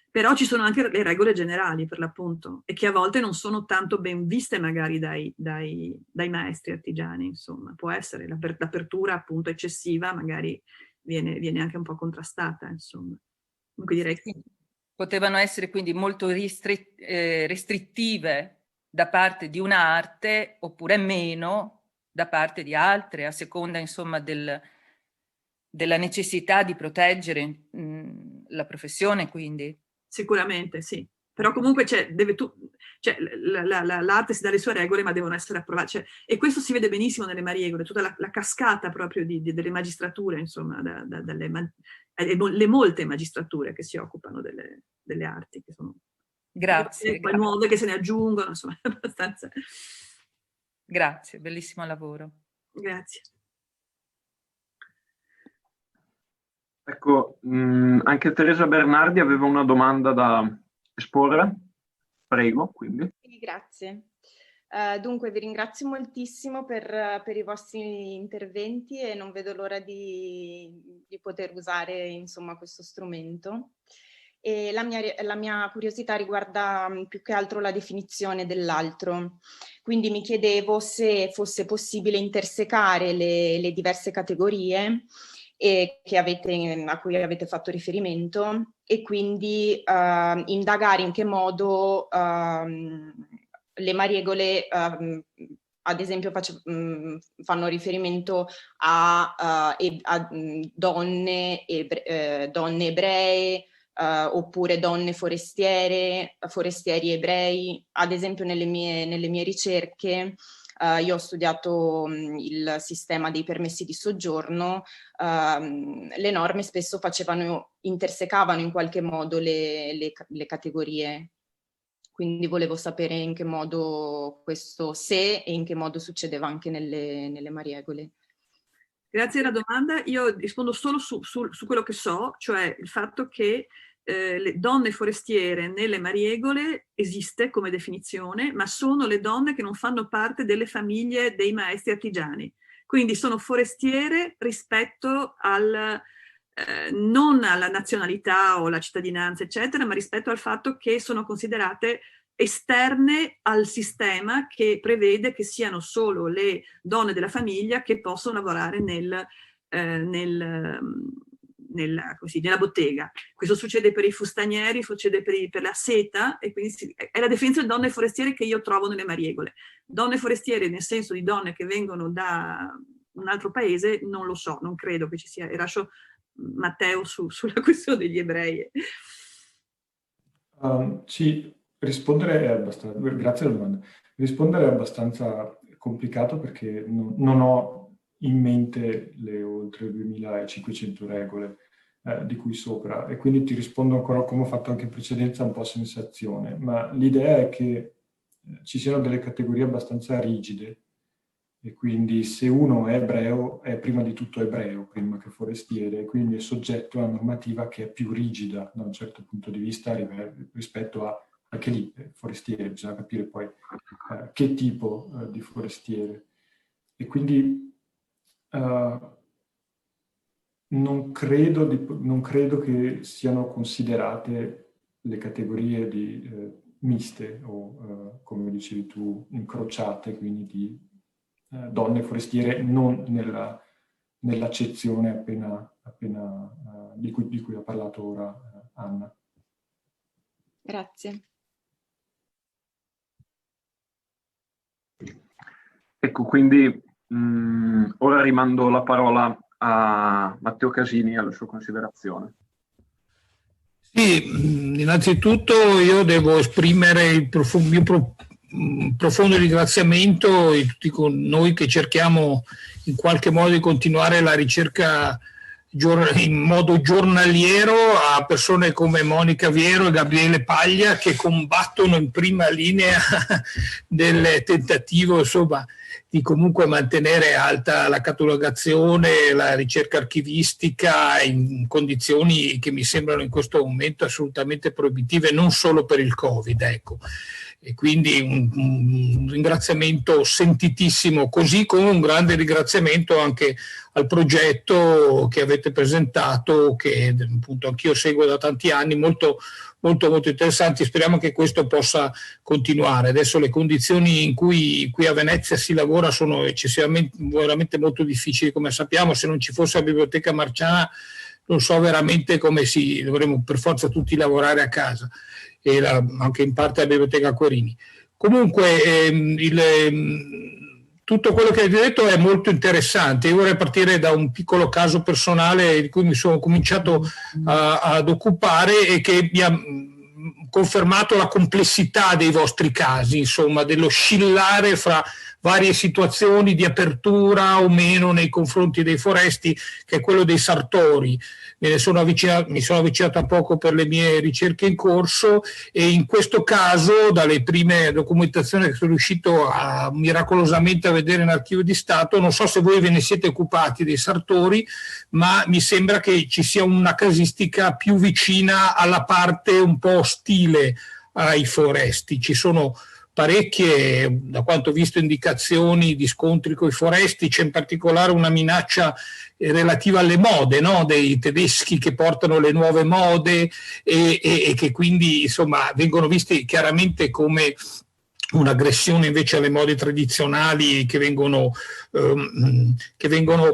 Però ci sono anche le regole generali, per l'appunto, e che a volte non sono tanto ben viste magari dai maestri artigiani, insomma. Può essere l'apertura appunto eccessiva, magari viene anche un po' contrastata, insomma. Comunque direi che... Potevano essere quindi molto restrittive da parte di un'arte, oppure meno da parte di altre, a seconda, insomma, della necessità di proteggere la professione, quindi. Sicuramente, sì. Però comunque l'arte si dà le sue regole, ma devono essere approvate. E questo si vede benissimo nelle Mariegole, tutta la cascata proprio delle magistrature, insomma, le molte magistrature che si occupano delle arti, che sono poi nuove che se ne aggiungono, insomma, abbastanza. Grazie, bellissimo lavoro. Grazie. Ecco, anche Teresa Bernardi aveva una domanda da esporre. Prego, quindi. Sì, grazie. Dunque, vi ringrazio moltissimo per i vostri interventi e non vedo l'ora di poter usare, insomma, questo strumento. E la mia curiosità riguarda più che altro la definizione dell'altro. Quindi mi chiedevo se fosse possibile intersecare le diverse categorie a cui avete fatto riferimento, e quindi indagare in che modo le Mariegole, ad esempio, fanno riferimento a donne ebree, oppure donne forestieri ebrei. Ad esempio nelle mie ricerche io ho studiato il sistema dei permessi di soggiorno, le norme spesso intersecavano in qualche modo le categorie, quindi volevo sapere in che modo e in che modo succedeva anche nelle Mariegole. Grazie alla domanda. Io rispondo solo su quello che so, cioè il fatto che le donne forestiere nelle Mariegole esiste come definizione, ma sono le donne che non fanno parte delle famiglie dei maestri artigiani. Quindi sono forestiere rispetto non alla nazionalità o alla cittadinanza, eccetera, ma rispetto al fatto che sono considerate esterne al sistema che prevede che siano solo le donne della famiglia che possono lavorare nella bottega. Questo succede per i fustanieri, succede per la seta, e quindi è la definizione di donne forestiere che io trovo nelle Mariegole. Donne forestiere nel senso di donne che vengono da un altro paese, non lo so, non credo che ci sia. E lascio Matteo sulla questione degli ebrei. Sì, rispondere è abbastanza, grazie alla domanda. Rispondere è abbastanza complicato perché non ho in mente le oltre 2500 regole di cui sopra, e quindi ti rispondo ancora come ho fatto anche in precedenza, un po' sensazione, ma l'idea è che ci siano delle categorie abbastanza rigide, e quindi se uno è ebreo è prima di tutto ebreo, prima che forestiere, e quindi è soggetto a una normativa che è più rigida da un certo punto di vista rispetto a, anche lì, forestiere, bisogna capire poi che tipo di forestiere. E quindi non credo che siano considerate le categorie di miste o, come dicevi tu, incrociate, quindi di donne forestiere, non nell'accezione appena di cui ha parlato ora Anna. Grazie. Ecco, quindi ora rimando la parola a Matteo Casini alla sua considerazione. Sì, innanzitutto io devo esprimere il profondo ringraziamento di tutti noi che cerchiamo in qualche modo di continuare la ricerca in modo giornaliero a persone come Monica Viero e Gabriele Paglia, che combattono in prima linea del tentativo, insomma, di comunque mantenere alta la catalogazione, la ricerca archivistica in condizioni che mi sembrano in questo momento assolutamente proibitive, non solo per il Covid, ecco. E quindi un ringraziamento sentitissimo, così come un grande ringraziamento anche al progetto che avete presentato, che appunto anch'io seguo da tanti anni, molto interessanti. Speriamo che questo possa continuare. Adesso le condizioni in cui qui a Venezia si lavora sono eccessivamente, veramente molto difficili, come sappiamo. Se non ci fosse la Biblioteca Marciana non so veramente come dovremmo per forza tutti lavorare a casa, e anche in parte la Biblioteca Querini. Comunque tutto quello che avete detto è molto interessante. Io vorrei partire da un piccolo caso personale di cui mi sono cominciato ad occupare e che mi ha confermato la complessità dei vostri casi, insomma, dell'oscillare fra varie situazioni di apertura o meno nei confronti dei foresti, che è quello dei sartori. Mi sono avvicinato a poco per le mie ricerche in corso, e in questo caso, dalle prime documentazioni che sono riuscito miracolosamente a vedere in Archivio di Stato, non so se voi ve ne siete occupati dei sartori, ma mi sembra che ci sia una casistica più vicina alla parte un po' ostile ai foresti. Ci sono parecchie, da quanto ho visto, indicazioni di scontri con i foresti. C'è in particolare una minaccia relativa alle mode, no? Dei tedeschi che portano le nuove mode e che quindi, insomma, vengono visti chiaramente come un'aggressione invece alle mode tradizionali che vengono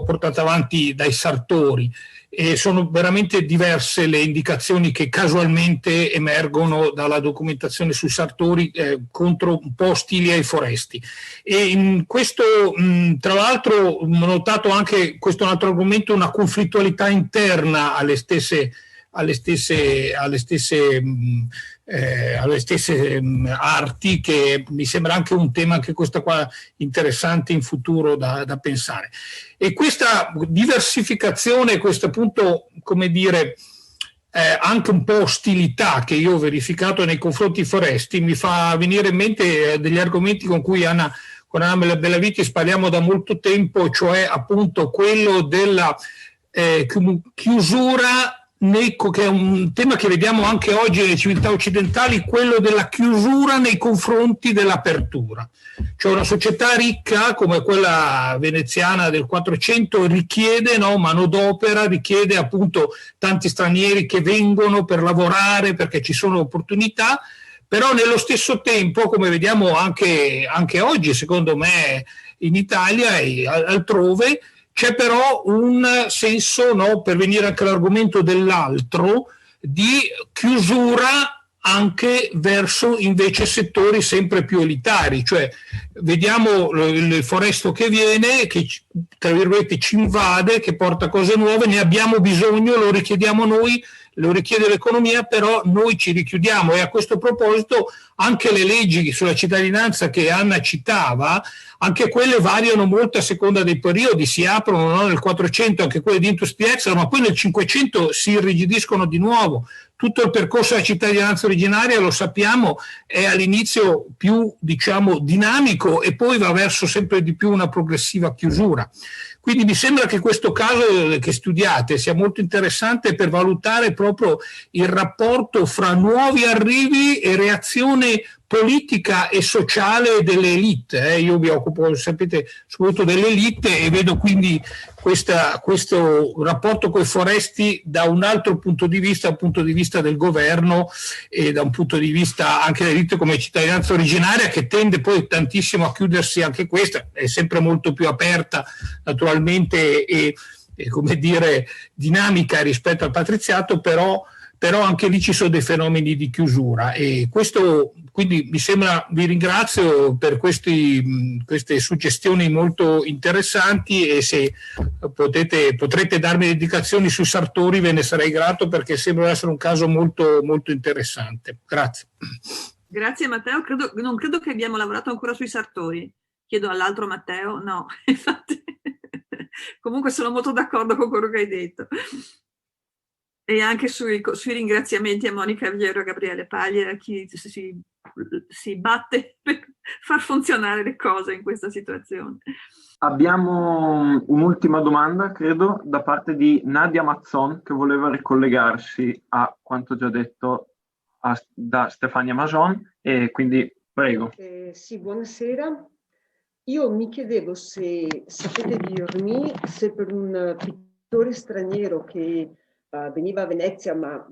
portate avanti dai sartori. E sono veramente diverse le indicazioni che casualmente emergono dalla documentazione sui sartori contro un po' ostili ai foresti. E in questo, tra l'altro, ho notato anche, questo è un altro argomento, una conflittualità interna alle stesse arti, che mi sembra anche un tema, anche questo qua, interessante in futuro da pensare. E questa diversificazione, questo appunto, come dire, anche un po' ostilità che io ho verificato nei confronti foresti, mi fa venire in mente degli argomenti con cui con Anna Bellavitis parliamo da molto tempo, cioè appunto quello della chiusura che è un tema che vediamo anche oggi nelle civiltà occidentali, quello della chiusura nei confronti dell'apertura. Cioè una società ricca come quella veneziana del 400 richiede, no, manodopera, richiede appunto tanti stranieri che vengono per lavorare perché ci sono opportunità, però nello stesso tempo, come vediamo anche oggi, secondo me, in Italia e altrove, c'è però un senso, no, per venire anche all'argomento dell'altro, di chiusura anche verso invece settori sempre più elitari, cioè vediamo il foresto che viene, che tra virgolette ci invade, che porta cose nuove, ne abbiamo bisogno, lo richiediamo noi, lo richiede l'economia, però noi ci richiudiamo. E a questo proposito anche le leggi sulla cittadinanza che Anna citava, anche quelle variano molto a seconda dei periodi, si aprono, no? Nel 400 anche quelle di Intus Piexer, ma poi nel 500 si irrigidiscono di nuovo. Tutto il percorso della cittadinanza originaria, lo sappiamo, è all'inizio più, diciamo, dinamico e poi va verso sempre di più una progressiva chiusura. Quindi mi sembra che questo caso che studiate sia molto interessante per valutare proprio il rapporto fra nuovi arrivi e reazione politica e sociale delle elite. Io mi occupo, sapete, soprattutto delle elite e vedo quindi questo rapporto con i foresti da un altro punto di vista, dal punto di vista del governo e da un punto di vista anche dell'elite come cittadinanza originaria, che tende poi tantissimo a chiudersi, anche questa è sempre molto più aperta naturalmente e come dire dinamica rispetto al patriziato, però anche lì ci sono dei fenomeni di chiusura e questo, quindi mi sembra, vi ringrazio per queste suggestioni molto interessanti e se potrete darmi le indicazioni sui sartori ve ne sarei grato, perché sembra essere un caso molto, molto interessante. Grazie. Grazie Matteo, non credo che abbiamo lavorato ancora sui sartori. Chiedo all'altro Matteo, no, infatti comunque sono molto d'accordo con quello che hai detto. E anche sui ringraziamenti a Monica Viero e a Gabriele Paglia, a chi si batte per far funzionare le cose in questa situazione. Abbiamo un'ultima domanda, credo, da parte di Nadia Mazzon, che voleva ricollegarsi a quanto già detto da Stefania Majon, e quindi prego. Sì, buonasera. Io mi chiedevo se sapete dirmi se per un pittore straniero che veniva a Venezia, ma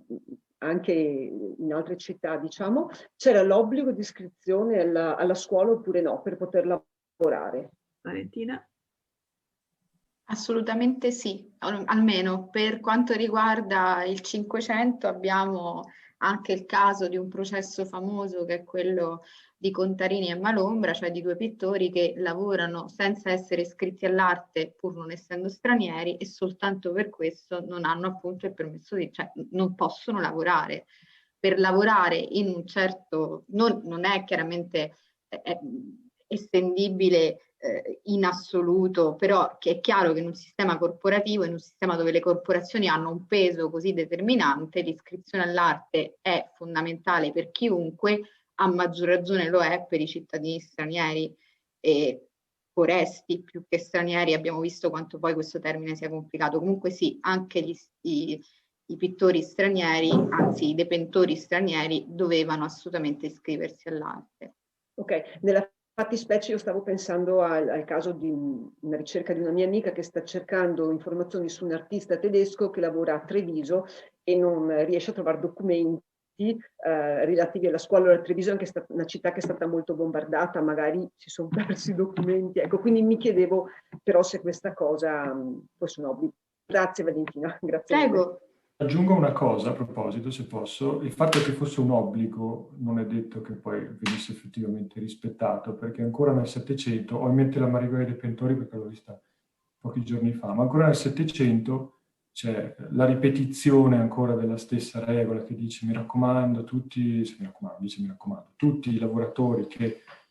anche in altre città, diciamo, c'era l'obbligo di iscrizione alla scuola oppure no, per poter lavorare. Valentina? Assolutamente sì, almeno per quanto riguarda il 500 abbiamo anche il caso di un processo famoso che è quello di Contarini e Malombra, cioè di due pittori che lavorano senza essere iscritti all'arte pur non essendo stranieri e soltanto per questo non hanno appunto il permesso cioè non possono lavorare. Per lavorare in un certo, non è chiaramente estendibile in assoluto, però che è chiaro che in un sistema corporativo, in un sistema dove le corporazioni hanno un peso così determinante, l'iscrizione all'arte è fondamentale per chiunque, a maggior ragione lo è per i cittadini stranieri e foresti più che stranieri. Abbiamo visto quanto poi questo termine sia complicato. Comunque sì, anche i pittori stranieri, anzi i depentori stranieri, dovevano assolutamente iscriversi all'arte. Ok, nella fattispecie io stavo pensando al caso di una ricerca di una mia amica che sta cercando informazioni su un artista tedesco che lavora a Treviso e non riesce a trovare documenti relativi alla scuola. Allora, Treviso è anche una città che è stata molto bombardata, magari si sono persi i documenti, ecco, quindi mi chiedevo però se questa cosa fosse un obbligo. Grazie Valentina, grazie. Prego. Aggiungo una cosa a proposito, se posso. Il fatto che fosse un obbligo non è detto che poi venisse effettivamente rispettato, perché ancora nel Settecento, ho in mente la Marigola dei Pentori perché l'ho vista pochi giorni fa, ma ancora nel Settecento c'è la ripetizione ancora della stessa regola che dice mi raccomando, tutti i lavoratori,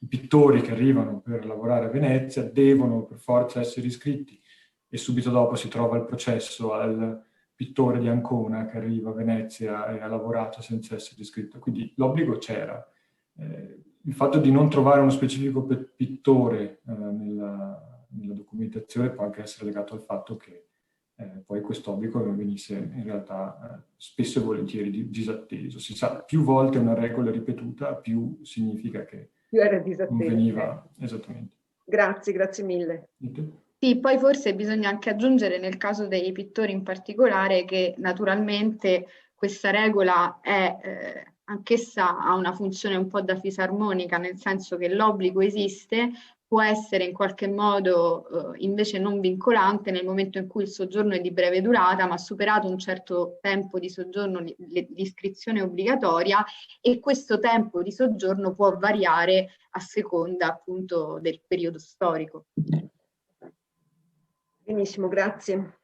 i pittori che arrivano per lavorare a Venezia devono per forza essere iscritti, e subito dopo si trova il processo al pittore di Ancona che arriva a Venezia e ha lavorato senza essere iscritto. Quindi l'obbligo c'era. Il fatto di non trovare uno specifico pittore nella documentazione può anche essere legato al fatto che poi quest'obbligo venisse in realtà spesso e volentieri disatteso. Si sa, più volte una regola ripetuta, più significa che Più era non disatteso. veniva esattamente. Grazie mille. Sì, poi forse bisogna anche aggiungere nel caso dei pittori in particolare che naturalmente questa regola è anch'essa ha una funzione un po' da fisarmonica, nel senso che l'obbligo esiste, può essere in qualche modo invece non vincolante nel momento in cui il soggiorno è di breve durata, ma superato un certo tempo di soggiorno l'iscrizione è obbligatoria e questo tempo di soggiorno può variare a seconda appunto del periodo storico. Benissimo, grazie.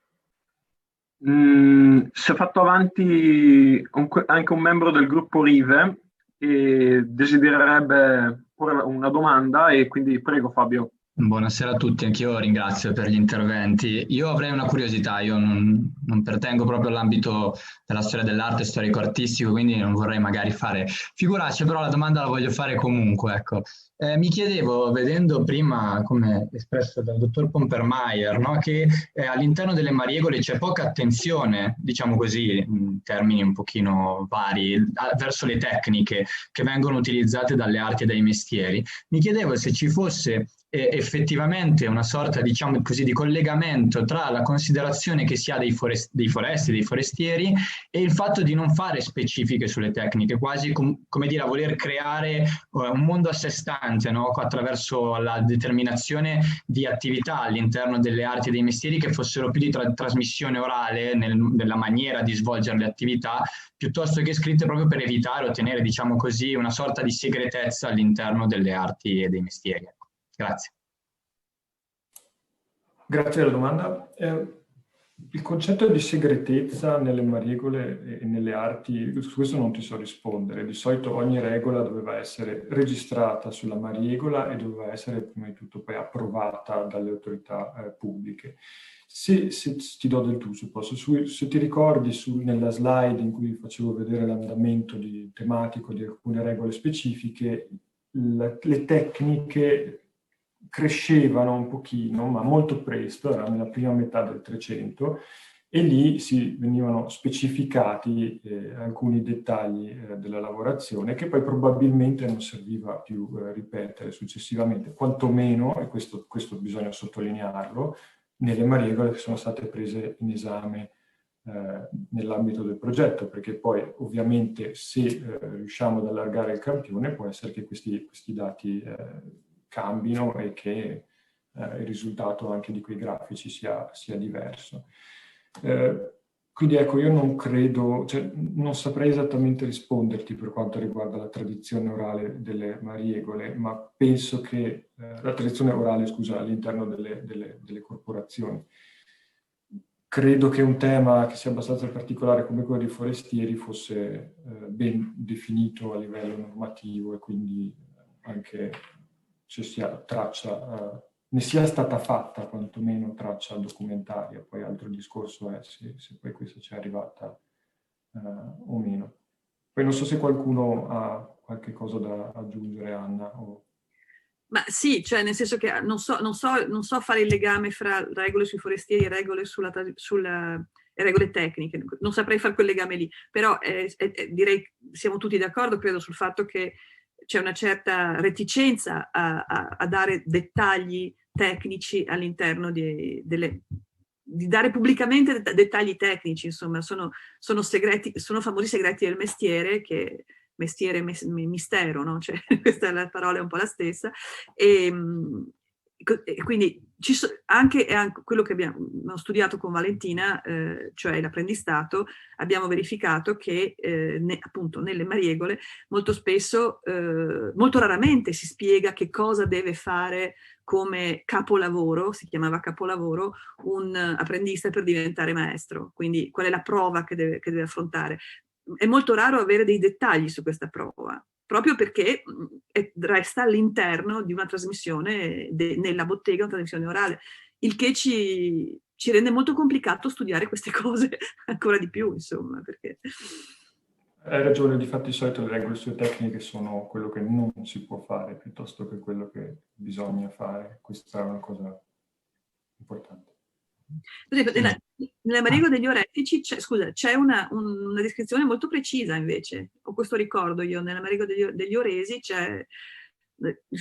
Si è fatto avanti anche un membro del gruppo Rive e desidererebbe porre una domanda e quindi prego Fabio. Buonasera a tutti, anch'io ringrazio per gli interventi. Io avrei una curiosità, io non pertengo proprio all'ambito della storia dell'arte storico-artistico, quindi non vorrei magari fare figuracce, però la domanda la voglio fare comunque. Ecco. Mi chiedevo, vedendo prima, come espresso dal dottor Pompermayer, no, che all'interno delle Mariegole c'è poca attenzione, diciamo così, in termini un pochino vari, verso le tecniche che vengono utilizzate dalle arti e dai mestieri. Mi chiedevo se ci fosse effettivamente una sorta, diciamo così, di collegamento tra la considerazione che si ha dei foresti, dei forestieri e il fatto di non fare specifiche sulle tecniche, quasi come dire a voler creare un mondo a sé stante, no? Attraverso la determinazione di attività all'interno delle arti e dei mestieri che fossero più di trasmissione orale nella maniera di svolgere le attività, piuttosto che scritte, proprio per evitare o tenere, diciamo così, una sorta di segretezza all'interno delle arti e dei mestieri. Grazie. Grazie della domanda. Il concetto di segretezza nelle Mariegole e nelle arti, su questo non ti so rispondere. Di solito ogni regola doveva essere registrata sulla Mariegola e doveva essere prima di tutto poi approvata dalle autorità pubbliche. Se ti do del tu, se posso, se ti ricordi nella slide in cui facevo vedere l'andamento tematico di alcune regole specifiche, le tecniche crescevano un pochino, ma molto presto, era nella prima metà del 300, e lì venivano specificati alcuni dettagli della lavorazione che poi probabilmente non serviva più ripetere successivamente, quantomeno, e questo bisogna sottolinearlo, nelle Mariegole che sono state prese in esame nell'ambito del progetto, perché poi ovviamente se riusciamo ad allargare il campione può essere che questi dati cambino e che il risultato anche di quei grafici sia diverso. Quindi ecco, io non credo, non saprei esattamente risponderti per quanto riguarda la tradizione orale delle Mariegole, ma penso che la tradizione orale, scusa, all'interno delle corporazioni. Credo che un tema che sia abbastanza particolare come quello dei forestieri fosse ben definito a livello normativo e quindi anche ci sia traccia, ne sia stata fatta quantomeno traccia documentaria, poi altro discorso è se poi questa ci è arrivata o meno. Poi non so se qualcuno ha qualche cosa da aggiungere, Anna. Ma sì, cioè nel senso che non so fare il legame fra regole sui forestieri e regole sulle regole tecniche, non saprei fare quel legame lì, però direi siamo tutti d'accordo, credo, sul fatto che c'è una certa reticenza a dare dettagli tecnici all'interno di dare pubblicamente dettagli tecnici, insomma, sono segreti, sono famosi segreti del mestiere, che mestiere, mistero, no? Cioè, questa la parola è un po' la stessa, e quindi anche quello che abbiamo studiato con Valentina, cioè l'apprendistato, abbiamo verificato che appunto nelle Mariegole molto spesso, molto raramente si spiega che cosa deve fare come capolavoro, si chiamava capolavoro, un apprendista per diventare maestro, quindi qual è la prova che deve affrontare. È molto raro avere dei dettagli su questa prova, proprio perché resta all'interno di una trasmissione nella bottega, una trasmissione orale, il che ci rende molto complicato studiare queste cose ancora di più, insomma, perché... Hai ragione, difatti di solito le regole sulle tecniche sono quello che non si può fare piuttosto che quello che bisogna fare. Questa è una cosa importante. Nell'Amerigo degli Oretici c'è una descrizione molto precisa invece, ho questo ricordo io, nell'Amerigo degli Oresi c'è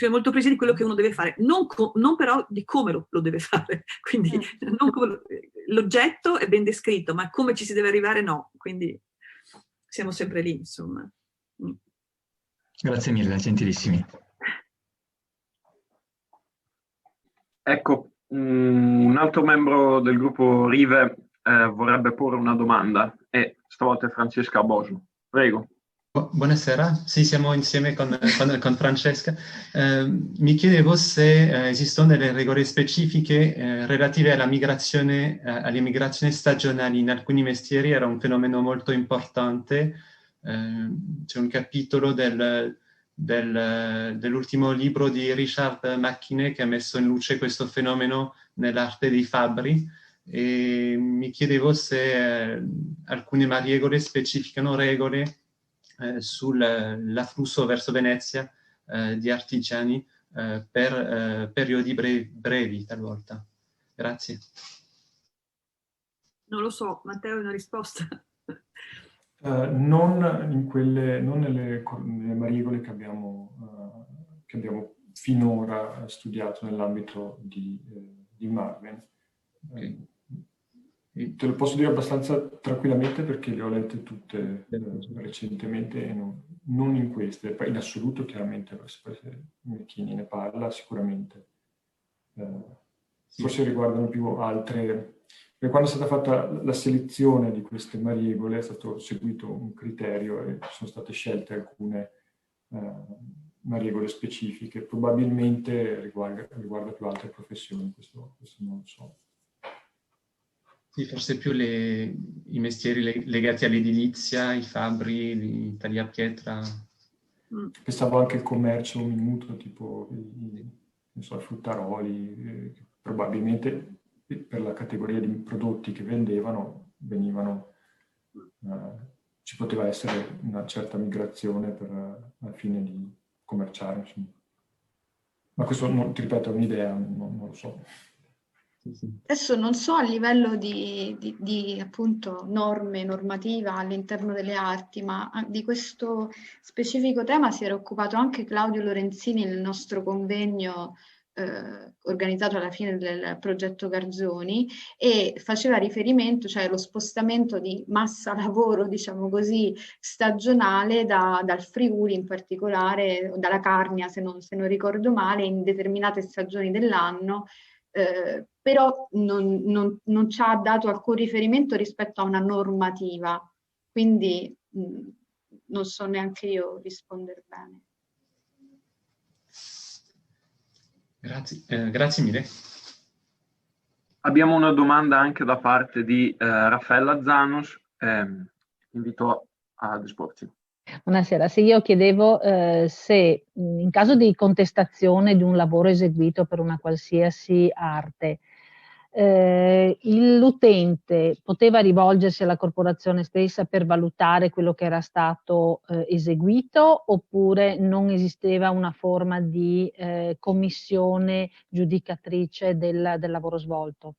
molto precisa di quello che uno deve fare, non però di come lo deve fare, quindi l'oggetto è ben descritto, ma come ci si deve arrivare no, quindi siamo sempre lì, insomma. Grazie mille, gentilissimi. Ecco, un altro membro del gruppo Rive vorrebbe porre una domanda, e stavolta è Francesca Boso. Prego. Buonasera, sì, siamo insieme con Francesca. Mi chiedevo se esistono delle regole specifiche relative alla migrazione, all'immigrazione stagionale. In alcuni mestieri era un fenomeno molto importante. C'è un capitolo dell'ultimo libro di Richard Mackinney che ha messo in luce questo fenomeno nell'arte dei fabbri, e mi chiedevo se alcune regole specificano regole sull'afflusso verso Venezia di artigiani per periodi brevi talvolta. Grazie. Non lo so, Matteo, hai una risposta? Non nelle mariegole che abbiamo finora studiato nell'ambito di Marvin. Okay. Te lo posso dire abbastanza tranquillamente perché le ho lette tutte recentemente e non in queste. Poi in assoluto chiaramente se Mecchini ne parla sicuramente. Forse riguardano più altre. Perché quando è stata fatta la selezione di queste mariegole è stato seguito un criterio e sono state scelte alcune mariegole specifiche. Probabilmente riguarda più altre professioni, questo non lo so. Sì, forse più i mestieri legati all'edilizia, i fabbri, i tagliapietra. Pensavo anche al commercio minuto, tipo i fruttaroli, probabilmente per la categoria di prodotti che venivano, ci poteva essere una certa migrazione al fine di commerciare, insomma. Ma questo, ti ripeto, è un'idea, non lo so. Adesso non so a livello di appunto normativa all'interno delle arti, ma di questo specifico tema si era occupato anche Claudio Lorenzini nel nostro convegno organizzato alla fine del progetto Garzoni, e faceva riferimento, cioè lo spostamento di massa lavoro, diciamo così, stagionale dal Friuli in particolare, dalla Carnia se non ricordo male, in determinate stagioni dell'anno. Però non ci ha dato alcun riferimento rispetto a una normativa, quindi non so neanche io rispondere bene. Grazie mille. Abbiamo una domanda anche da parte di Raffaella Zanus, invito ad esporci. Buonasera, sì, io chiedevo se in caso di contestazione di un lavoro eseguito per una qualsiasi arte, l'utente poteva rivolgersi alla corporazione stessa per valutare quello che era stato eseguito, oppure non esisteva una forma di commissione giudicatrice del lavoro svolto?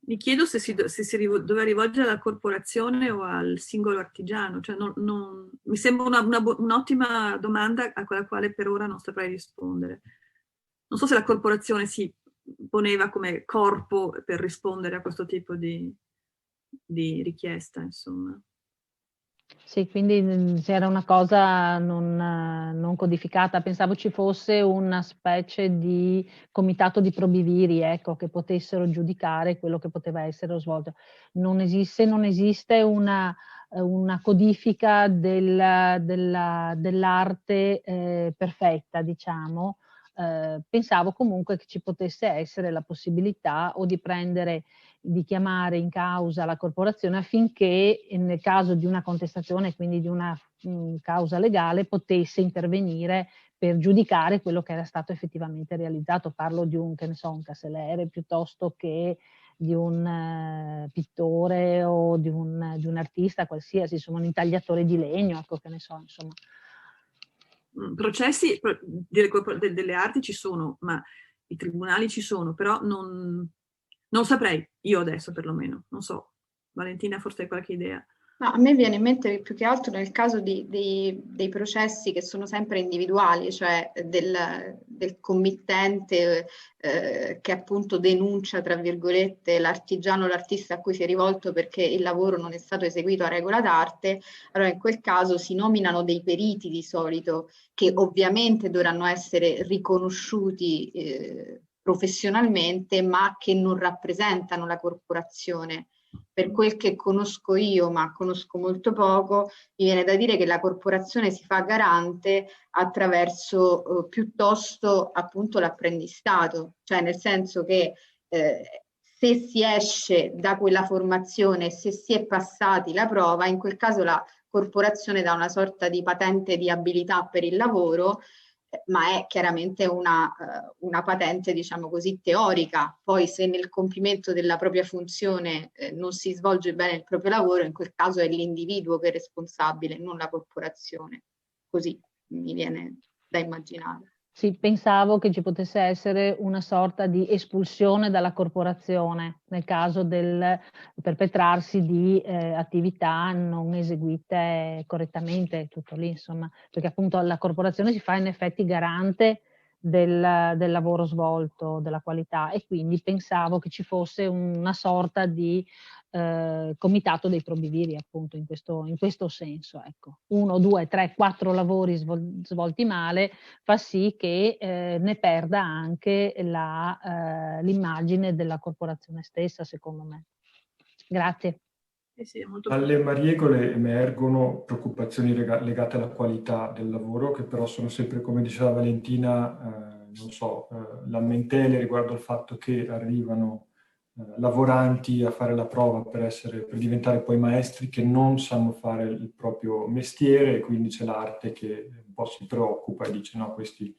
Mi chiedo se si doveva rivolgere alla corporazione o al singolo artigiano, cioè mi sembra un'ottima domanda a quella quale per ora non saprei rispondere. Non so se la corporazione si poneva come corpo per rispondere a questo tipo di richiesta, insomma. Sì, quindi c'era una cosa non codificata, pensavo ci fosse una specie di comitato di probiviri, ecco, che potessero giudicare quello che poteva essere svolto. Non esiste una codifica dell'arte perfetta, diciamo. Pensavo comunque che ci potesse essere la possibilità o di chiamare in causa la corporazione affinché nel caso di una contestazione, quindi di una causa legale, potesse intervenire per giudicare quello che era stato effettivamente realizzato. Parlo di un caselere piuttosto che di un pittore o di un artista qualsiasi, insomma un intagliatore di legno, ecco, che ne so, insomma. Processi delle arti ci sono, ma i tribunali ci sono, però non Non saprei, io adesso perlomeno, non so. Valentina forse hai qualche idea. No, a me viene in mente più che altro nel caso dei processi che sono sempre individuali, cioè del committente che appunto denuncia, tra virgolette, l'artigiano o l'artista a cui si è rivolto perché il lavoro non è stato eseguito a regola d'arte. Allora in quel caso si nominano dei periti di solito, che ovviamente dovranno essere riconosciuti professionalmente, ma che non rappresentano la corporazione. Per quel che conosco io, ma conosco molto poco, mi viene da dire che la corporazione si fa garante attraverso piuttosto appunto l'apprendistato, cioè nel senso che se si esce da quella formazione, se si è passati la prova, in quel caso la corporazione dà una sorta di patente di abilità per il lavoro, ma è chiaramente una patente, diciamo così, teorica. Poi se nel compimento della propria funzione non si svolge bene il proprio lavoro, in quel caso è l'individuo che è responsabile, non la corporazione. Così mi viene da immaginare. Sì, pensavo che ci potesse essere una sorta di espulsione dalla corporazione nel caso del perpetrarsi di attività non eseguite correttamente, tutto lì insomma, perché appunto la corporazione si fa in effetti garante del lavoro svolto, della qualità, e quindi pensavo che ci fosse una sorta di comitato dei probiviri appunto in questo senso. Ecco. 1, 2, 3, 4 lavori svolti male fa sì che ne perda anche l'immagine della corporazione stessa, secondo me. Grazie. Sì, molto Dalle maniegole emergono preoccupazioni legate alla qualità del lavoro, che però sono sempre, come diceva Valentina, non so, lamentele riguardo al fatto che arrivano lavoranti a fare la prova per diventare poi maestri che non sanno fare il proprio mestiere, e quindi c'è l'arte che un po' si preoccupa e dice no, questi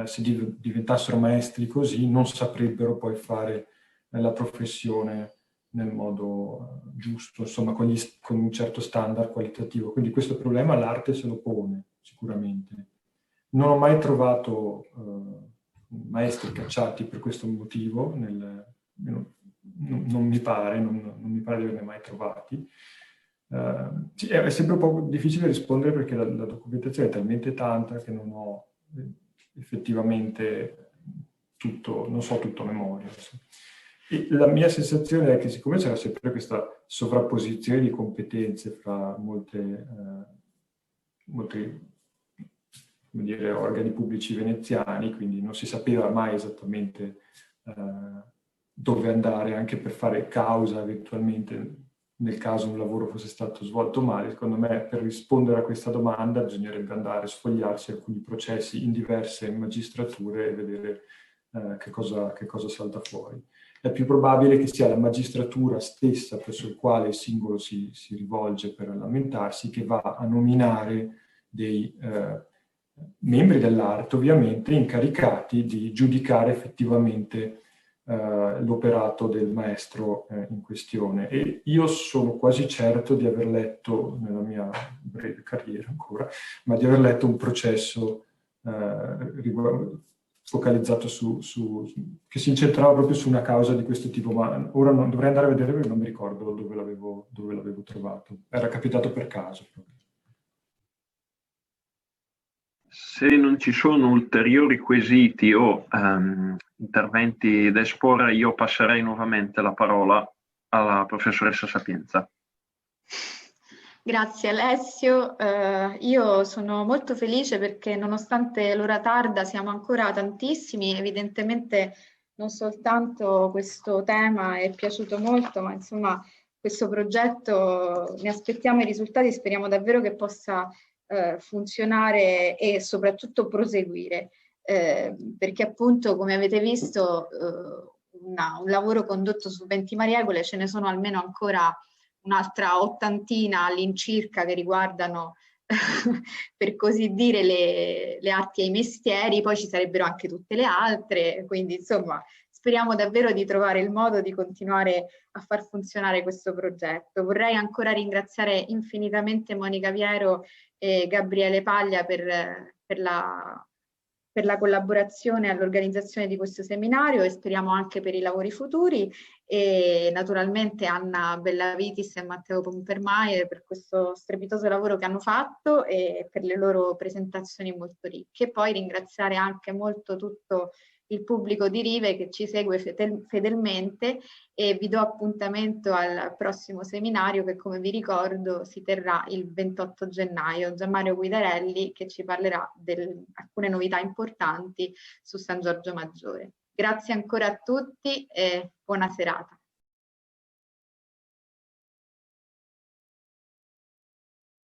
se diventassero maestri così non saprebbero poi fare la professione nel modo giusto, insomma con un certo standard qualitativo. Quindi questo problema l'arte se lo pone sicuramente. Non ho mai trovato maestri cacciati per questo motivo, non mi pare di averne mai trovati. Sì, è sempre un po' difficile rispondere perché la documentazione è talmente tanta che non ho effettivamente tutto, non so tutto a memoria. E la mia sensazione è che siccome c'era sempre questa sovrapposizione di competenze fra molti come dire, organi pubblici veneziani, quindi non si sapeva mai esattamente dove andare anche per fare causa eventualmente nel caso un lavoro fosse stato svolto male. Secondo me per rispondere a questa domanda bisognerebbe andare a sfogliarsi alcuni processi in diverse magistrature e vedere che cosa salta fuori. È più probabile che sia la magistratura stessa presso il quale il singolo si rivolge per lamentarsi che va a nominare dei membri dell'arte, ovviamente incaricati di giudicare effettivamente l'operato del maestro in questione. E io sono quasi certo di aver letto, nella mia breve carriera ancora, ma di aver letto un processo focalizzato che si incentrava proprio su una causa di questo tipo, ma ora dovrei andare a vedere perché non mi ricordo dove l'avevo trovato. Era capitato per caso. Se non ci sono ulteriori quesiti o interventi da esporre, io passerei nuovamente la parola alla professoressa Sapienza. Grazie Alessio, io sono molto felice perché nonostante l'ora tarda siamo ancora tantissimi, evidentemente non soltanto questo tema è piaciuto molto, ma insomma questo progetto ne aspettiamo i risultati, speriamo davvero che possa funzionare e soprattutto proseguire, perché appunto come avete visto un lavoro condotto su 20 maniegole, ce ne sono almeno ancora un'altra 80 all'incirca che riguardano per così dire le arti e i mestieri, poi ci sarebbero anche tutte le altre, quindi insomma speriamo davvero di trovare il modo di continuare a far funzionare questo progetto. Vorrei ancora ringraziare infinitamente Monica Viero e Gabriele Paglia per la collaborazione all'organizzazione di questo seminario e speriamo anche per i lavori futuri. e naturalmente Anna Bellavitis e Matteo Pompermaier per questo strepitoso lavoro che hanno fatto e per le loro presentazioni molto ricche. E poi ringraziare anche molto tutto il pubblico di Rive che ci segue fedelmente, e vi do appuntamento al prossimo seminario che, come vi ricordo, si terrà il 28 gennaio. Gianmario Guidarelli che ci parlerà di alcune novità importanti su San Giorgio Maggiore. Grazie ancora a tutti e buona serata.